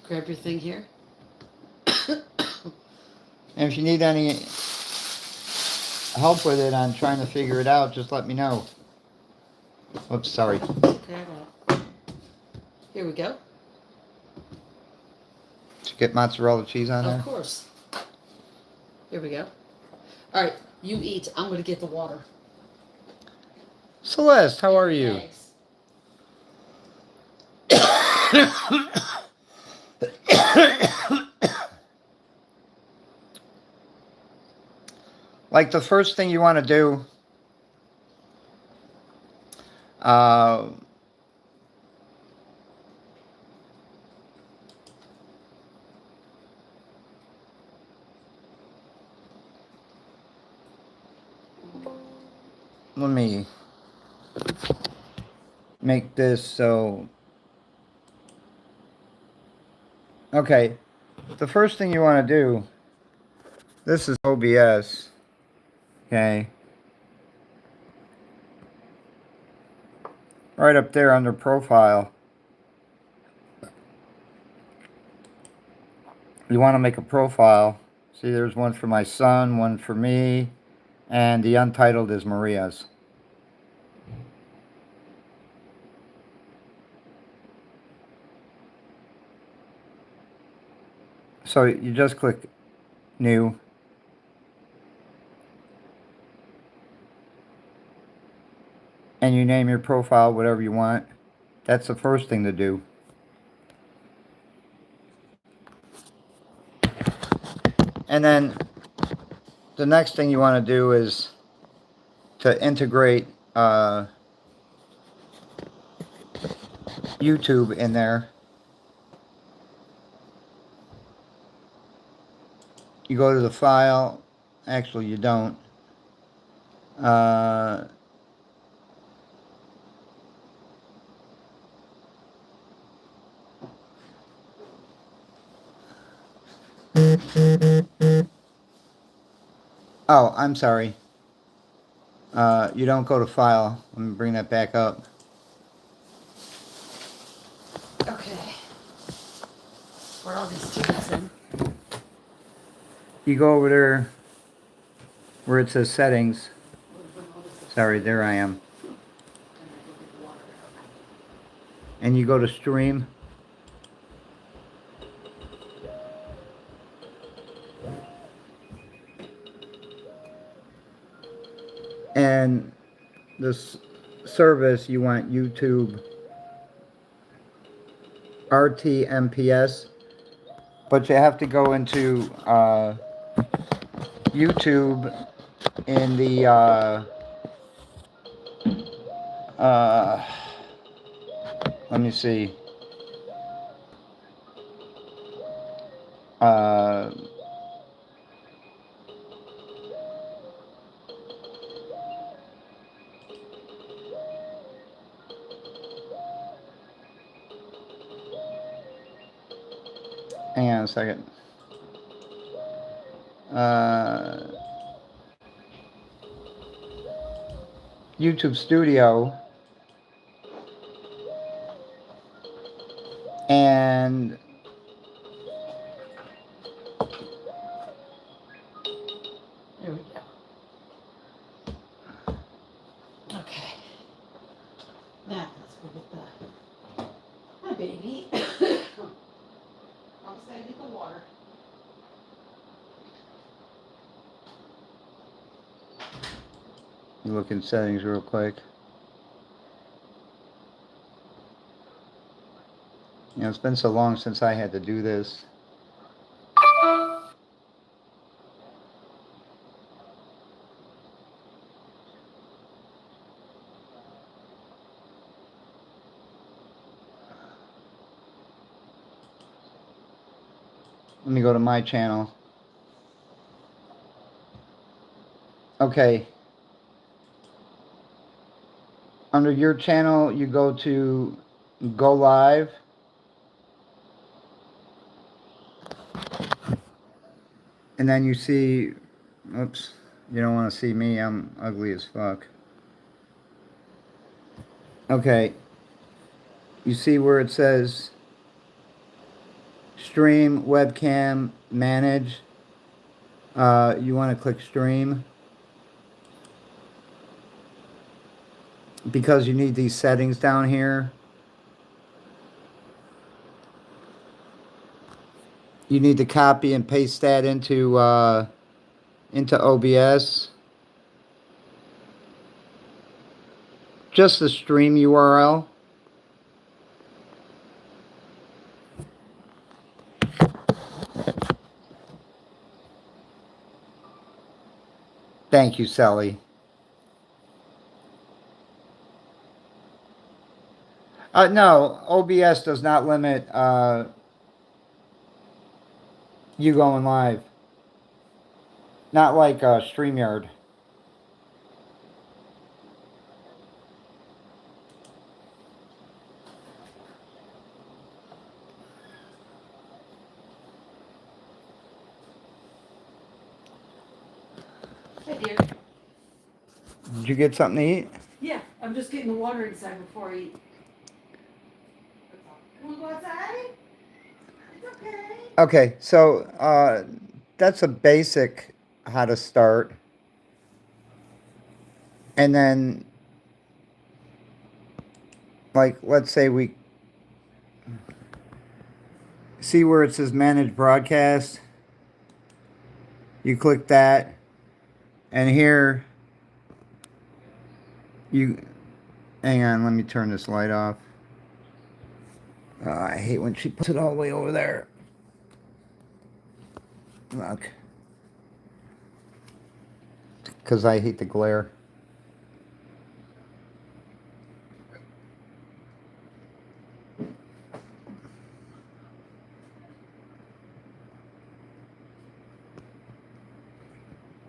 Grab your thing here. And if you need any help with it on trying to figure it out, just let me know. Oops, sorry. Okay, I got it. Here we go. Did you get mozzarella cheese on there? Of course. Here we go. All right, you eat. I'm going to get the water. Celeste, how are you? Thanks. Like the first thing you want to do, let me make this so. Okay, the first thing you want to do, this is OBS, okay? Right up there under profile. You want to make a profile. See, there's one for my son, one for me, and the untitled is Maria's. So you just click new. And you name your profile whatever you want. That's the first thing to do. And then the next thing you want to do is to integrate YouTube in there. You go to the file. Actually, you don't. Oh, I'm sorry. You don't go to file. Let me bring that back up. Okay. Where are all these tubes in? You go over there where it says settings. Sorry, there I am. And you go to stream. And this service, you want YouTube RTMPS, but you have to go into YouTube in the let me see, hang on a second. YouTube Studio, and There we go. Okay. Now, let's go get the, my baby. I'm just gonna get the water. you look in settings real quick. You know, it's been so long since I had to do this. Let me go to my channel. Okay. Under your channel, you go to Go Live. And then you see, oops, you don't want to see me, I'm ugly as fuck. Okay. You see where it says stream, webcam, manage. You want to click stream. Because you need these settings down here. You need to copy and paste that into OBS. Just the stream URL. Thank you, Sally. No, OBS does not limit you going live. Not like StreamYard. Hey, dear. Did you get something to eat? Yeah, I'm just getting the water inside before I eat. That's all. You wanna go outside? It's okay. Okay, so that's a basic how to start. And then, like, let's say we see where it says manage broadcast. You click that, and here you hang on. Let me turn this light off. I hate when she puts it all the way over there. Look, because I hate the glare.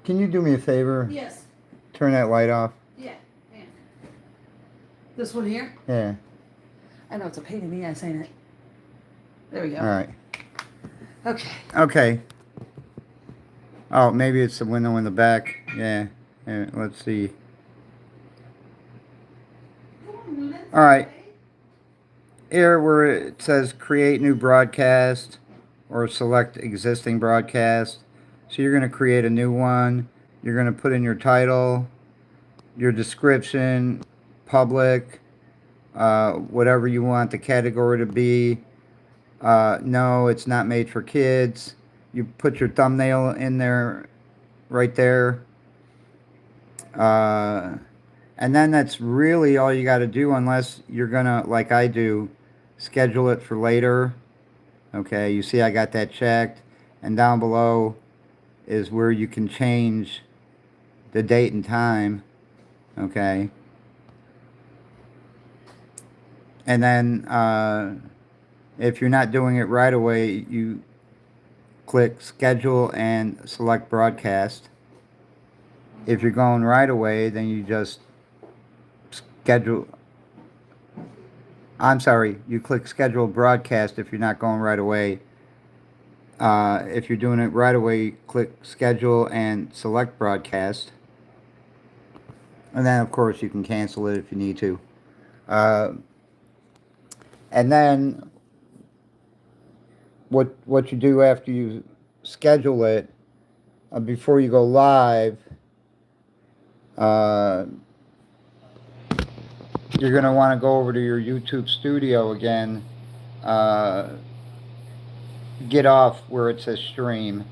Can you do me a favor? Yes. Turn that light off. Yeah. Man. This one here? Yeah. I know it's a pain in the ass, ain't it? There we go. All right. Okay. Okay. Oh, maybe it's the window in the back. Yeah. Yeah, let's see. All right. Here where it says create new broadcast or select existing broadcast. So you're going to create a new one. You're going to put in your title, your description, public, whatever you want the category to be. No, it's not made for kids. You put your thumbnail in there, right there. And then that's really all you got to do, unless you're going to, like I do, schedule it for later. Okay, you see I got that checked. And down below is where you can change the date and time. Okay. And then if you're not doing it right away, you click schedule and select broadcast. If you're going right away, then you just schedule. I'm sorry, you click schedule broadcast if you're not going right away. If you're doing it right away, click schedule and select broadcast. And then, of course, you can cancel it if you need to. And then what you do after you schedule it, before you go live, you're going to want to go over to your YouTube studio again. Get off where it says stream.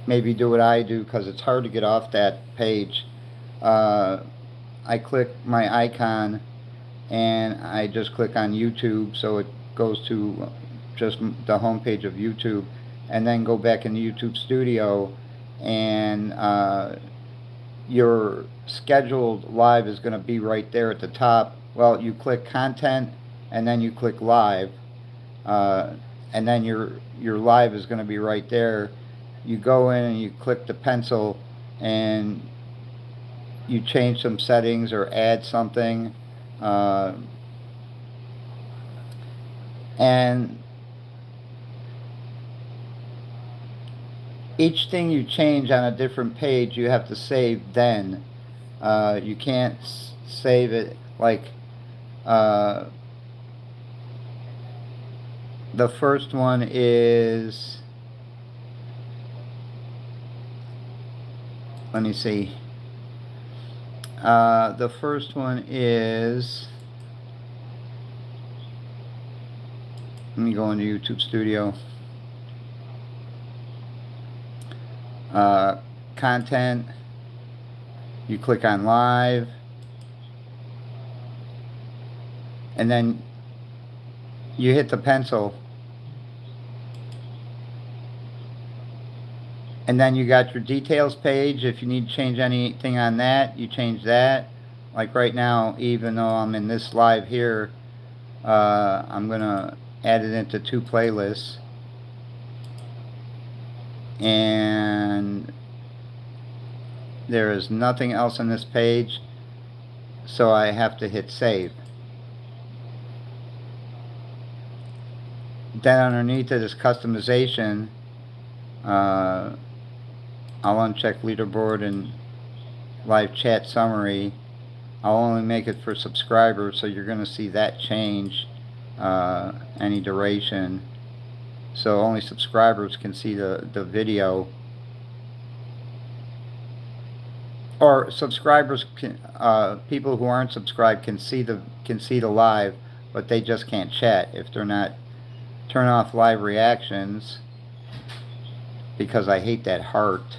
Maybe do what I do, because it's hard to get off that page. I click my icon and I just click on YouTube, so it goes to just the home page of YouTube, and then go back in the YouTube studio, and your scheduled live is going to be right there at the top. Well, you click content and then you click live, and then your live is going to be right there. You go in and you click the pencil and you change some settings or add something, and each thing you change on a different page you have to save then. You can't save it like the first one is, let me see, the first one is, let me go into YouTube Studio. Content, you click on live, and then you hit the pencil, and then you got your details page. If you need to change anything on that, you change that. Like right now, even though I'm in this live here, I'm gonna add it into 2 playlists, and there is nothing else on this page, so I have to hit save. Then underneath it is customization. I'll uncheck leaderboard and live chat summary. I'll only make it for subscribers, so you're going to see that change any duration. So only subscribers can see the video. Or subscribers can, people who aren't subscribed can see the live, but they just can't chat if they're not. Turn off live reactions because I hate that heart.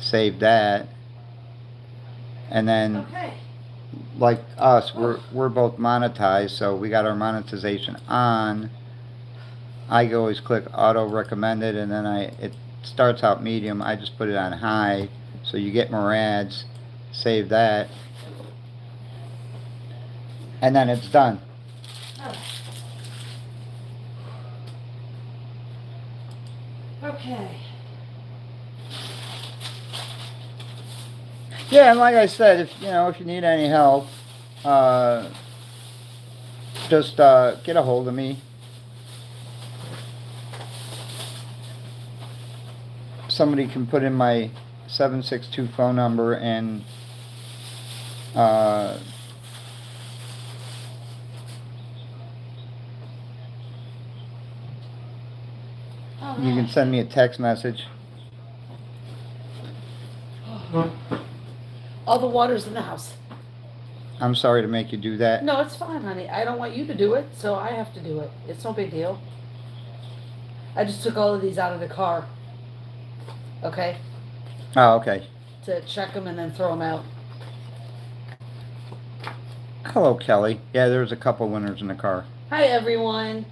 Save that, and then Okay. like us, we're both monetized, so we got our monetization on. I always click auto recommended, and then it starts out medium. I just put it on high, so you get more ads. Save that, and then it's done. Oh. Okay. Yeah, and like I said, if you need any help, just get a hold of me. Somebody can put in my 762 phone number and you can send me a text message. All the water's in the house. I'm sorry to make you do that. No, it's fine, honey. I don't want you to do it, so I have to do it. It's no big deal. I just took all of these out of the car. Okay? Oh, okay. To check them and then throw them out. Hello, Kelly. Yeah, there's a couple winners in the car. Hi, everyone.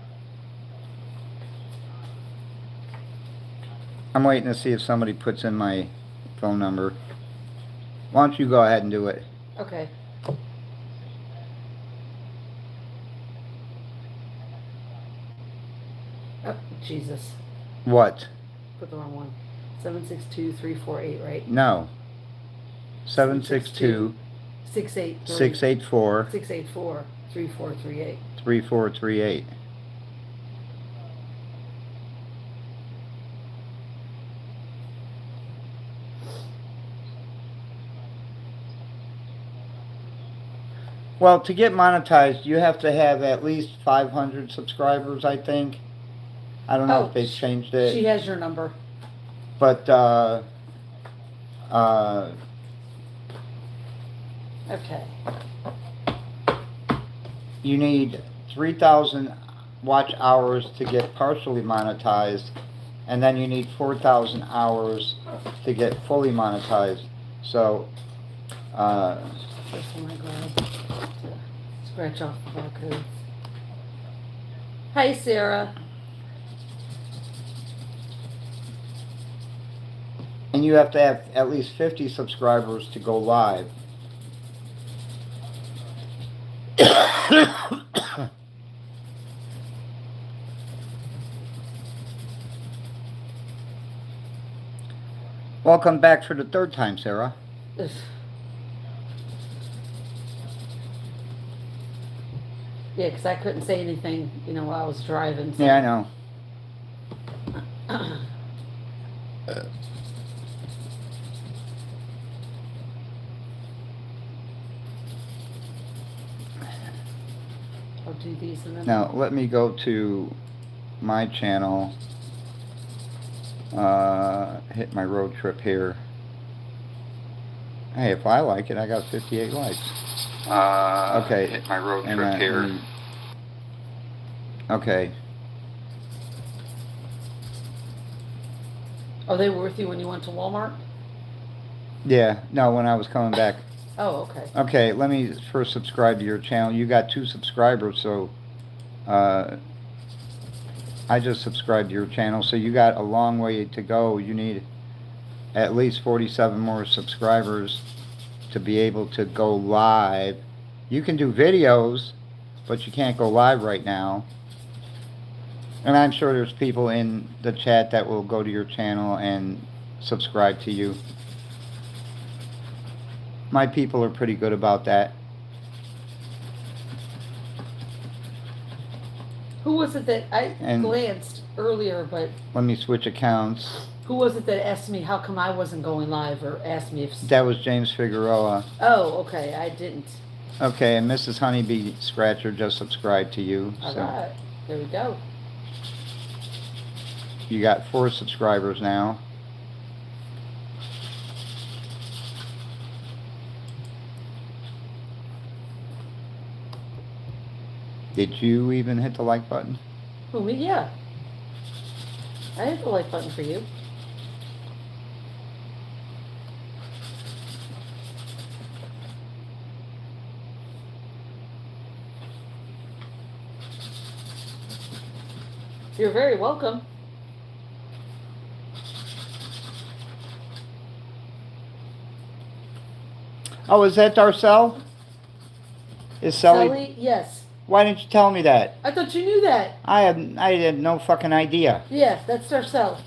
I'm waiting to see if somebody puts in my phone number. Why don't you go ahead and do it? Okay. Oh, Jesus. What? Put the wrong one. 762-348, right? No. 762 684 3438. 3438. Well, to get monetized, you have to have at least 500 subscribers, I think. I don't know if they've changed it. She has your number. But, Okay. you need 3,000 watch hours to get partially monetized, and then you need 4,000 hours to get fully monetized. So, First one I grabbed to scratch off the barcodes. Hi, Sarah. and you have to have at least 50 subscribers to go live. Welcome back for the third time, Sarah. Ugh. Yeah, because I couldn't say anything, while I was driving. So. Yeah, I know. I'll do these and then. Now, let me go to my channel. Hit my road trip here. Hey, if I like it, I got 58 likes. Okay. Hit my road And trip here. Okay. Are they worth you when you went to Walmart? Yeah, no, when I was coming back. Oh, okay. Okay, let me first subscribe to your channel. You got 2 subscribers, so I just subscribed to your channel, so you got a long way to go. You need at least 47 more subscribers to be able to go live. You can do videos, but you can't go live right now. And I'm sure there's people in the chat that will go to your channel and subscribe to you. My people are pretty good about that. Who was it that I And- glanced earlier, but Let me switch accounts. Who was it that asked me how come I wasn't going live, or asked me if? That was James Figueroa. Oh, okay. I didn't. Okay, and Mrs. Honeybee Scratcher just subscribed to you. All So right. There we go. you got 4 subscribers now. Did you even hit the like button? Who, me? Yeah. I hit the like button for you. You're very welcome. Oh, is that Darcel? Is Sally? Sally? Yes. Why didn't you tell me that? I thought you knew that. I had no fucking idea. Yeah, that's Darcel.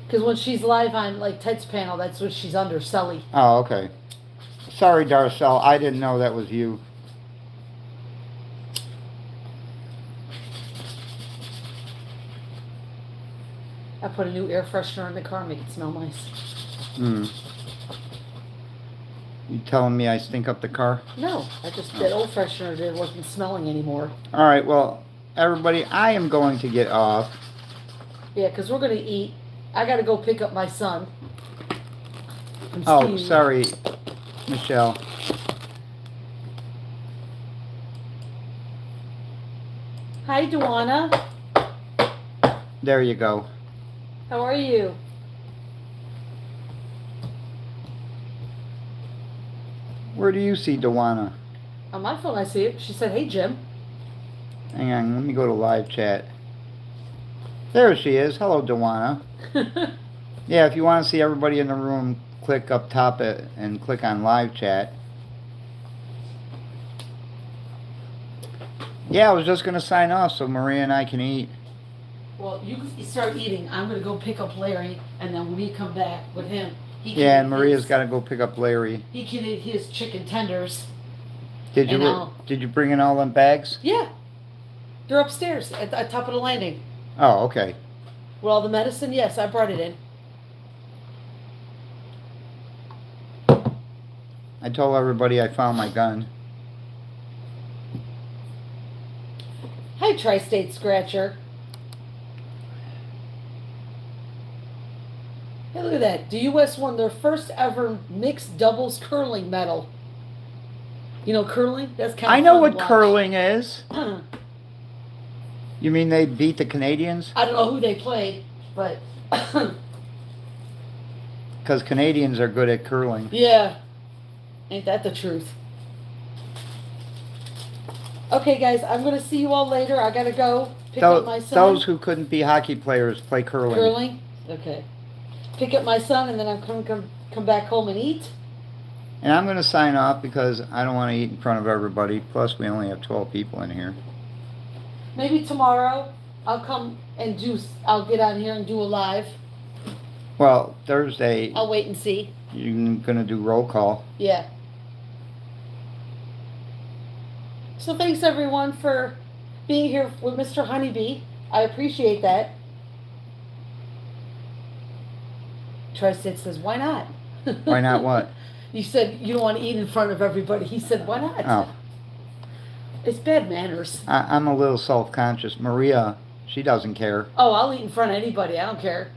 Because when she's live on like Ted's panel, that's what she's under, Sully. Oh, okay. Sorry, Darcel. I didn't know that was you. I put a new air freshener in the car, make it smell nice. Hmm. You telling me I stink up the car? No, I just that old freshener there wasn't smelling anymore. All right. Well, everybody, I am going to get off. Yeah, because we're gonna eat. I gotta go pick up my son. from Oh, Steve. sorry, Michelle. Hi, Duana. There you go. How are you? Where do you see Dewana? On my phone, I see it. She said, "Hey, Jim." Hang on, let me go to live chat. There she is. Hello, Dewana. Yeah, if you want to see everybody in the room, click up top and click on live chat. Yeah, I was just going to sign off so Maria and I can eat. Well, you start eating. I'm gonna go pick up Larry, and then when we come back with him, he can Yeah, eat and Maria's his- got to go pick up Larry. He can eat his chicken tenders. Did And you I'll- did you bring in all them bags? Yeah, they're upstairs at the top of the landing. Oh, okay. With all the medicine, yes, I brought it in. I told everybody I found my gun. Hi, Tri-State Scratcher. Hey, look at that. The U.S. won their first ever mixed doubles curling medal. You know curling? That's kind of I know fun what to watch. curling is. I You mean they beat the Canadians? don't know who they played, but Because Canadians are good at curling. yeah. Ain't that the truth? Okay, guys, I'm going to see you all later. I got to go pick up my son. Those who couldn't be hockey players play curling. Curling? Okay. Pick up my son, and then I'm going to come back home and eat. And I'm going to sign off because I don't want to eat in front of everybody. Plus, we only have 12 people in here. Maybe tomorrow I'll come and I'll get on here and do a live. Well, Thursday, I'll wait and see. you're going to do roll call. Yeah. So thanks everyone for being here with Mr. Honeybee. I appreciate that. Tri-State says, why not? Why not what? You said you don't want to eat in front of everybody. He said, why not? Oh, It's bad manners. I'm a little self-conscious. Maria, she doesn't care. Oh, I'll eat in front of anybody. I don't care.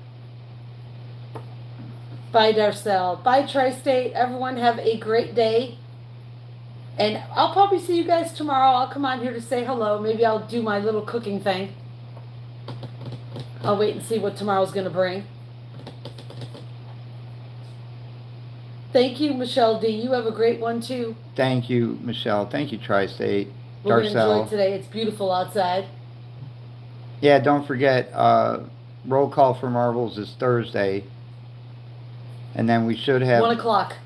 Bye, Darcel. Bye, Tri-State. Everyone have a great day. And I'll probably see you guys tomorrow. I'll come on here to say hello. Maybe I'll do my little cooking thing. I'll wait and see what tomorrow's going to bring. Thank you, Michelle D. You have a great one, too. Thank you, Michelle. Thank you, Tri-State. We're going to enjoy Darcel. it today. It's beautiful outside. Yeah, don't forget, roll call for Marbles is Thursday. And then we should have 1 o'clock.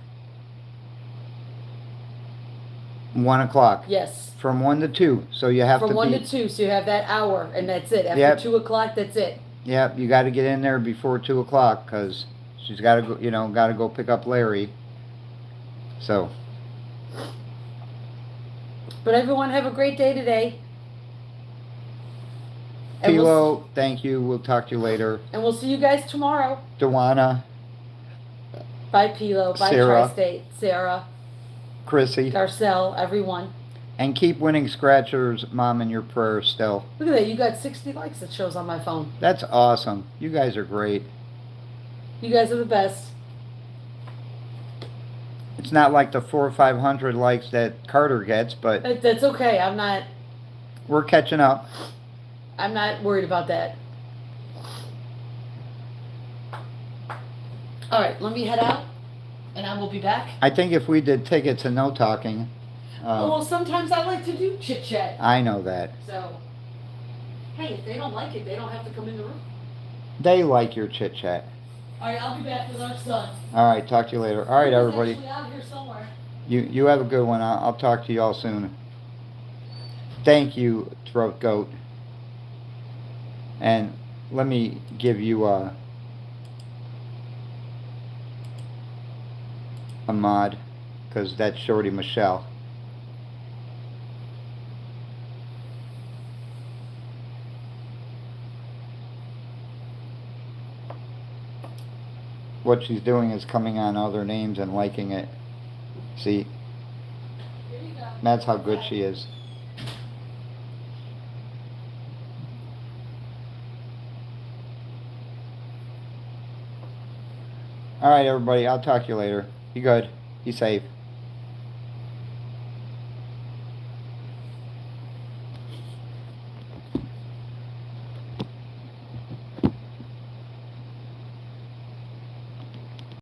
1 o'clock. Yes. From 1 to 2. So you have From to 1 be... to 2, so you have that hour, and that's it. After Yep. 2 o'clock, that's it. Yep, you got to get in there before 2 o'clock because she's got to go, got to go pick up Larry. So, But everyone have a great day today. And Pilo, thank you. We'll talk to you later. And we'll see you guys tomorrow. Dewana, Bye, Pilo. Bye, Sarah. Tri-State. Sarah. Chrissy. Garcelle. Everyone. And keep winning Scratchers, Mom, in your prayers still. Look at that. You got 60 likes. It shows on my phone. That's awesome. You guys are great. You guys are the best. It's not like the 400 or 500 likes that Carter gets, but That's okay. we're catching up. I'm not worried about that. All right, let me head out, and I will be back. I think if we did tickets and no talking, Well, sometimes I like to do chit chat. I know that. So, hey, if they don't like it, they don't have to come in the room. They like your chit chat. All right, I'll be back with our son. All right, talk to you later. All right, He's everybody. actually out here somewhere. You have a good one. I'll talk to you all soon. Thank you, Throat Goat. And let me give you a mod, because that's Shorty Michelle. What she's doing is coming on other names and liking it. See? Here you go. That's how good she is. All right, everybody. I'll talk to you later. Be good. Be safe.